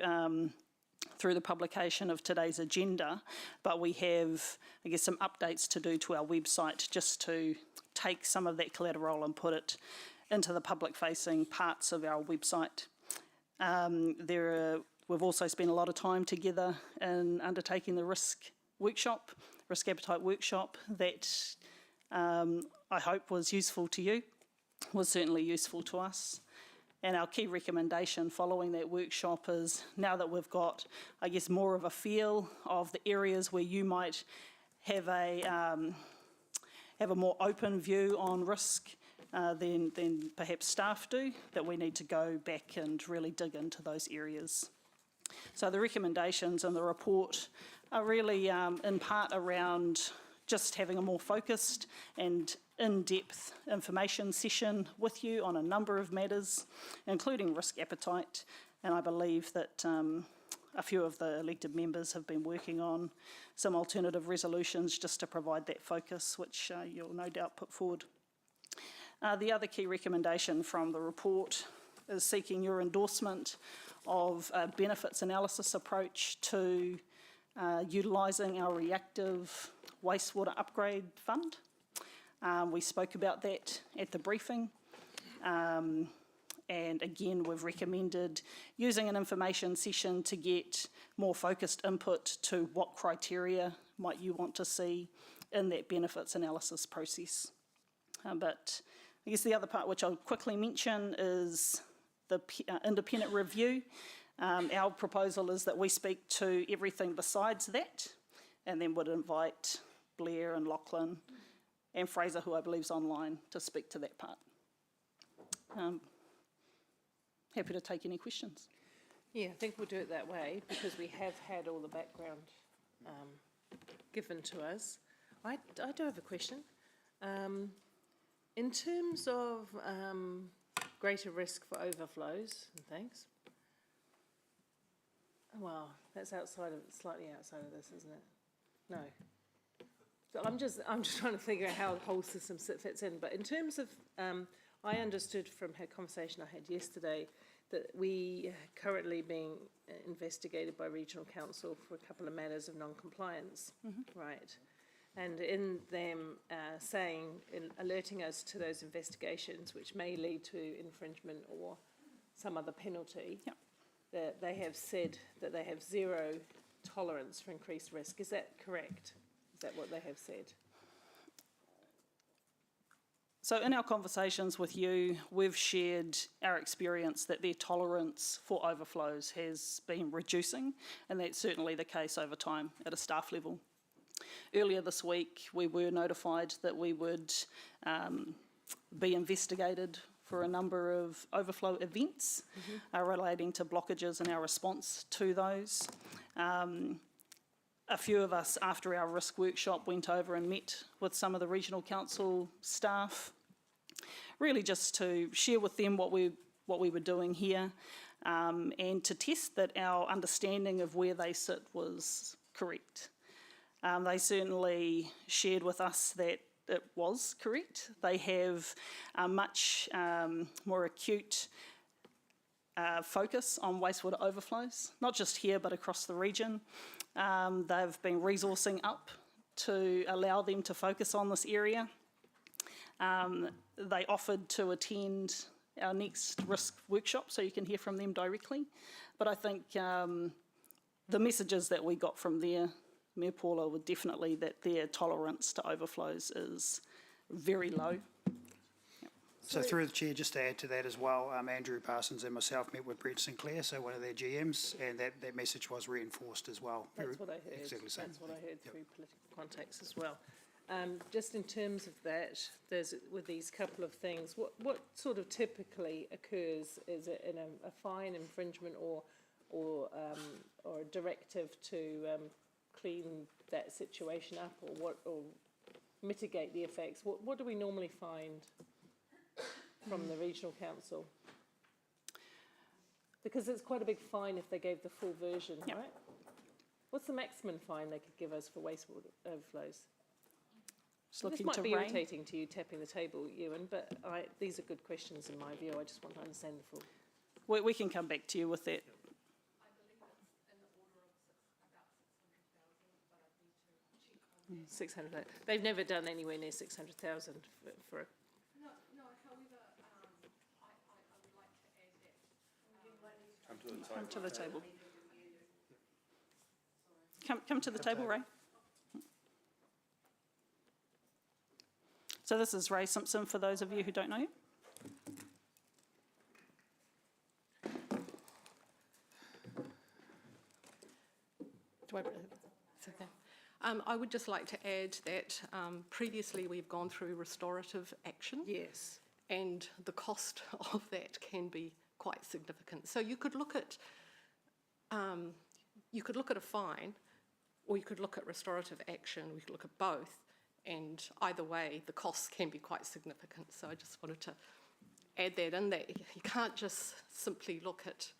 the publication of today's agenda, but we have, I guess, some updates to do to our website just to take some of that collateral and put it into the public-facing parts of our website. We've also spent a lot of time together in undertaking the risk appetite workshop that I hope was useful to you, was certainly useful to us. And our key recommendation following that workshop is, now that we've got, I guess, more of a feel of the areas where you might have a more open view on risk than perhaps staff do, that we need to go back and really dig into those areas. So the recommendations in the report are really in part around just having a more focused and in-depth information session with you on a number of matters, including risk appetite. And I believe that a few of the elected members have been working on some alternative resolutions just to provide that focus, which you'll no doubt put forward. The other key recommendation from the report is seeking your endorsement of a benefits analysis approach to utilising our reactive wastewater upgrade fund. We spoke about that at the briefing. And again, we've recommended using an information session to get more focused input to what criteria might you want to see in that benefits analysis process. But I guess the other part which I'll quickly mention is the independent review. Our proposal is that we speak to everything besides that, and then would invite Blair and Lachlan and Fraser, who I believe is online, to speak to that part. Happy to take any questions. Yeah, I think we'll do it that way because we have had all the background given to us. I do have a question. In terms of greater risk for overflows, and thanks. Well, that's slightly outside of this, isn't it? No. So I'm just trying to figure out how the whole system fits in. But in terms of, I understood from her conversation I had yesterday that we are currently being investigated by Regional Council for a couple of matters of non-compliance, right? And in them alerting us to those investigations, which may lead to infringement or some other penalty, that they have said that they have zero tolerance for increased risk. Is that correct? Is that what they have said? So in our conversations with you, we've shared our experience that their tolerance for overflows has been reducing, and that's certainly the case over time at a staff level. Earlier this week, we were notified that we would be investigated for a number of overflow events relating to blockages and our response to those. A few of us, after our risk workshop, went over and met with some of the Regional Council staff, really just to share with them what we were doing here, and to test that our understanding of where they sit was correct. They certainly shared with us that it was correct. They have a much more acute focus on wastewater overflows, not just here but across the region. They've been resourcing up to allow them to focus on this area. They offered to attend our next risk workshop so you can hear from them directly. But I think the messages that we got from there, Mayor Paula, were definitely that their tolerance to overflows is very low. So through the chair, just to add to that as well, Andrew Parsons and myself met with Brett Sinclair, so one of their GMs, and that message was reinforced as well. That's what I heard. Exactly the same. That's what I heard through political contacts as well. Just in terms of that, there's with these couple of things, what sort of typically occurs? Is it in a fine infringement or a directive to clean that situation up, or mitigate the effects? What do we normally find from the regional council? Because it's quite a big fine if they gave the full version, right? What's the maximum fine they could give us for wastewater overflows? This might be irritating to you tapping the table, Ewan, but these are good questions in my view. I just want to understand the full. We can come back to you with that. 600. They've never done anywhere near 600,000 for a. No, however, I would like to add that. Come to the table. Come to the table, Ray. So this is Ray Simpson, for those of you who don't know him. It's okay. I would just like to add that previously we've gone through restorative action. Yes. And the cost of that can be quite significant. So you could look at a fine, or you could look at restorative action. We could look at both, and either way, the costs can be quite significant. So I just wanted to add that in, that you can't just simply look at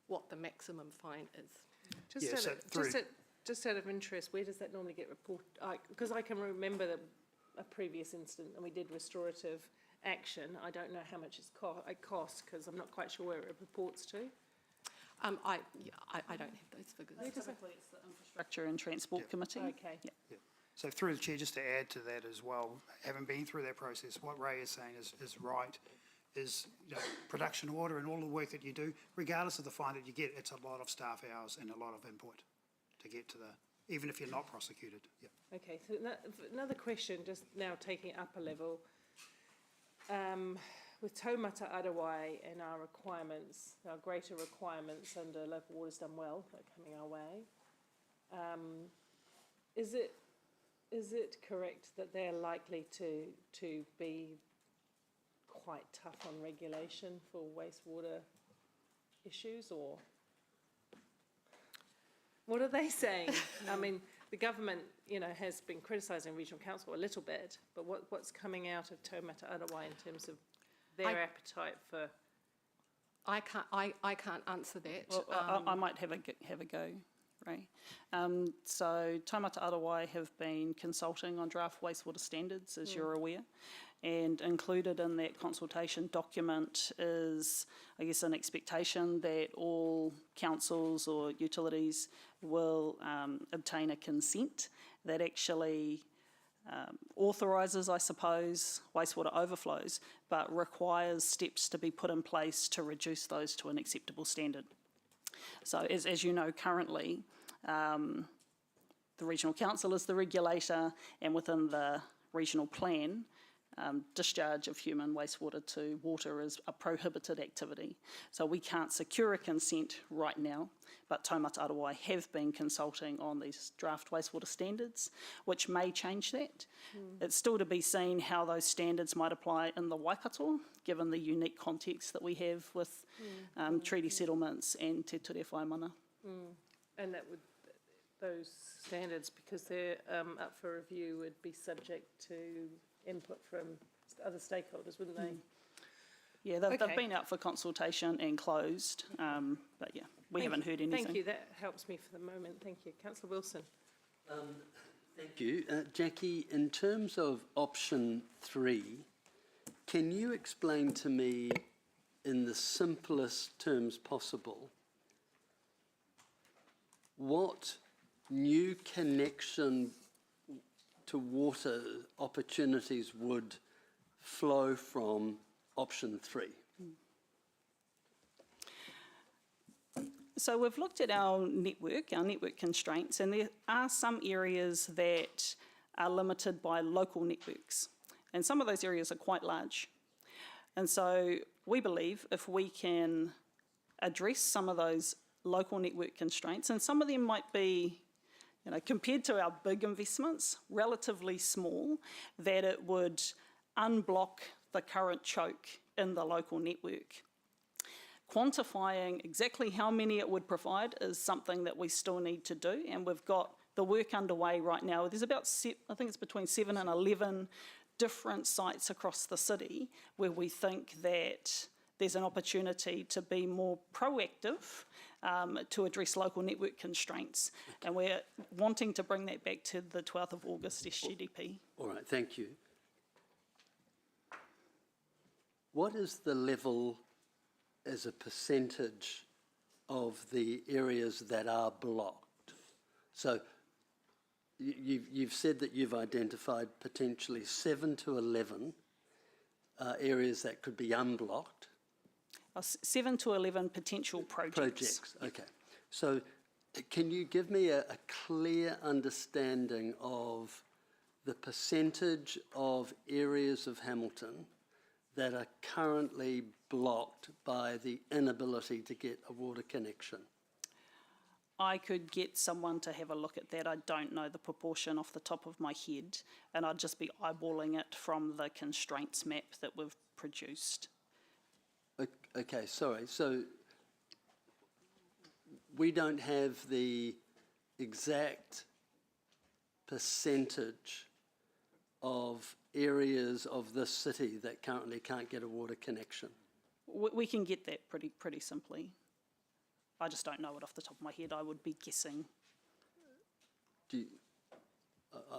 what the maximum fine is. Just out of interest, where does that normally get reported? Because I can remember a previous incident, and we did restorative action. I don't know how much it costs, because I'm not quite sure where it reports to. I don't have those figures. Typically, it's the Infrastructure and Transport Committee. Okay. Yeah. So through the chair, just to add to that as well, having been through that process, what Ray is saying is right. Is production order and all the work that you do, regardless of the fine that you get, it's a lot of staff hours and a lot of input to get to even if you're not prosecuted. Yeah. Okay, so another question, just now taking it up a level. With Taumata Arawai and our requirements, our greater requirements under Local Waters Done Well that are coming our way, is it correct that they're likely to be quite tough on regulation for wastewater issues, or what are they saying? I mean, the government, has been criticising regional council a little bit, but what's coming out of Taumata Arawai in terms of their appetite for? I can't answer that. Well, I might have a go, Ray. So Taumata Arawai have been consulting on draft wastewater standards, as you're aware, and included in that consultation document is, I guess, an expectation that all councils or utilities will obtain a consent that actually authorises, I suppose, wastewater overflows, but requires steps to be put in place to reduce those to an acceptable standard. So as you know, currently, the Regional Council is the regulator, and within the regional plan, discharge of human wastewater to water is a prohibited activity. So we can't secure a consent right now, but Taumata Arawai have been consulting on these draft wastewater standards, which may change that. It's still to be seen how those standards might apply in the Waikato, given the unique context that we have with treaty settlements and Te Ture Whaimana. And those standards, because they're up for review, would be subject to input from other stakeholders, wouldn't they? Yeah, they've been out for consultation and closed, but yeah, we haven't heard anything. Thank you, that helps me for the moment. Thank you. Councillor Wilson. Thank you. Jackie, in terms of option 3, can you explain to me in the simplest terms possible, what new connection to water opportunities would flow from option 3? So we've looked at our network constraints, and there are some areas that are limited by local networks. And some of those areas are quite large. And so we believe if we can address some of those local network constraints, and some of them might be, you know, compared to our big investments, relatively small, that it would unblock the current choke in the local network. Quantifying exactly how many it would provide is something that we still need to do, and we've got the work underway right now. There's about, I think it's between 7 and 11 different sites across the city where we think that there's an opportunity to be more proactive to address local network constraints. And we're wanting to bring that back to the 12th of August SGDP. All right, thank you. What is the level as a percentage of the areas that are blocked? So you've said that you've identified potentially 7 to 11 areas that could be unblocked. 7 to 11 potential projects. Okay. So can you give me a clear understanding of the percentage of areas of Hamilton that are currently blocked by the inability to get a water connection? I could get someone to have a look at that. I don't know the proportion off the top of my head, and I'd just be eyeballing it from the constraints map that we've produced. Okay, sorry. So we don't have the exact percentage of areas of this city that currently can't get a water connection? We can get that pretty simply. I just don't know it off the top of my head. I would be guessing.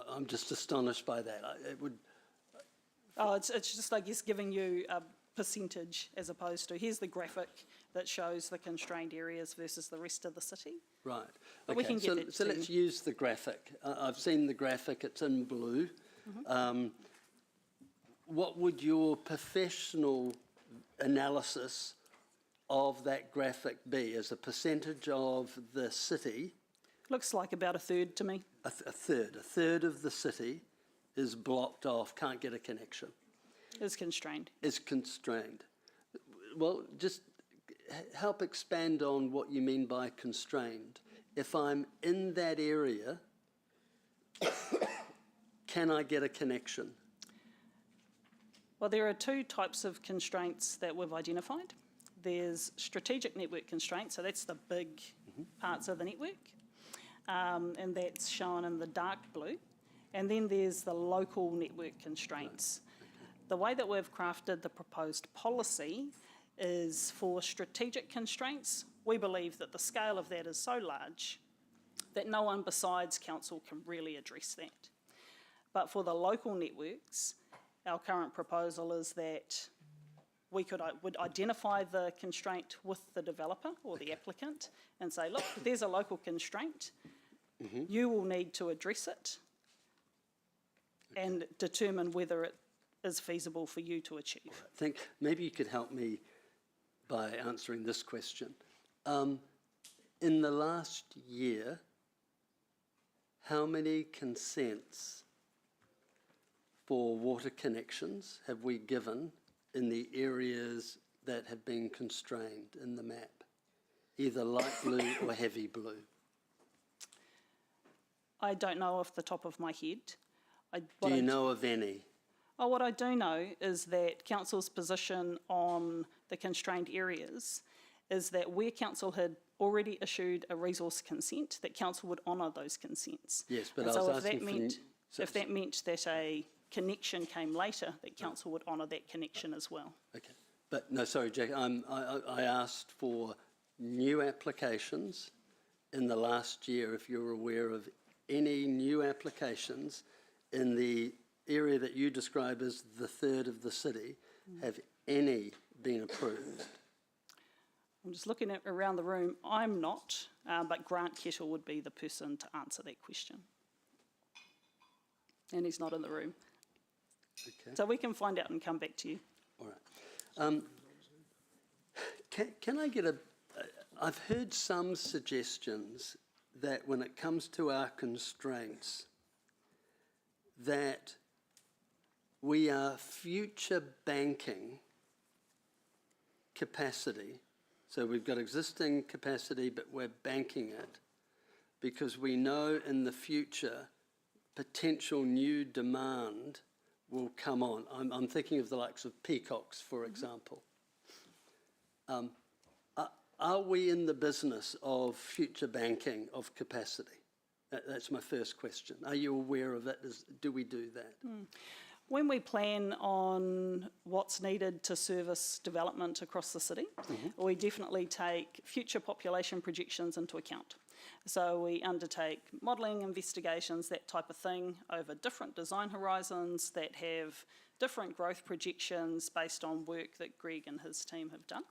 I'm just astonished by that. It's just, I guess, giving you a percentage as opposed to, here's the graphic that shows the constrained areas versus the rest of the city. Right. But we can get that so let's use the graphic. I've seen the graphic. It's in blue. Mm-hmm. What would your professional analysis of that graphic be as a percentage of the city? Looks like about a third to me. A third of the city is blocked off, can't get a connection. Is constrained. Is constrained. Well, just help expand on what you mean by constrained. If I'm in that area, can I get a connection? Well, there are two types of constraints that we've identified. There's strategic network constraints, so that's the big parts of the network, and that's shown in the dark blue. And then there's the local network constraints. The way that we've crafted the proposed policy is for strategic constraints. We believe that the scale of that is so large that no one besides council can really address that. But for the local networks, our current proposal is that we would identify the constraint with the developer or the applicant and say, look, there's a local constraint. Mm-hmm. You will need to address it and determine whether it is feasible for you to achieve. I think maybe you could help me by answering this question. In the last year, how many consents for water connections have we given in the areas that have been constrained in the map, either light blue or heavy blue? I don't know off the top of my head. Do you know of any? Oh, what I do know is that council's position on the constrained areas is that where council had already issued a resource consent, that council would honour those consents. Yes, but and I so was asking if that meant that a connection came later, that council would honour that connection as well. Okay, but no, sorry, Jack. I asked for new applications in the last year. If you're aware of any new applications in the area that you describe as the third of the city, have any been approved? I'm just looking at around the room. I'm not, but Grant Kettle would be the person to answer that question. And he's not in the room. Okay. So we can find out and come back to you. All right. Can I get I've heard some suggestions that when it comes to our constraints, that we are future banking capacity. So we've got existing capacity, but we're banking it because we know in the future potential new demand will come on. I'm thinking of the likes of Peacocks, for example. Are we in the business of future banking of capacity? That's my first question. Are you aware of it? Do we do that? When we plan on what's needed to service development across the city, we definitely take future population projections into account. So we undertake modelling, investigations, that type of thing, over different design horizons that have different growth projections based on work that Greg and his team have done.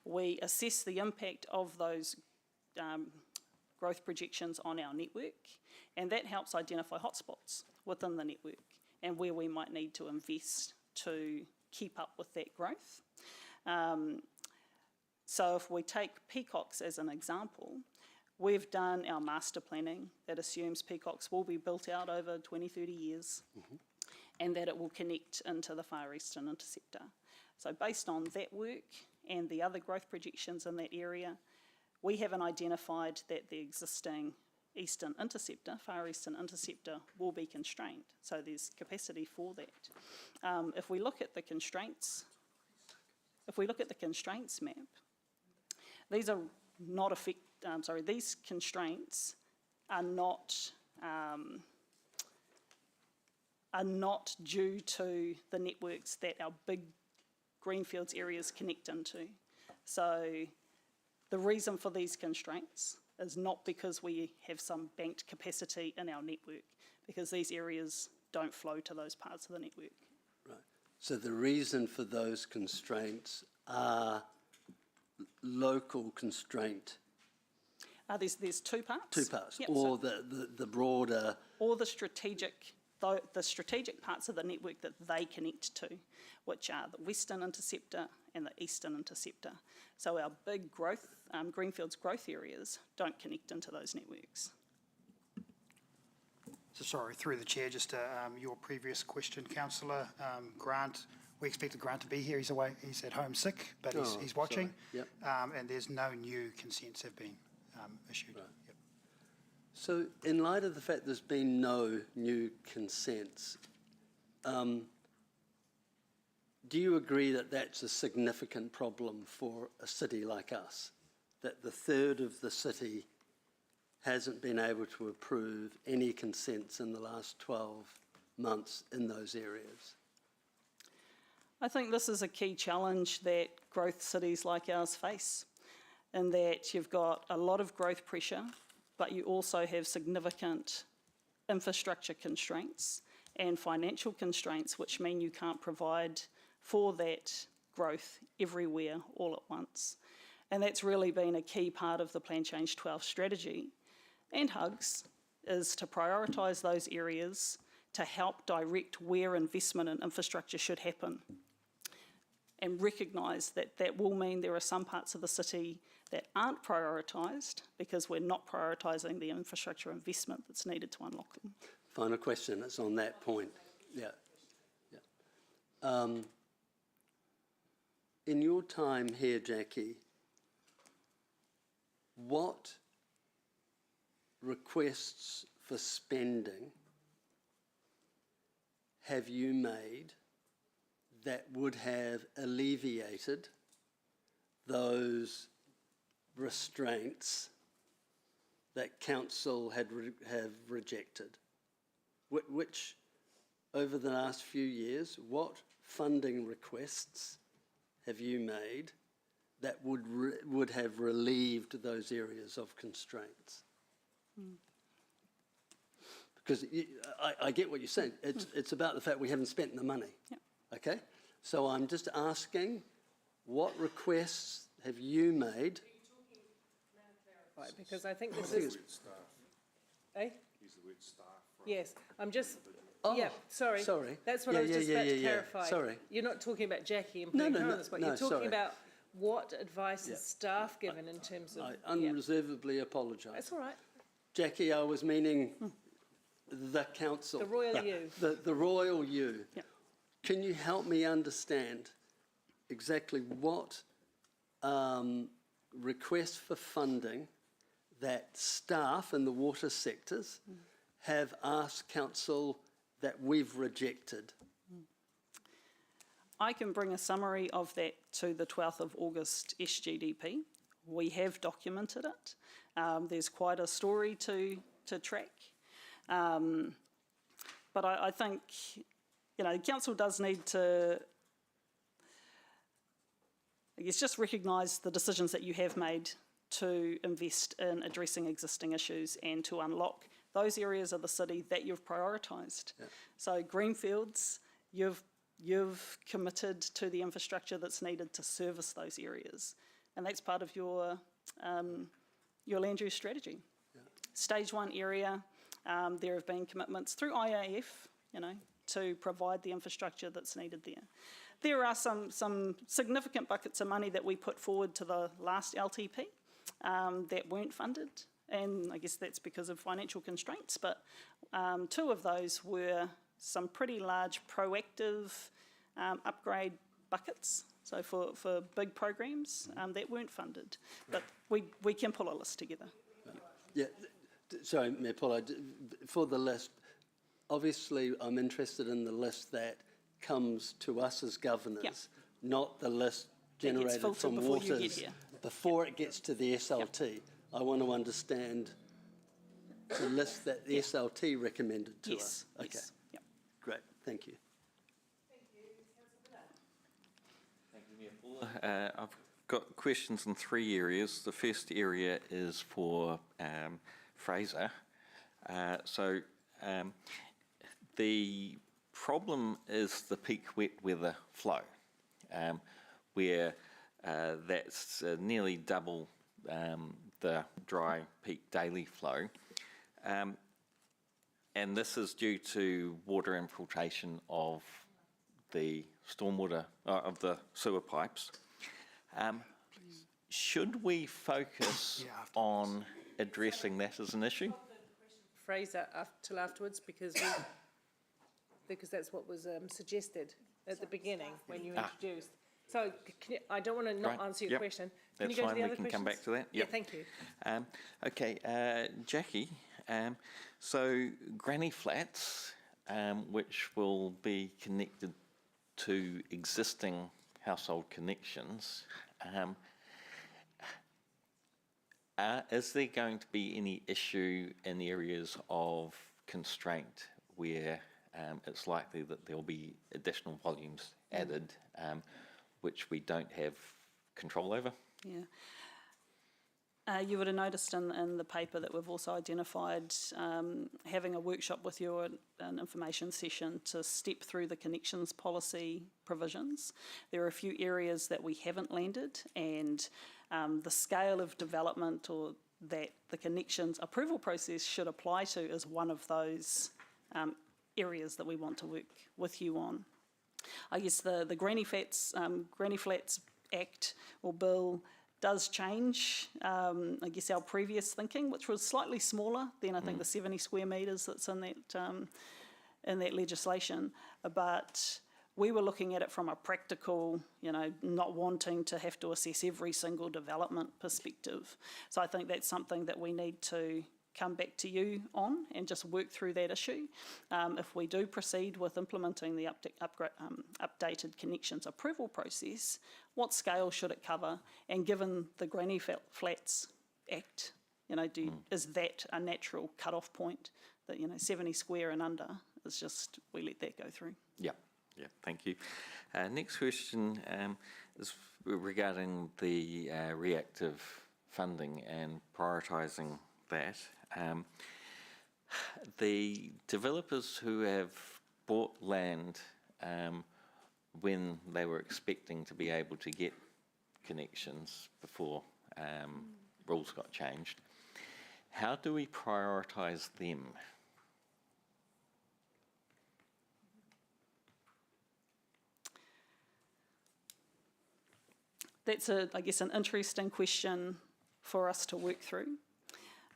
We assess the impact of those growth projections on our network, and that helps identify hotspots within the network and where we might need to invest to keep up with that growth. So if we take Peacocks as an example, we've done our master planning that assumes Peacocks will be built out over 20, 30 years and that it will connect into the Far Eastern Interceptor. So based on that work and the other growth projections in that area, we haven't identified that the existing Eastern Interceptor, Far Eastern Interceptor, will be constrained. So there's capacity for that. If we look at the constraints map, these are not these constraints are not due to the networks that our big greenfields areas connect into. So the reason for these constraints is not because we have some banked capacity in our network, because these areas don't flow to those parts of the network. Right. So the reason for those constraints are local constraint. There's two parts. Two parts, Yep, or so the broader. or the strategic parts of the network that they connect to, which are the Western Interceptor and the Eastern Interceptor. So our big growth, greenfields growth areas don't connect into those networks. So sorry, through the chair, just your previous question, councillor, Grant, we expected Grant to be here. He's away, he's at home sick, but he's watching. Yep. And there's no new consents have been issued. Right. Yep. So in light of the fact there's been no new consents, do you agree that that's a significant problem for a city like us, that the third of the city hasn't been able to approve any consents in the last 12 months in those areas? I think this is a key challenge that growth cities like ours face, in that you've got a lot of growth pressure, but you also have significant infrastructure constraints and financial constraints, which mean you can't provide for that growth everywhere all at once. And that's really been a key part of the Plan Change 12 strategy and HUGS, is to prioritise those areas to help direct where investment in infrastructure should happen, and recognise that that will mean there are some parts of the city that aren't prioritised because we're not prioritising the infrastructure investment that's needed to unlock them. Final question, it's on that point. Yeah. In your time here, Jackie, what requests for spending have you made that would have alleviated those restraints that council have rejected? Which, over the last few years, what funding requests have you made that would have relieved those areas of constraints? Because I get what you're saying. It's about the fact we haven't spent the money. Yep. Okay? So I'm just asking what requests have you made? Right, because I think this think is, it's- eh? Use the word staff. Yes, I'm just, Oh, yeah, sorry. sorry. That's what Yeah, I was yeah, just yeah, about to yeah, yeah. clarify. Sorry. You're not talking about Jackie and No, putting no, her no, on the spot. no, You're talking sorry. about what advice Yeah. has staff given in terms of, I yeah. unreservedly apologise. That's all right. Jackie, I was meaning the council. The royal Yeah, you. The royal you. Yeah. Can you help me understand exactly what requests for funding that staff in the water sectors have asked council that we've rejected? I can bring a summary of that to the 12th of August SGDP. We have documented it. There's quite a story to track. But I think, you know, council does need to, I guess, just recognise the decisions that you have made to invest in addressing existing issues and to unlock those areas of the city that you've prioritised. Yeah. So Greenfields, you've committed to the infrastructure that's needed to service those areas, and that's part of your land use strategy. Yeah. Stage 1 area, there have been commitments through IAF, you know, to provide the infrastructure that's needed there. There are some significant buckets of money that we put forward to the last LTP that weren't funded, and I guess that's because of financial constraints, but 2 of those were some pretty large proactive upgrade buckets, so for big programs that weren't funded. But we can pull a list together. Yeah, sorry, Mayor Paula, for the list, obviously I'm interested in the list that comes to us as governors, not the list That gets generated filtered from before you get waters. here. Before it gets to the SLT, I want to understand the list that the SLT recommended to us. Okay, Yes. Yep. great, thank you. Thank you, Mayor Paula. I've got questions in 3 areas. The first area is for Fraser. The problem is the peak wet weather flow, where that's nearly double the dry peak daily flow. And this is due to water infiltration of the stormwater, of the sewer pipes. Should we focus on addressing that as an issue? Fraser till afterwards, because that's what was suggested at the beginning when you introduced. So I don't want to not Right. answer your Yep. question. Can That's you go to fine, the we other can questions? come back to that. Yeah, Yep. thank you. Okay, Jackie, so granny flats, which will be connected to existing household connections, is there going to be any issue in areas of constraint where it's likely that there'll be additional volumes added, which we don't have control over? Yeah. You would have noticed in the paper that we've also identified having a workshop with you, an information session to step through the connections policy provisions. There are a few areas that we haven't landed, and the scale of development or that the connections approval process should apply to is one of those areas that we want to work with you on. I guess the Granny Flats Act or Bill does change, I guess, our previous thinking, which was slightly smaller than I think the 70 square metres that's in that legislation. But we were looking at it from a practical, you know, not wanting to have to assess every single development perspective. So I think that's something that we need to come back to you on and just work through that issue. If we do proceed with implementing the updated connections approval process, what scale should it cover? And given the Granny Flats Act, you know, is that a natural cut-off point that, you know, 70 square and under is just, we let that go through? Yeah, thank you. Next question is regarding the reactive funding and prioritising that. The developers who have bought land when they were expecting to be able to get connections before rules got changed. How do we prioritise them? That's, I guess, an interesting question for us to work through.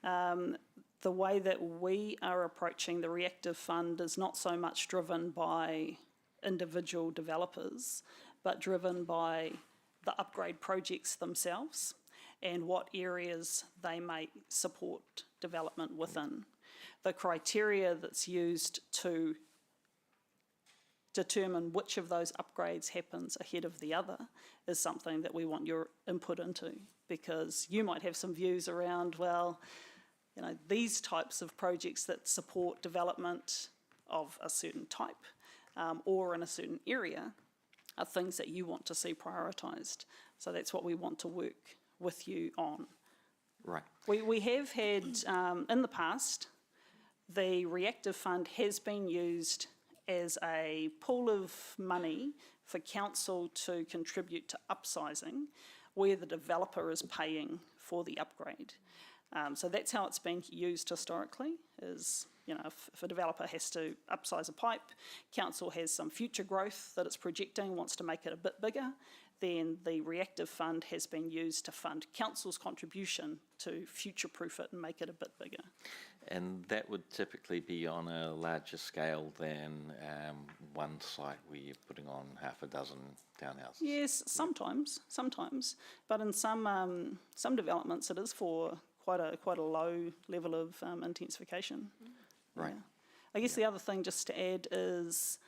The way that we are approaching the reactive fund is not so much driven by individual developers, but driven by the upgrade projects themselves and what areas they may support development within. The criteria that's used to determine which of those upgrades happens ahead of the other is something that we want your input into, because you might have some views around, well, you know, these types of projects that support development of a certain type or in a certain area are things that you want to see prioritised. So that's what we want to work with you on. Right. We have had, in the past, the reactive fund has been used as a pool of money for council to contribute to upsizing where the developer is paying for the upgrade. So that's how it's been used historically, is, you know, if a developer has to upsize a pipe, council has some future growth that it's projecting, wants to make it a bit bigger, then the reactive fund has been used to fund council's contribution to future-proof it and make it a bit bigger. And that would typically be on a larger scale than one site where you're putting on half a dozen townhouses? Yes, sometimes, but in some developments it is for quite a low level of intensification. Right. Yeah. I guess the other thing just to add is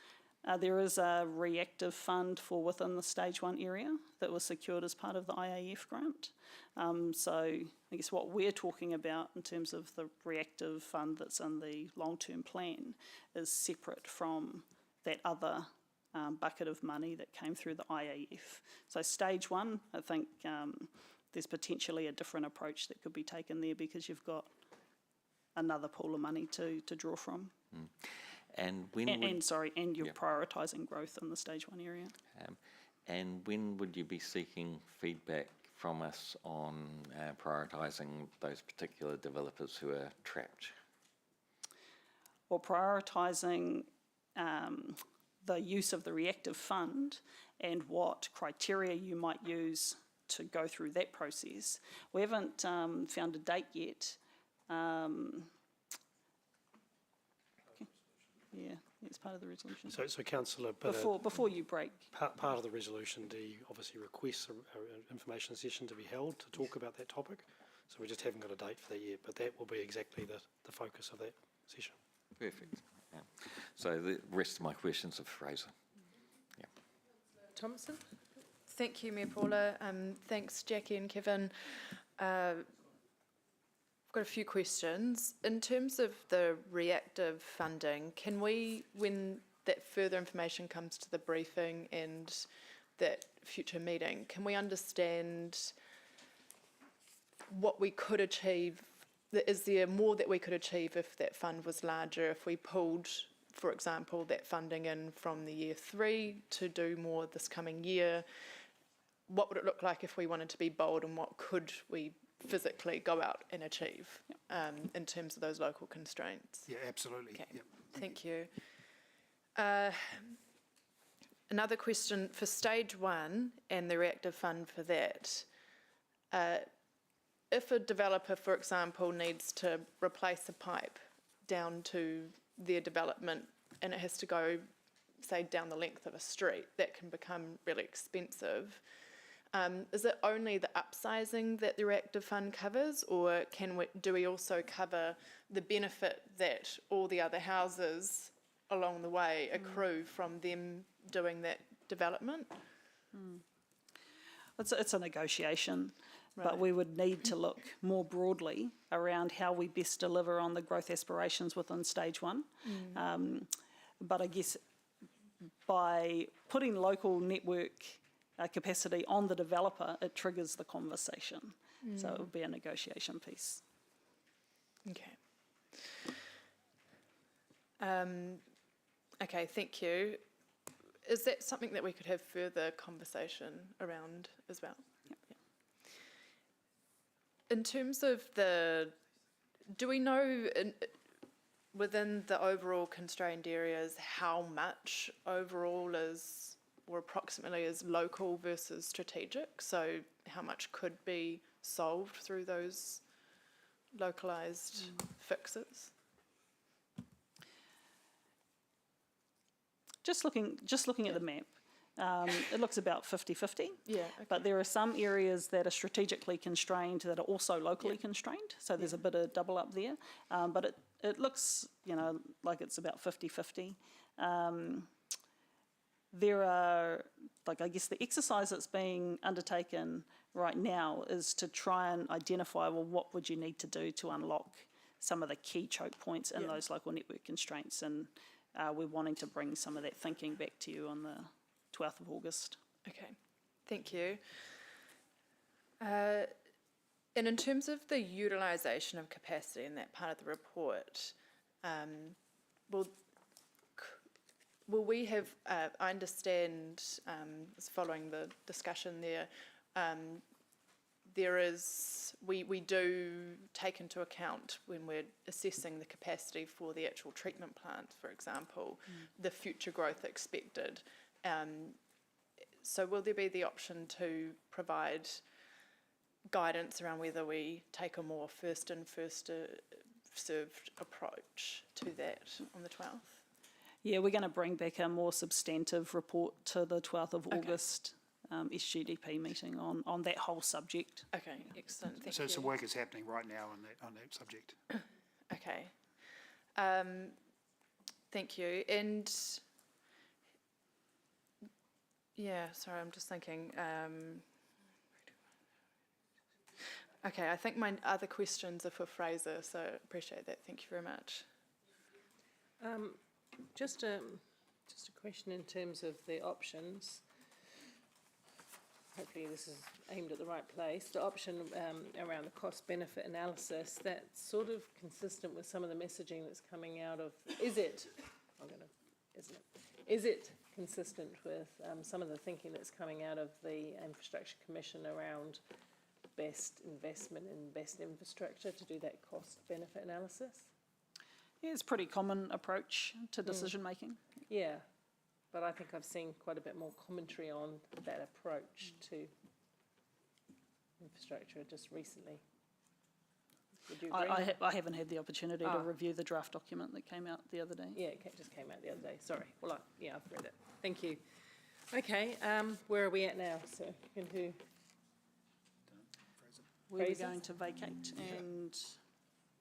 there is a reactive fund for within the stage 1 area that was secured as part of the IAF grant. So I guess what we're talking about in terms of the reactive fund that's in the long-term plan is separate from that other bucket of money that came through the IAF. So stage 1, I think there's potentially a different approach that could be taken there because you've got another pool of money to draw from. Mm. And when and you're prioritising growth in the stage 1 area. And when would you be seeking feedback from us on prioritising those particular developers who are trapped? Or prioritising the use of the reactive fund and what criteria you might use to go through that process. We haven't found a date yet. Yeah, it's part of the resolution. So Councillor, before you break. Part of the resolution, obviously requests an information session to be held to talk about that topic. So we just haven't got a date for that yet, but that will be exactly the focus of that session. Perfect. Yeah. So the rest of my questions are for Fraser. Yeah. Thompson? Thank you, Mayor Paula. Thanks, Jackie and Kevin. I've got a few questions. In terms of the reactive funding, can we, when that further information comes to the briefing and that future meeting, can we understand what we could achieve? Is there more that we could achieve if that fund was larger, if we pulled, for example, that funding in from the year 3 to do more this coming year? What would it look like if we wanted to be bold, and what could we physically go out and achieve in terms of those local constraints? Yeah, absolutely. Okay. Yep. Thank you. Another question for stage 1 and the reactive fund for that. If a developer, for example, needs to replace a pipe down to their development and it has to go, say, down the length of a street, that can become really expensive. Is it only the upsizing that the reactive fund covers, or do we also cover the benefit that all the other houses along the way accrue from them doing that development? It's a negotiation, Right. but we would need to look more broadly around how we best deliver on the growth aspirations within stage 1. But I guess by putting local network capacity on the developer, it triggers the conversation. So it would be a negotiation piece. Okay. Okay, thank you. is that something that we could have further conversation around as well? Yep. In terms of do we know within the overall constrained areas how much overall is, or approximately is local versus strategic? So how much could be solved through those localised fixes? Just looking at the map, it looks about 50-50. Yeah. But there are some areas that are strategically constrained that are also locally constrained. So there's a bit of double up there. But it looks, like it's about 50-50. There are, I guess the exercise that's being undertaken right now is to try and identify, well, what would you need to do to unlock some of the key choke points in those local network constraints. And we're wanting to bring some of that thinking back to you on the 12th of August. Okay, thank you. And in terms of the utilisation of capacity in that part of the report, will we have, I understand, following the discussion there, we do take into account when we're assessing the capacity for the actual treatment plant, for example, the future growth expected. So will there be the option to provide guidance around whether we take a more first in, first served approach to that on the 12th? Yeah, we're going to bring back a more substantive report to the 12th of August SGDP meeting on that whole subject. Okay, excellent. Thank So you. some work is happening right now on that subject. Okay. Thank you. And yeah, sorry, I'm just thinking. Okay, I think my other questions are for Fraser, so appreciate that. Thank you very much. Just a question in terms of the options. Hopefully this is aimed at the right place. The option around the cost-benefit analysis, that's sort of consistent with some of the messaging that's coming out of, is it consistent with some of the thinking that's coming out of the Infrastructure Commission around best investment in best infrastructure to do that cost-benefit analysis? Yeah, it's a pretty common approach to decision making. Yeah, but I think I've seen quite a bit more commentary on that approach to infrastructure just recently. Would you agree? I haven't had the opportunity to review the draft document that came out the other day. Yeah, it just came out the other day. Sorry. Well, I've read it. Thank you. Okay, where are we at now? So, who? We were going to vacate and...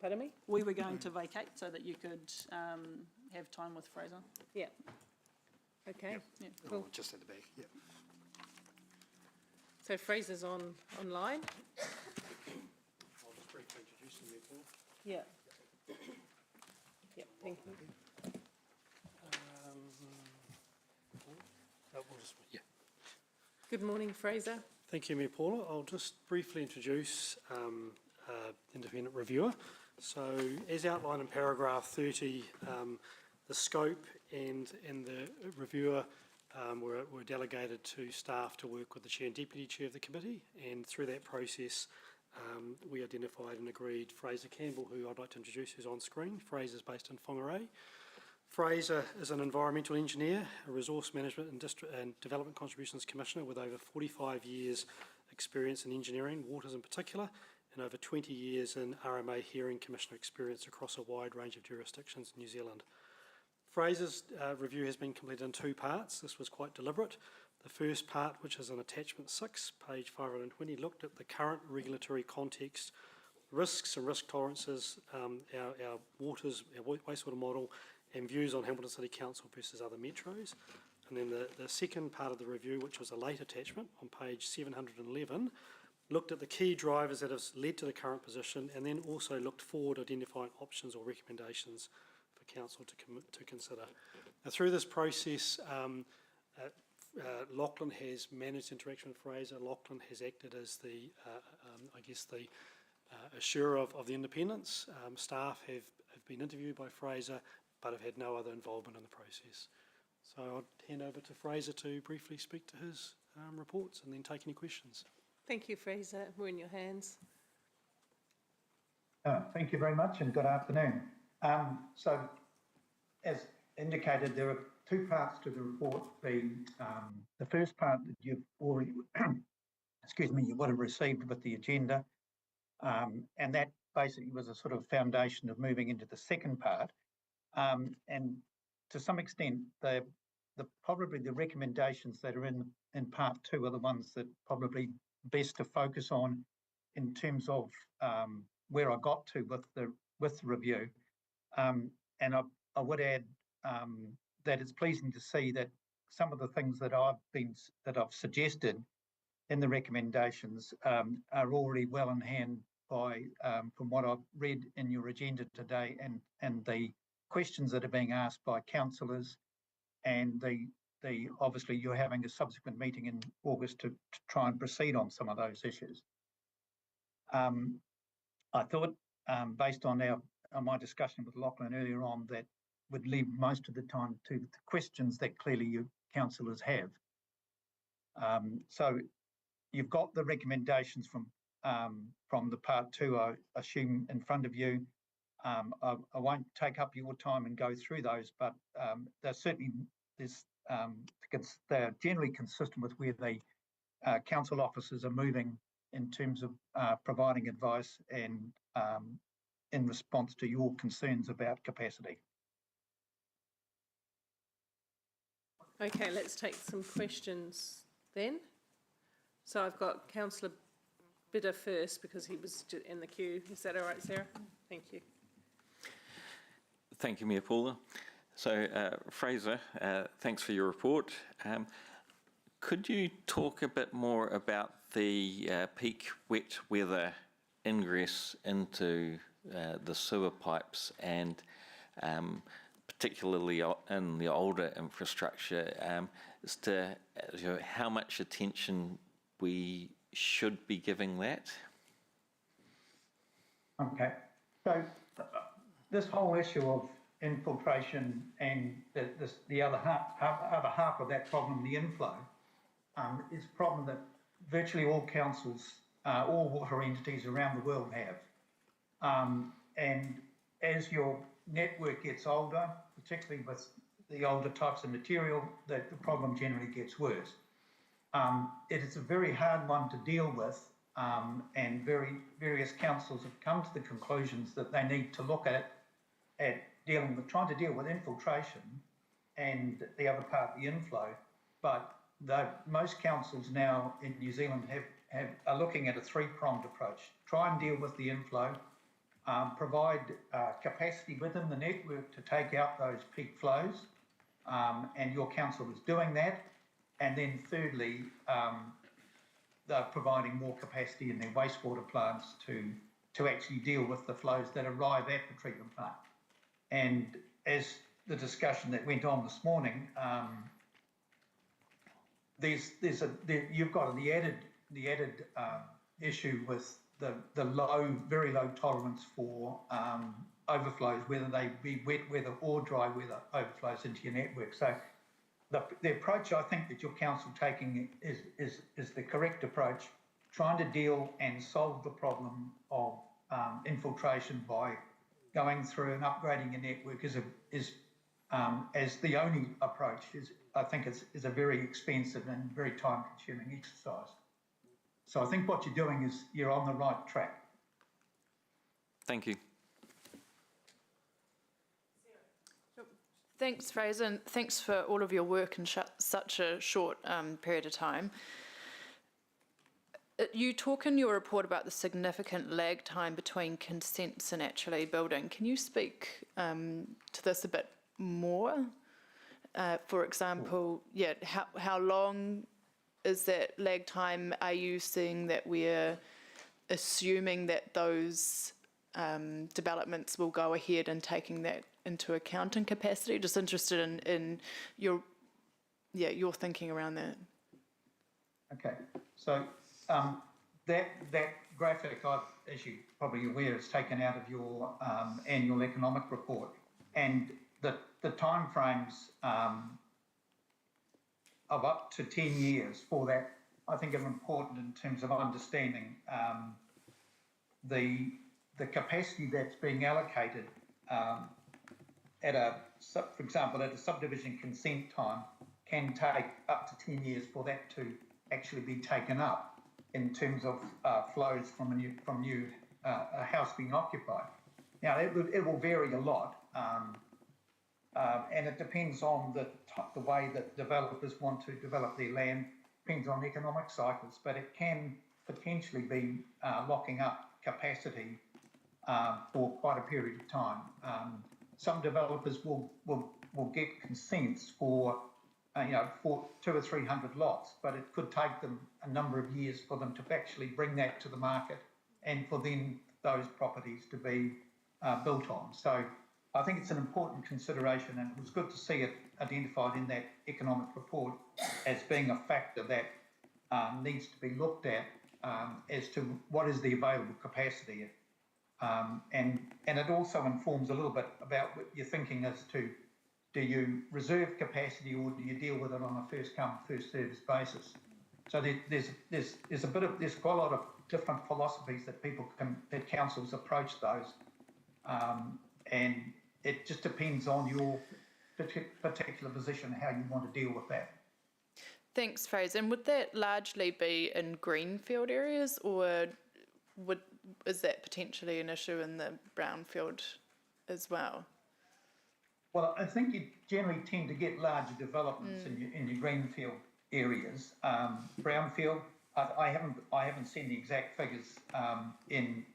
Pardon me? We were going to vacate so that you could have time with Fraser. Yeah. Okay. Yep. Yeah, cool. Oh, just at the back, yep. So Fraser's online. I'll just briefly introduce him there, Paul. Yeah. Yep, thank you. Good morning, Fraser. Thank you, Mayor Paula. I'll just briefly introduce independent reviewer. So, as outlined in paragraph 30, the scope and the reviewer were delegated to staff to work with the chair and deputy chair of the committee, and through that process we identified and agreed Fraser Campbell, who I'd like to introduce, who's on screen. Fraser's based in Whangarei. Fraser is an environmental engineer, a resource management and development contributions commissioner with over 45 years experience in engineering, waters in particular, and over 20 years in RMA hearing commissioner experience across a wide range of jurisdictions in New Zealand. Fraser's review has been completed in two parts. This was quite deliberate. The first part, which is on attachment 6, page 520, looked at the current regulatory context, risks and risk tolerances, our wastewater model, and views on Hamilton City Council versus other metros. And then the second part of the review, which was a late attachment on page 711, looked at the key drivers that have led to the current position, and then also looked forward, identifying options or recommendations for Council to consider. Now, through this process, Lachlan has managed interaction with Fraser. Lachlan has acted as the, assurer of the independence. Staff have been interviewed by Fraser, but have had no other involvement in the process. So I'll hand over to Fraser to briefly speak to his reports and then take any questions. Thank you, Fraser. We're in your hands. Thank you very much and good afternoon. So, as indicated, there are two parts to the report. The first part that you've already, excuse me, you would have received with the agenda, and that basically was a sort of foundation of moving into the second part. And to some extent, probably the recommendations that are in part two are the ones that probably best to focus on in terms of where I got to with the review. And I would add that it's pleasing to see that some of the things that I've suggested in the recommendations are already well in hand by from what I've read in your agenda today, and the questions that are being asked by councillors, and the obviously you're having a subsequent meeting in August to try and proceed on some of those issues. I thought, based on my discussion with Lachlan earlier on, that would leave most of the time to the questions that clearly you councillors have. So you've got the recommendations from the part two, I assume, in front of you. I won't take up your time and go through those, but they're certainly they're generally consistent with where the council officers are moving in terms of providing advice and in response to your concerns about capacity. Okay, let's take some questions then. So I've got Councillor Bidder first because he was in the queue. Is that all right, Sarah? Thank you. Thank you, Mayor Paula. So, Fraser, thanks for your report. Could you talk a bit more about the peak wet weather ingress into the sewer pipes and particularly in the older infrastructure, as to how much attention we should be giving that? Okay, so this whole issue of infiltration and the other half of that problem, the inflow, is a problem that virtually all councils, all water entities around the world have. And as your network gets older, particularly with the older types of material, the problem generally gets worse. It is a very hard one to deal with, and various councils have come to the conclusions that they need to look at trying to deal with infiltration and the other part, the inflow. But most councils now in New Zealand are looking at a three-pronged approach. Try and deal with the inflow, provide capacity within the network to take out those peak flows, and your council is doing that. And then thirdly, they're providing more capacity in their wastewater plants to actually deal with the flows that arrive at the treatment plant. And as the discussion that went on this morning, you've got the added issue with the very low tolerance for overflows, whether they be wet weather or dry weather overflows into your network. So the approach I think that your council taking is the correct approach, trying to deal and solve the problem of infiltration by going through and upgrading your network as the only approach I think is a very expensive and very time-consuming exercise. So I think what you're doing is you're on the right track. Thank you. Thanks, Fraser, and thanks for all of your work in such a short period of time. You talk in your report about the significant lag time between consents and actually building. Can you speak to this a bit more? For example, how long is that lag time? Are you seeing that we're assuming that those developments will go ahead and taking that into account in capacity? Just interested in your thinking around that. Okay, so that graphic, as you're probably aware, is taken out of your annual economic report, and the timeframes up to 10 years for that, I think are important in terms of understanding the capacity that's being allocated for example, at a subdivision consent time can take up to 10 years for that to actually be taken up in terms of flows from a house being occupied. Now, it will vary a lot, and it depends on the way that developers want to develop their land, depends on economic cycles, but it can potentially be locking up capacity for quite a period of time. Some developers will get consents for 200 or 300 lots, but it could take them a number of years for them to actually bring that to the market and for then those properties to be built on. So I think it's an important consideration, and it was good to see it identified in that economic report as being a factor that needs to be looked at as to what is the available capacity. And it also informs a little bit about what you're thinking as to, do you reserve capacity or do you deal with it on a first come, first service basis? So there's quite a lot of different philosophies that councils approach those, and it just depends on your particular position, how you want to deal with that. Thanks, Fraser. And would that largely be in greenfield areas, or is that potentially an issue in the brownfield as well? Well, I think you generally tend to get larger developments in your greenfield areas. Brownfield, I haven't seen the exact figures in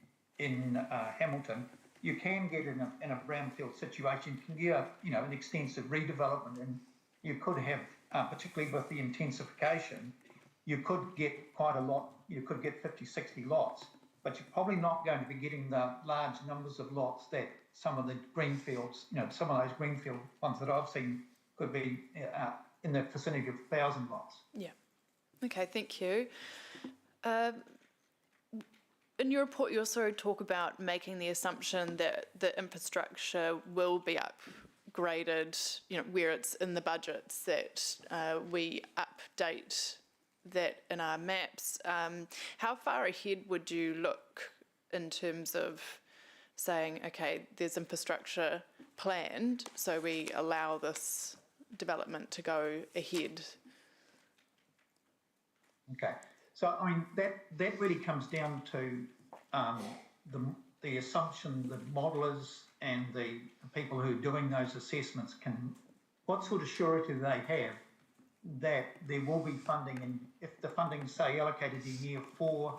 Hamilton. You can get in a brownfield situation, you can get an extensive redevelopment, and you could have, particularly with the intensification, you could get quite a lot. You could get 50, 60 lots, but you're probably not going to be getting the large numbers of lots that some of the greenfields, some of those greenfield ones that I've seen could be in the vicinity of 1,000 lots. Yeah. Okay, thank you. In your report, you also talk about making the assumption that the infrastructure will be upgraded, where it's in the budgets, that we update that in our maps. How far ahead would you look in terms of saying, okay, there's infrastructure planned, so we allow this development to go ahead? Okay, so I mean that really comes down to the assumption that modellers and the people who are doing those assessments what sort of surety they have that there will be funding, and if the funding say allocated in year 4,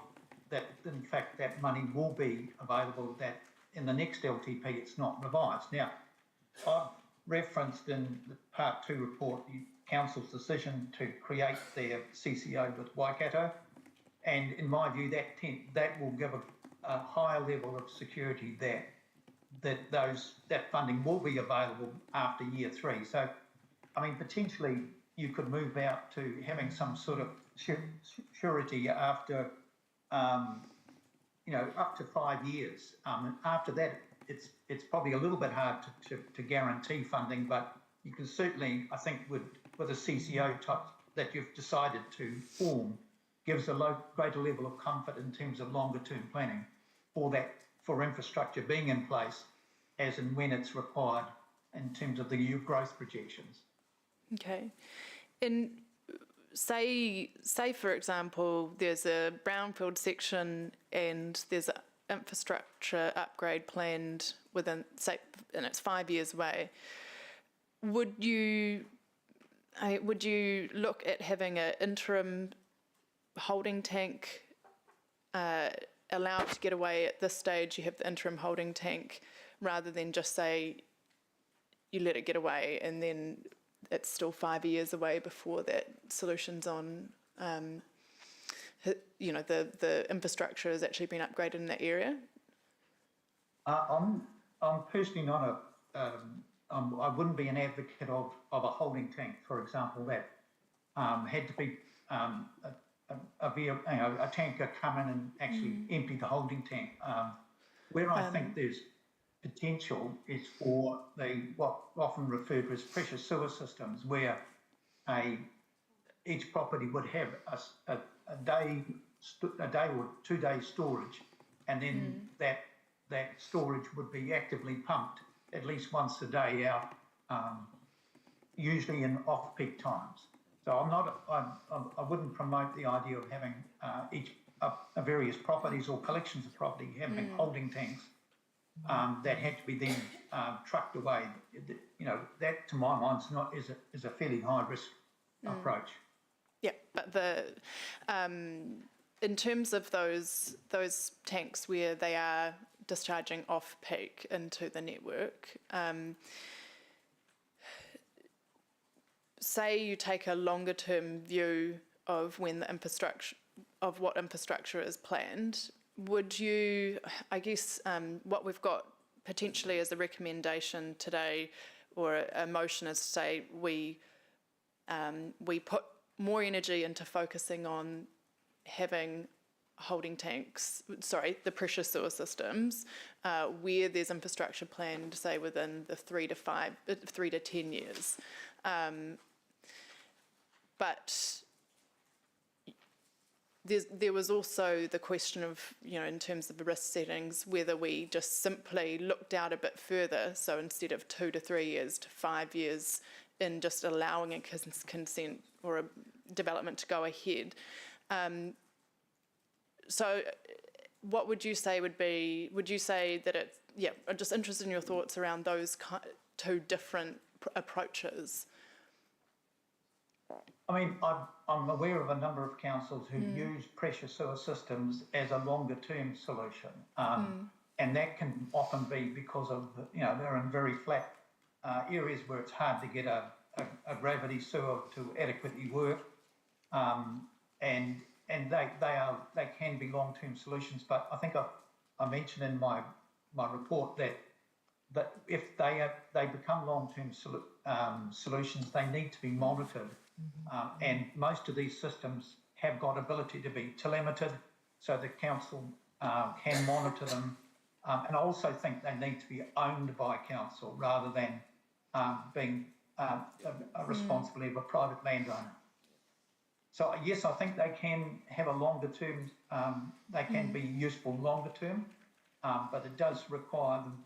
that in fact that money will be available, that in the next LTP it's not revised. Now, I've referenced in the Part 2 report the Council's decision to create their CCO with Waikato, and in my view that will give a higher level of security that funding will be available after year 3. So, I mean, potentially you could move out to having some sort of surety after, up to 5 years. After that, it's probably a little bit hard to guarantee funding, but you can certainly, I think, with a CCO type that you've decided to form, gives a greater level of comfort in terms of longer term planning for infrastructure being in place as and when it's required in terms of the new growth projections. Okay. And say for example, there's a brownfield section and there's an infrastructure upgrade planned within, say, and it's 5 years away. Would you look at having an interim holding tank allowed to get away at this stage? You have the interim holding tank rather than just say you let it get away and then it's still 5 years away before that solution's on, the infrastructure has actually been upgraded in that area? I'm personally not I wouldn't be an advocate of a holding tank, for example, that had to be a tanker come in and actually empty the holding tank. Where I think there's potential is for what often referred to as pressure sewer systems, where a each property would have a day or 2 day storage, and then that storage would be actively pumped at least once a day out, usually in off-peak times. So I wouldn't promote the idea of having various properties or collections of property having holding tanks that had to be then trucked away. You know, that to my mind is a fairly high risk approach. Yeah, but in terms of those tanks where they are discharging off peak into the network, say you take a longer term view of when the infrastructure of what infrastructure is planned, would you, I guess, what we've got potentially as a recommendation today or a motion is to say we put more energy into focusing on having holding tanks, the pressure sewer systems, where there's infrastructure planned, say, within the 3 to 10 years. But there was also the question of, you know, in terms of the risk settings, whether we just simply looked out a bit further, so instead of 2 to 3 years to 5 years in just allowing a consent or a development to go ahead. So what would you say would you say that it's, I'm just interested in your thoughts around those two different approaches. I mean, I'm aware of a number of councils who use pressure sewer systems as a longer term solution. And that can often be because of, you know, they're in very flat areas where it's hard to get a gravity sewer to adequately work. And they can be long-term solutions, but I think I mentioned in my report that if they become long-term solutions, they need to be monitored. And most of these systems have got ability to be telemetered, so the council can monitor them. And I also think they need to be owned by council rather than being a responsibility of a private landowner. So yes, I think they can have a longer term, they can be useful longer term, but it does require them,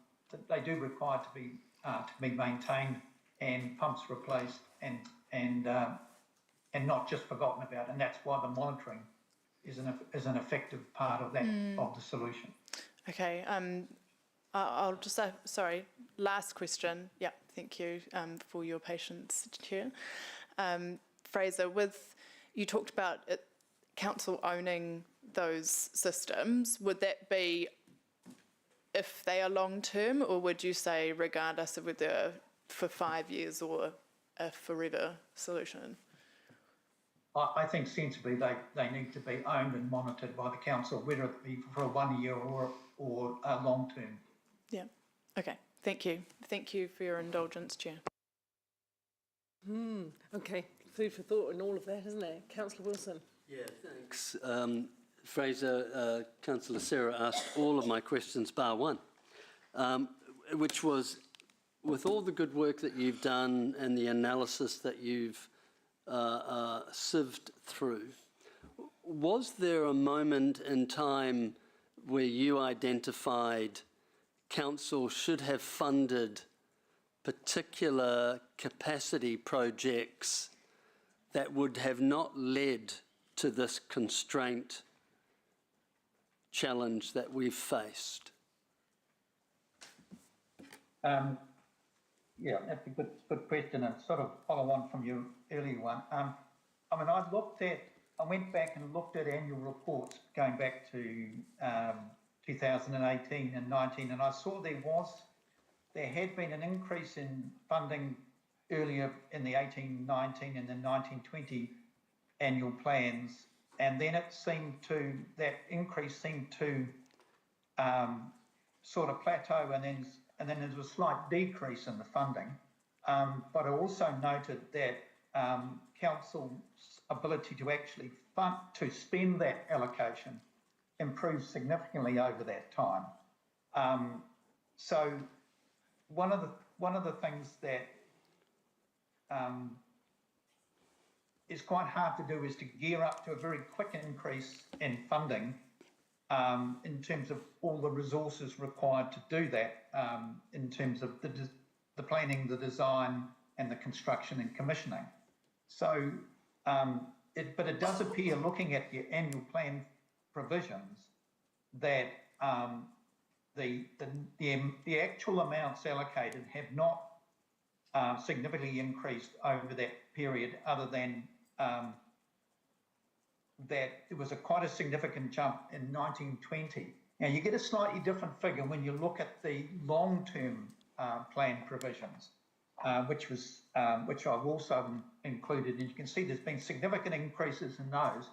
they do require to be maintained and pumps replaced and not just forgotten about, and that's why the monitoring is an effective part of that of the solution. Okay, I'll just sorry, last question. Yeah, thank you for your patience, Chair. Fraser, you talked about council owning those systems. Would that be if they are long term, or would you say regardless of whether for 5 years or a forever solution? I think sensibly they need to be owned and monitored by the council, whether it be for 1 year or a long term. Yeah. Okay. Thank you. Thank you for your indulgence, Chair. Okay. Food for thought and all of that, isn't it? Councillor Wilson. Yeah, thanks. Fraser, Councillor Sarah asked all of my questions bar one, which was, with all the good work that you've done and the analysis that you've sieved through, was there a moment in time where you identified council should have funded particular capacity projects that would have not led to this constraint challenge that we've faced? Yeah, that's a good question, and sort of follow on from your earlier one. I mean, I went back and looked at annual reports going back to 2018 and 19, and I saw there had been an increase in funding earlier in the 18-19 and the 19-20 annual plans, and then that increase seemed to sort of plateau, and then there was a slight decrease in the funding. But I also noted that council's ability to actually spend that allocation improved significantly over that time. So one of the things that is quite hard to do is to gear up to a very quick increase in funding in terms of all the resources required to do that, in terms of the planning, the design, and the construction and commissioning. So, but it does appear, looking at your annual plan provisions, that the actual amounts allocated have not significantly increased over that period, other than that it was quite a significant jump in 1920. Now, you get a slightly different figure when you look at the long-term plan provisions, which I've also included, and you can see there's been significant increases in those.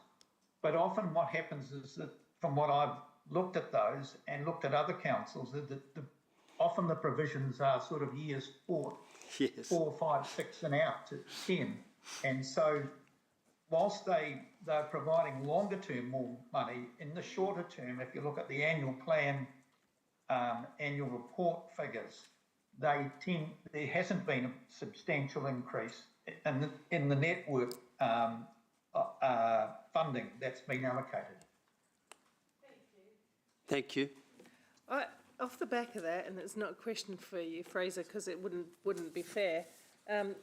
But often what happens is that, from what I've looked at those and looked at other councils, that often the provisions are sort of years 4, 5, 6 and out to 10. And so whilst they're providing longer term more money, in the shorter term, if you look at the annual plan, annual report figures, there hasn't been a substantial increase in the network funding that's been allocated. Thank you. Off the back of that, and it's not a question for you, Fraser, because it wouldn't be fair.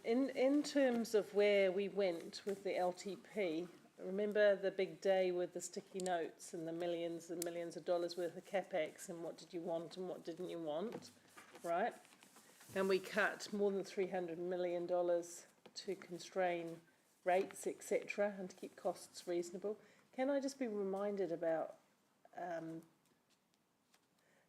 In terms of where we went with the LTP, remember the big day with the sticky notes and the millions and millions of dollars worth of capex, and what did you want and what didn't you want, right? And we cut more than $300 million to constrain rates, etc., and to keep costs reasonable. Can I just be reminded about,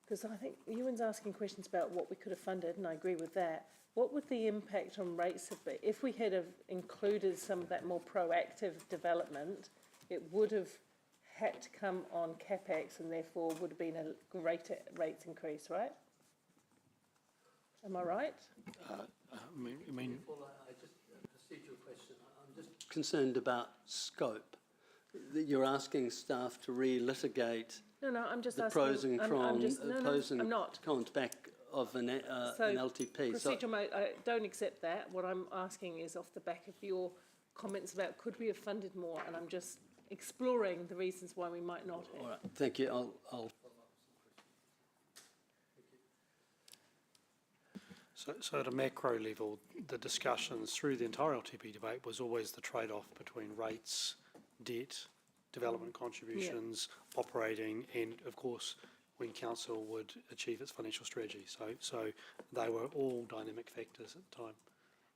because I think Ewan's asking questions about what we could have funded, and I agree with that. What would the impact on rates have been? If we had have included some of that more proactive development, it would have had to come on capex, and therefore would have been a greater rates increase, right? Am I right? I just received your question. I'm just concerned about scope. That you're asking staff to relitigate No, I'm just the asking. pros and cons, I'm not. Cons back of an LTP. Procedural mode, I don't accept that. What I'm asking is off the back of your comments about could we have funded more, and I'm just exploring the reasons why we might not have. All right, thank you. I'll So at a macro level, the discussions through the entire LTP debate was always the trade-off between rates, debt, development contributions, operating, and of course when council would achieve its financial strategy. So they were all dynamic factors at the time.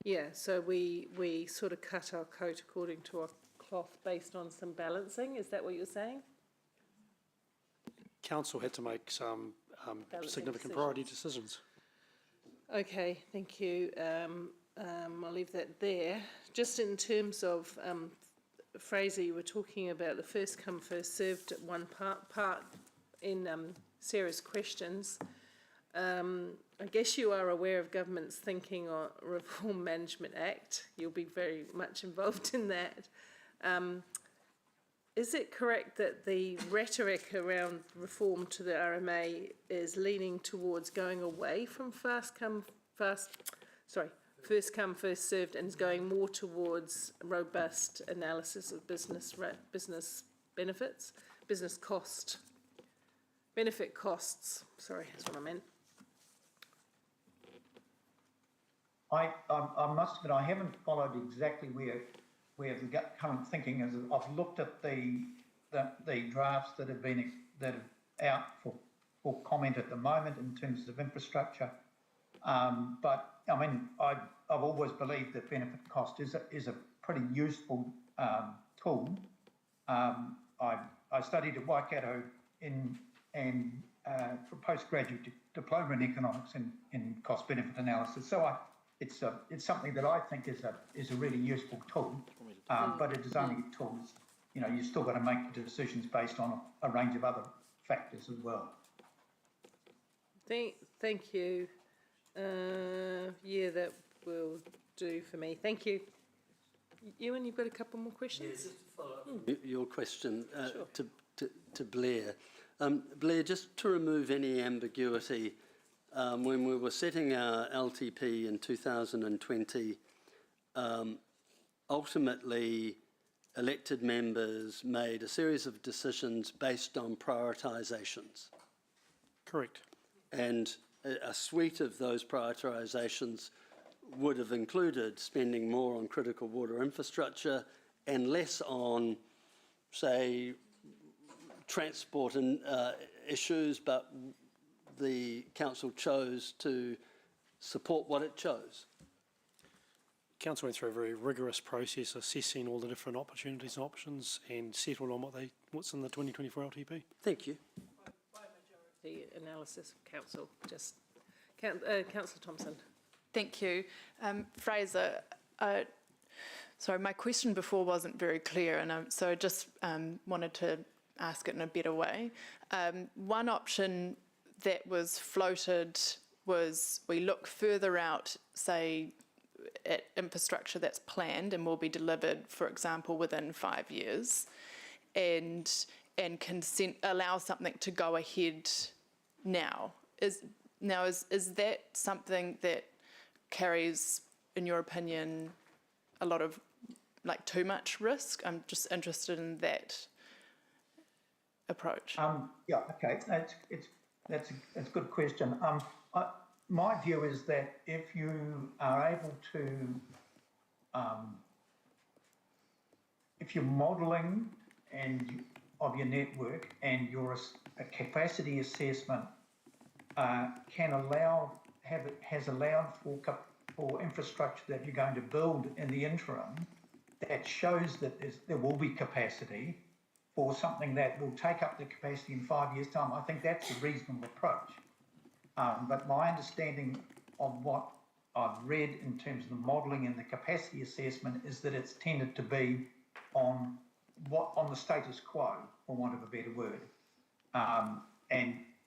Yeah, so we sort of cut our coat according to our cloth based on some balancing. Is that what you're saying? Council had to make some significant decisions. priority decisions. Okay, thank you. I'll leave that there. Just in terms of Fraser, you were talking about the first come, first served at one part in Sarah's questions. I guess you are aware of government's thinking on Reform Management Act. You'll be very much involved in that. Is it correct that the rhetoric around reform to the RMA is leaning towards going away from first come, first served, and is going more towards robust analysis of business benefits, benefit costs? Sorry, that's what I meant. I must admit, I haven't followed exactly where the current thinking is. I've looked at the drafts that are out for comment at the moment in terms of infrastructure. But I mean, I've always believed that benefit cost is a pretty useful tool. I studied at Waikato for postgraduate diploma in economics in cost benefit analysis. So it's something that I think is a really useful tool, but it is only a tool. You know, you still got to make decisions based on a range of other factors as well. Thank you. Yeah, that will do for me. Thank you. Ewan, you've got a couple more questions? Yeah, just to follow up your question to Blair. Blair, just to remove any ambiguity, when we were setting our LTP in 2020, ultimately elected members made a series of decisions based on prioritisations. Correct. And a suite of those prioritisations would have included spending more on critical water infrastructure and less on, say, transport and issues, but the council chose to support what it chose. Council went through a very rigorous process assessing all the different opportunities and options and settled on what's in the 2024 LTP. Thank you. The analysis of council, just Councillor Thompson. Thank you. Fraser, sorry, my question before wasn't very clear, and so I just wanted to ask it in a better way. One option that was floated was we look further out, say, at infrastructure that's planned and will be delivered, for example, within 5 years, and consent allow something to go ahead now. Is that something that carries, in your opinion, a lot of too much risk? I'm just interested in that approach. Yeah, okay, that's a good question. My view is that if you are able to, if you're modelling of your network and your capacity assessment has allowed for infrastructure that you're going to build in the interim, that shows that there will be capacity for something that will take up the capacity in 5 years' time, I think that's a reasonable approach. But my understanding of what I've read in terms of the modelling and the capacity assessment is that it's tended to be on the status quo, for want of a better word.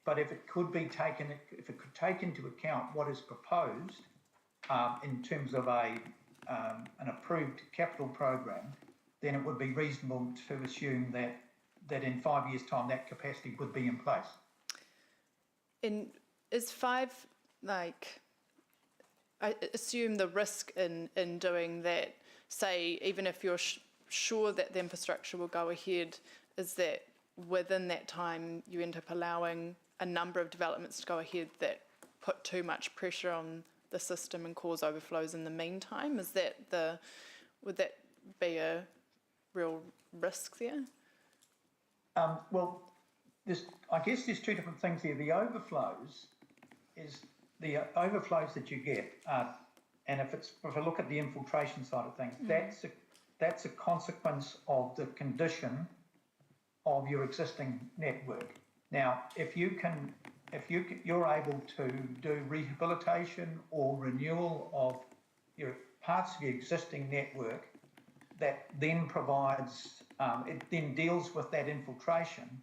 But if it could take into account what is proposed in terms of an approved capital program, then it would be reasonable to assume that in 5 years' time that capacity would be in place. And is 5 I assume the risk in doing that, say, even if you're sure that the infrastructure will go ahead, is that within that time you end up allowing a number of developments to go ahead that put too much pressure on the system and cause overflows in the meantime? Would that be a real risk there? Well, I guess there's two different things here. The overflows that you get, and if I look at the infiltration side of things, that's a consequence of the condition of your existing network. Now, if you're able to do rehabilitation or renewal of your parts of your existing network, that then provides, it then deals with that infiltration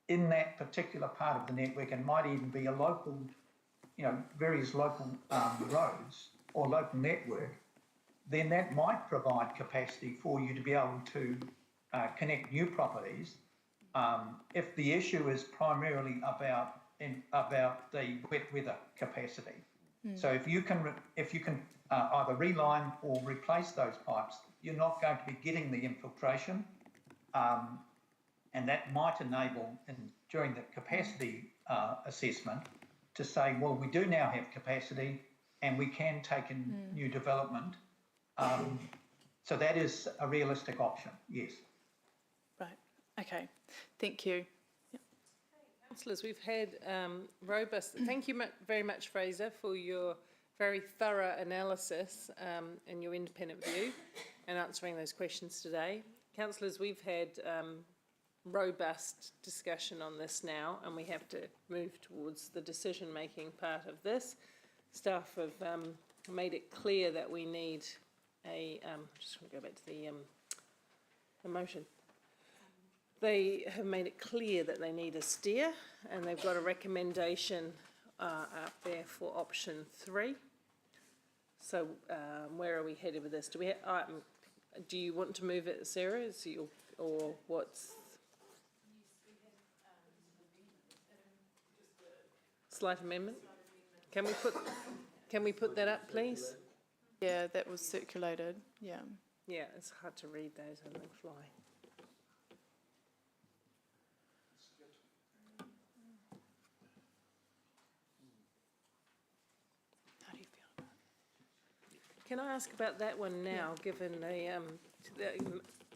in that particular part of the network, and might even be a local, various local roads or local network, then that might provide capacity for you to be able to connect new properties. If the issue is primarily about the wet weather capacity. So if you can either reline or replace those pipes, you're not going to be getting the infiltration, and that might enable, during the capacity assessment, to say, well, we do now have capacity and we can take in new development. So that is a realistic option, yes. Right, okay, thank you. Councillors, we've had robust, thank you very much, Fraser, for your very thorough analysis and your independent view and answering those questions today. Councillors, we've had robust discussion on this now, and we have to move towards the decision-making part of this. Staff have made it clear that we need a, just want to go back to the motion. They have made it clear that they need a steer, and they've got a recommendation up there for option 3. So where are we headed with this? Do you want to move it, Sarah? Or what's? Slight amendment? Can we put that up, please? Yeah, that was circulated, yeah. Yeah, it's hard to read those on the fly. How do you feel about it? Can I ask about that one now, given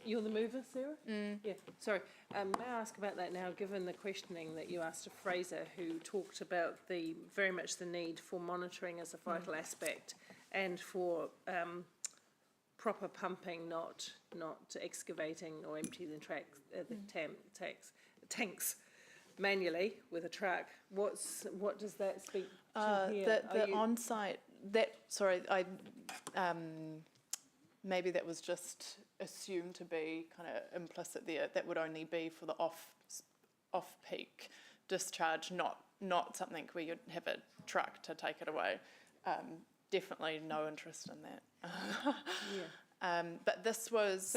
you're the mover, Sarah? Yeah, sorry. May I ask about that now, given the questioning that you asked of Fraser, who talked about very much the need for monitoring as a vital aspect and for proper pumping, not excavating or emptying the tanks manually with a truck. What does that speak to here? The on-site, maybe that was just assumed to be kind of implicit there. That would only be for the off-peak discharge, not something where you'd have a truck to take it away. Definitely no interest in that. But this was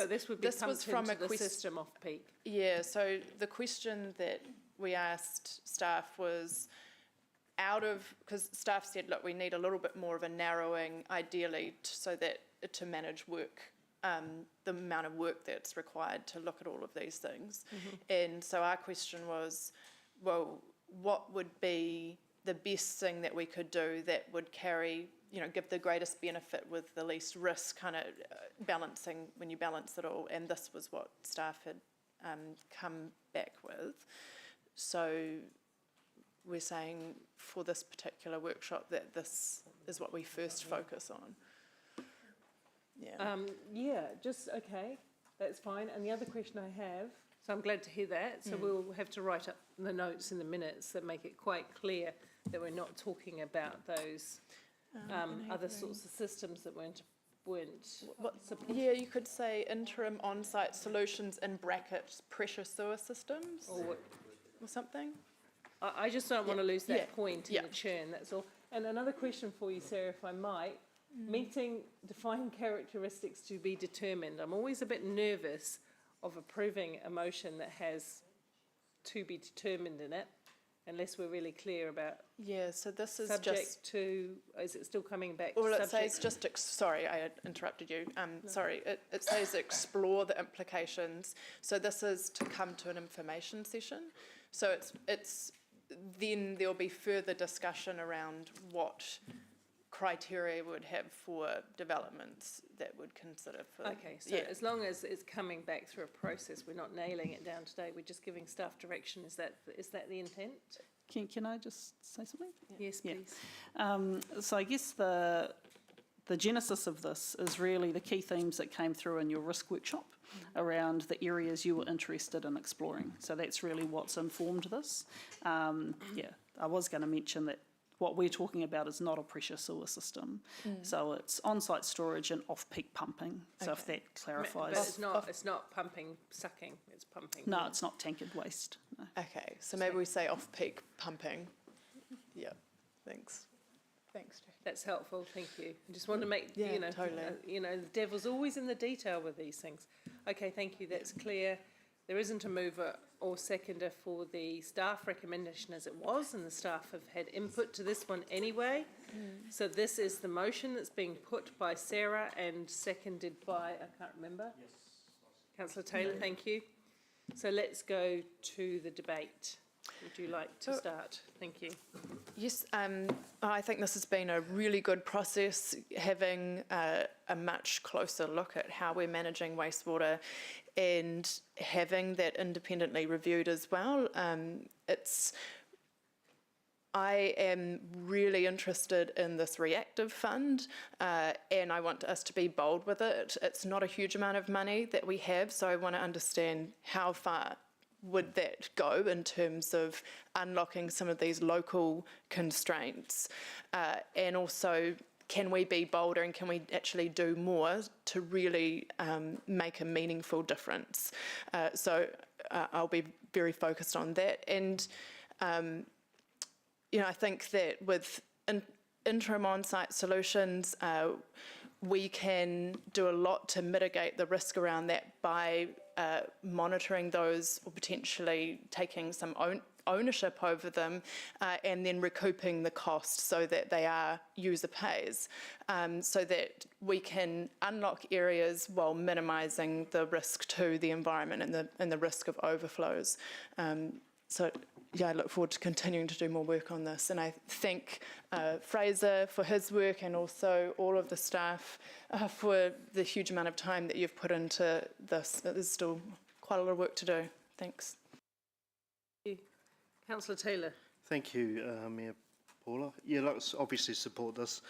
from a system off-peak. Yeah, so the question that we asked staff was because staff said, look, we need a little bit more of a narrowing, ideally, so that to manage work, the amount of work that's required to look at all of these things. And so our question was, well, what would be the best thing that we could do that would give the greatest benefit with the least risk, kind of balancing when you balance it all. And this was what staff had come back with. So we're saying for this particular workshop that this is what we first focus on. Yeah. Okay, that's fine. And the other question I have, so I'm glad to hear that. So we'll have to write up the notes in the minutes that make it quite clear that we're not talking about those other sorts of systems that weren't supported. Yeah, you could say interim on-site solutions in brackets pressure sewer systems or something. I just don't want to lose that point in the churn, that's all. And another question for you, Sarah, if I might. Meeting defined characteristics to be determined. I'm always a bit nervous of approving a motion that has to be determined in it, unless we're really clear about. Yeah, so this is subject to. Is it still coming back? Well, to it says just. Sorry, I interrupted you. Sorry, it says explore the implications. So this is to come to an information session. So it's then there'll be further discussion around what criteria we would have for developments that would consider for. Okay, so as long as it's coming back through a process, we're not nailing it down today. We're just giving staff direction. Is that the intent? Can I just say something? Yes, please. So I guess the genesis of this is really the key themes that came through in your risk workshop around the areas you were interested in exploring. So that's really what's informed this. I was going to mention that what we're talking about is not a pressure sewer system. So it's on-site storage and off-peak pumping. So if that clarifies. But it's not pumping, sucking, it's pumping. No, it's not tankered waste. No. Okay, so maybe we say off-peak pumping. Yeah, thanks. Thanks, Jackie. That's helpful, thank you. I just want to make, totally. The devil's always in the detail with these things. Okay, thank you, that's clear. There isn't a mover or seconder for the staff recommendation as it was, and the staff have had input to this one anyway. So this is the motion that's being put by Sarah and seconded by, I can't remember. Yes. Councillor Taylor, thank you. So let's go to the debate. Would you like to start? Thank you. Yes, I think this has been a really good process, having a much closer look at how we're managing wastewater and having that independently reviewed as well. I am really interested in this reactive fund, and I want us to be bold with it. It's not a huge amount of money that we have, so I want to understand how far would that go in terms of unlocking some of these local constraints, and also can we be bolder and can we actually do more to really make a meaningful difference? So I'll be very focused on that. And I think that with interim on-site solutions, we can do a lot to mitigate the risk around that by monitoring those, or potentially taking some ownership over them, and then recouping the cost so that they are user pays, so that we can unlock areas while minimising the risk to the environment and the risk of overflows. So yeah, I look forward to continuing to do more work on this, and I thank Fraser for his work and also all of the staff for the huge amount of time that you've put into this. There's still quite a lot of work to do. Thanks. Councillor Taylor. Thank you, Mayor Paula. Yeah, let's obviously support this.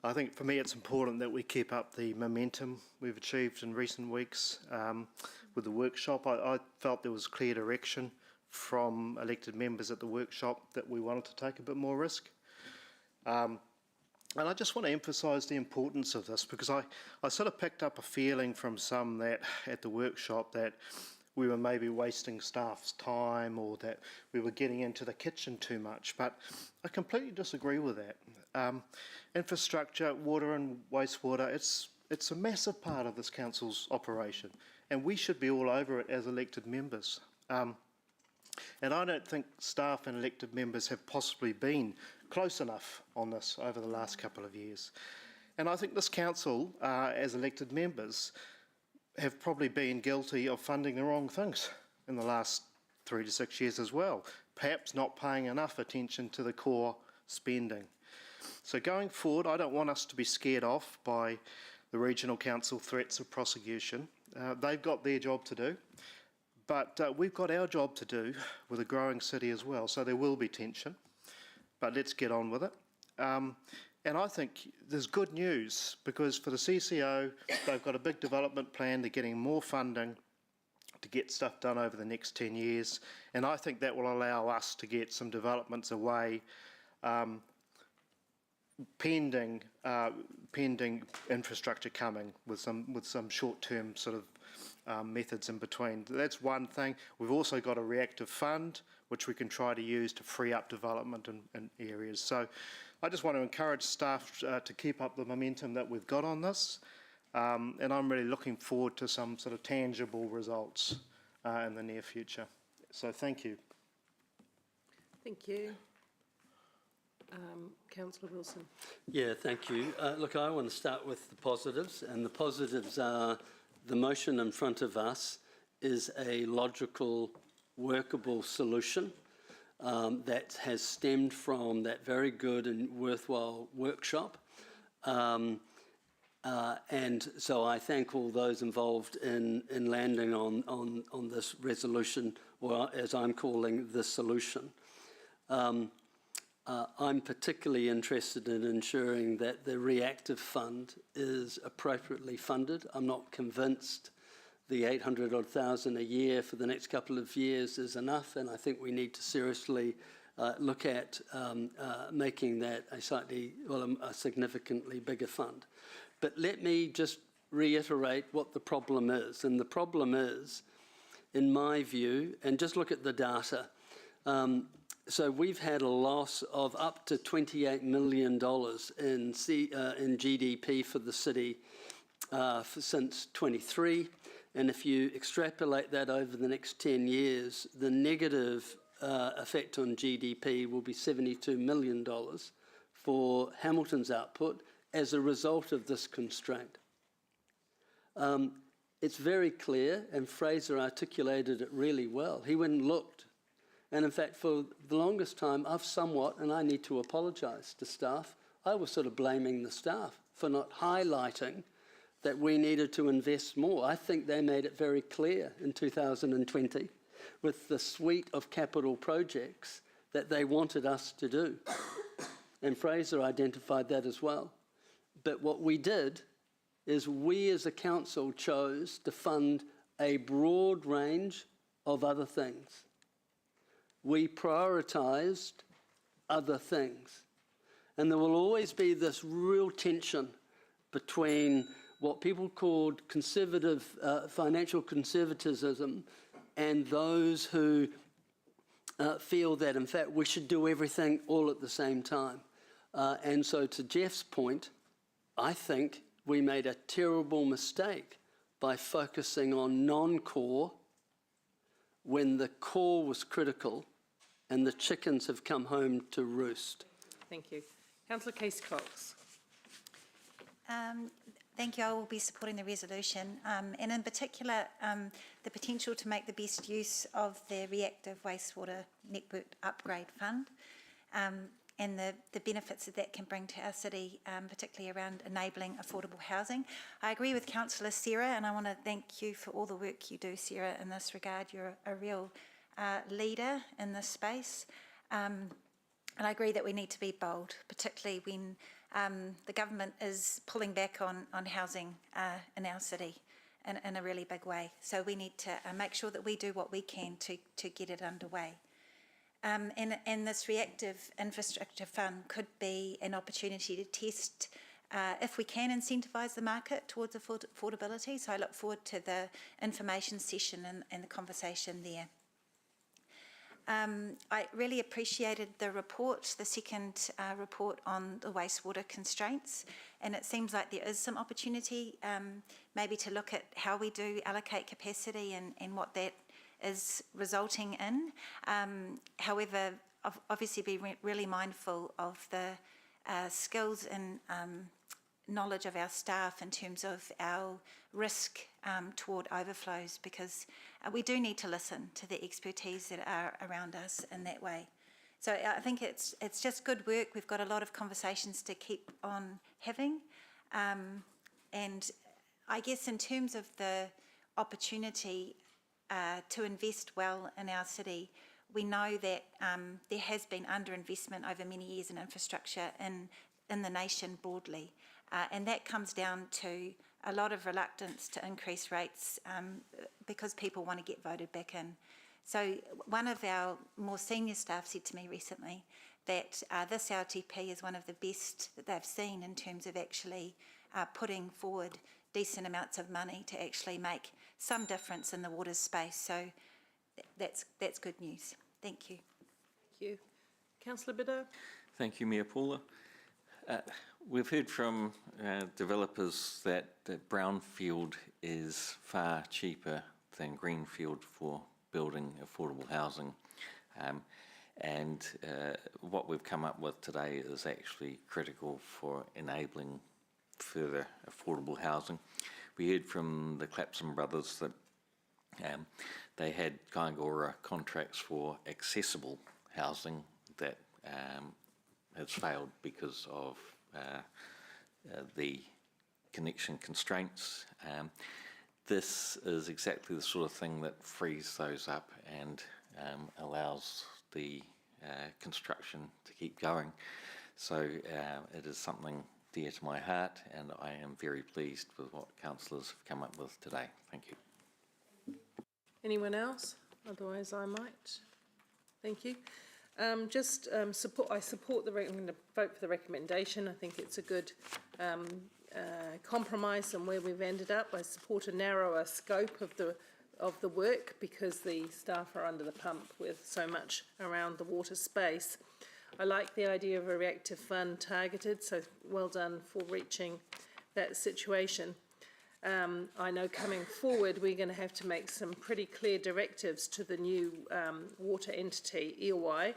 I think for me it's important that we keep up the momentum we've achieved in recent weeks with the workshop. I felt there was clear direction from elected members at the workshop that we wanted to take a bit more risk. And I just want to emphasise the importance of this, because I sort of picked up a feeling from some that at the workshop that we were maybe wasting staff's time or that we were getting into the kitchen too much, but I completely disagree with that. Infrastructure, water and wastewater, it's a massive part of this council's operation, and we should be all over it as elected members. And I don't think staff and elected members have possibly been close enough on this over the last couple of years. And I think this council, as elected members, have probably been guilty of funding the wrong things in the last 3 to 6 years as well, perhaps not paying enough attention to the core spending. So going forward, I don't want us to be scared off by the regional council threats of prosecution. They've got their job to do, but we've got our job to do with a growing city as well, so there will be tension, but let's get on with it. And I think there's good news, because for the CCO, they've got a big development plan. They're getting more funding to get stuff done over the next 10 years. And I think that will allow us to get some developments away, pending infrastructure coming with some short-term sort of methods in between. That's one thing. We've also got a reactive fund, which we can try to use to free up development in areas. So I just want to encourage staff to keep up the momentum that we've got on this, and I'm really looking forward to some sort of tangible results in the near future. So thank you. Thank you. Councillor Wilson. Yeah, thank you. Look, I want to start with the positives, and the positives are the motion in front of us is a logical, workable solution that has stemmed from that very good and worthwhile workshop. And so I thank all those involved in landing on this resolution, or as I'm calling the solution. I'm particularly interested in ensuring that the reactive fund is appropriately funded. I'm not convinced the 800,000 a year for the next couple of years is enough, and I think we need to seriously look at making that a significantly bigger fund. But let me just reiterate what the problem is, and the problem is, in my view, and just look at the data. So we've had a loss of up to $28 million in GDP for the city since 23. And if you extrapolate that over the next 10 years, the negative effect on GDP will be $72 million for Hamilton's output as a result of this constraint. It's very clear, and Fraser articulated it really well. He went and looked. And in fact, for the longest time, I've somewhat, and I need to apologise to staff, I was sort of blaming the staff for not highlighting that we needed to invest more. I think they made it very clear in 2020 with the suite of capital projects that they wanted us to do. And Fraser identified that as well. But what we did is we as a council chose to fund a broad range of other things. We prioritised other things. And there will always be this real tension between what people called conservative, financial conservatism, and those who feel that, in fact, we should do everything all at the same time. And so to Jeff's point, I think we made a terrible mistake by focusing on non-core when the core was critical and the chickens have come home to roost. Thank you. Councillor Case-Cox. Thank you. I will be supporting the resolution, and in particular, the potential to make the best use of the reactive wastewater network upgrade fund, and the benefits that can bring to our city, particularly around enabling affordable housing. I agree with Councillor Sarah, and I want to thank you for all the work you do, Sarah, in this regard. You're a real leader in this space. And I agree that we need to be bold, particularly when the government is pulling back on housing in our city in a really big way. So we need to make sure that we do what we can to get it underway. And this reactive infrastructure fund could be an opportunity to test if we can incentivise the market towards affordability. So I look forward to the information session and the conversation there. I really appreciated the report, the second report on the wastewater constraints, and it seems like there is some opportunity maybe to look at how we do allocate capacity and what that is resulting in. However, obviously be really mindful of the skills and knowledge of our staff in terms of our risk toward overflows, because we do need to listen to the expertise that are around us in that way. So I think it's just good work. We've got a lot of conversations to keep on having. And I guess in terms of the opportunity to invest well in our city, we know that there has been underinvestment over many years in infrastructure in the nation broadly. And that comes down to a lot of reluctance to increase rates because people want to get voted back in. So one of our more senior staff said to me recently that this LTP is one of the best that they've seen in terms of actually putting forward decent amounts of money to actually make some difference in the water space. So that's good news. Thank you. Thank you. Councillor Biddo. Thank you, Mayor Paula. We've heard from developers that brownfield is far cheaper than greenfield for building affordable housing. And what we've come up with today is actually critical for enabling further affordable housing. We heard from the Clapson brothers that they had Kaingora contracts for accessible housing that has failed because of the connection constraints. This is exactly the sort of thing that frees those up and allows the construction to keep going. So it is something dear to my heart, and I am very pleased with what councillors have come up with today. Thank you. Anyone else? Otherwise I might. Thank you. I support the, I'm going to vote for the recommendation. I think it's a good compromise on where we've ended up. I support a narrower scope of the work because the staff are under the pump with so much around the water space. I like the idea of a reactive fund targeted, so well done for reaching that situation. I know coming forward we're going to have to make some pretty clear directives to the new water entity, EOI,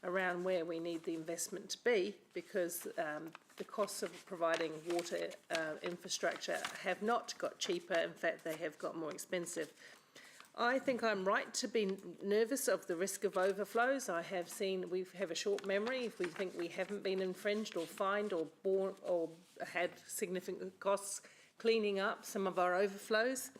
around where we need the investment to be, because the costs of providing water infrastructure have not got cheaper. In fact, they have got more expensive. I think I'm right to be nervous of the risk of overflows. I have seen, we have a short memory. If we think we haven't been infringed or fined or had significant costs cleaning up some of our overflows,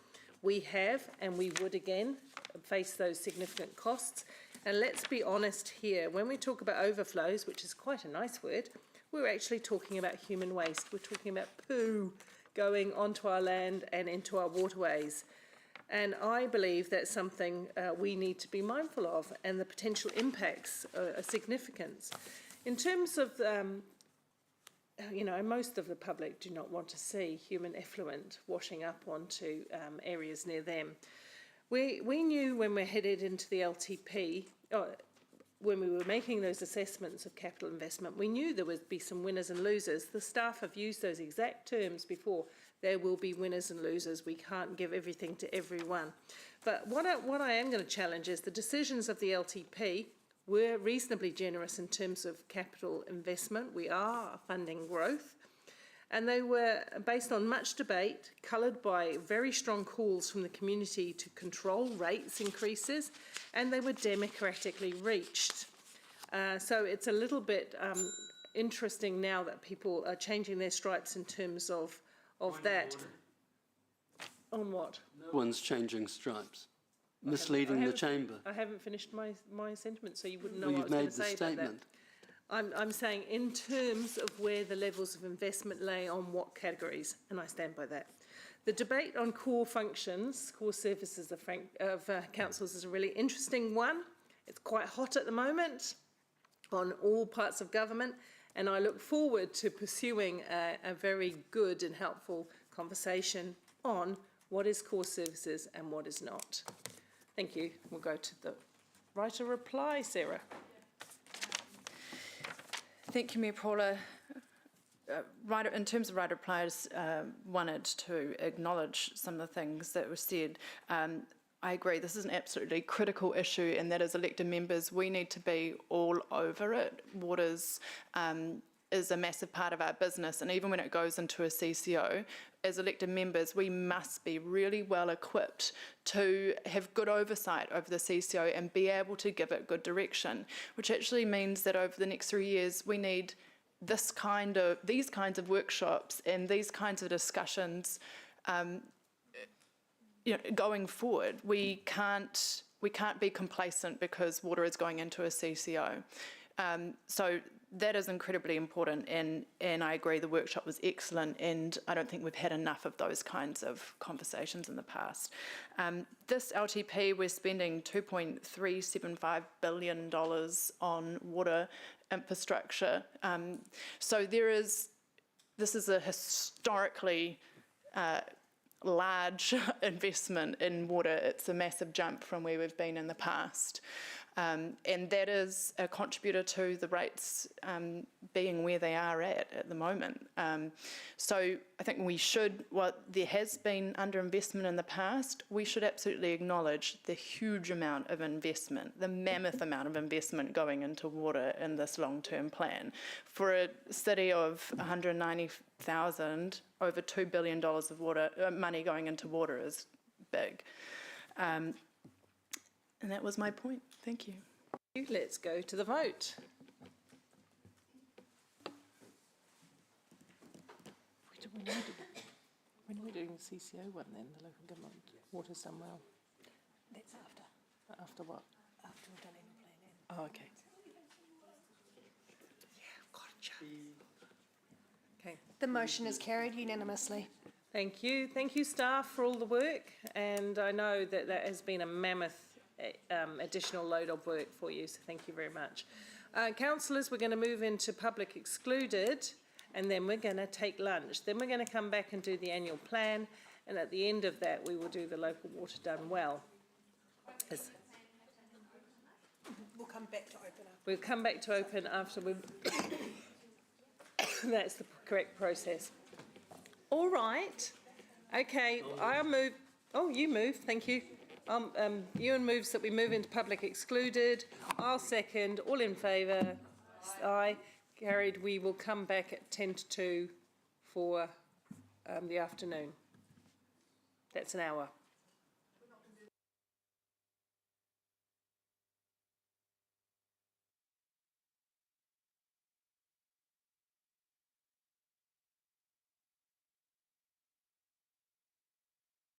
we have, and we would again face those significant costs. And let's be honest here, when we talk about overflows, which is quite a nice word, we're actually talking about human waste. We're talking about poo going onto our land and into our waterways. And I believe that's something we need to be mindful of, and the potential impacts are significant. In terms of, you know, most of the public do not want to see human effluent washing up onto areas near them. We knew when we're headed into the LTP, when we were making those assessments of capital investment, we knew there would be some winners and losers. The staff have used those exact terms before. There will be winners and losers. We can't give everything to everyone. But what I am going to challenge is the decisions of the LTP were reasonably generous in terms of capital investment. We are funding growth. And they were based on much debate, coloured by very strong calls from the community to control rates increases, and they were democratically reached. So it's a little bit interesting now that people are changing their stripes in terms of that. On what? No one's changing stripes. Misleading the chamber. I haven't finished my sentiment, so you wouldn't know Well, what I you've was going made to say the about that. statement. I'm saying in terms of where the levels of investment lay on what categories, and I stand by that. The debate on core functions, core services of councils is a really interesting one. It's quite hot at the moment on all parts of government, and I look forward to pursuing a very good and helpful conversation on what is core services and what is not. Thank you. We'll go to the right of reply, Sarah. Thank you, Mayor Paula. In terms of right of reply, I just wanted to acknowledge some of the things that were said. I agree, this is an absolutely critical issue, and that as elected members, we need to be all over it. Waters is a massive part of our business, and even when it goes into a CCO, as elected members, we must be really well equipped to have good oversight over the CCO and be able to give it good direction, which actually means that over the next 3 years, we need these kinds of workshops and these kinds of discussions going forward. We can't be complacent because water is going into a CCO. So that is incredibly important, and I agree the workshop was excellent, and I don't think we've had enough of those kinds of conversations in the past. This LTP, we're spending $2.375 billion on water infrastructure. So this is a historically large investment in water. It's a massive jump from where we've been in the past. And that is a contributor to the rates being where they are at the moment. So I think there has been underinvestment in the past, we should absolutely acknowledge the huge amount of investment, the mammoth amount of investment going into water in this long-term plan. For a city of 190,000, over $2 billion of money going into water is big. And that was my point. Thank you. Let's go to the vote. When are we doing the CCO one then, the local government? Water's done well. That's after. After what? After we've done annual planning. Oh, okay. Yeah, gotcha. Okay. The motion is carried unanimously. Thank you. Thank you, staff, for all the work. And I know that that has been a mammoth additional load of work for you, so thank you very much. Councillors, we're going to move into public excluded, and then we're going to take lunch. Then we're going to come back and do the annual plan, and at the end of that, we will do the local water done well. We'll come back to open up. We'll come back to open after we've... That's the correct process. All right. Okay, I'll move... Oh, you move. Thank you. Ewan moves that we move into public excluded. I'll second. All in favour? Aye. Carried. We will come back at 10 to 2 for the afternoon. That's an hour.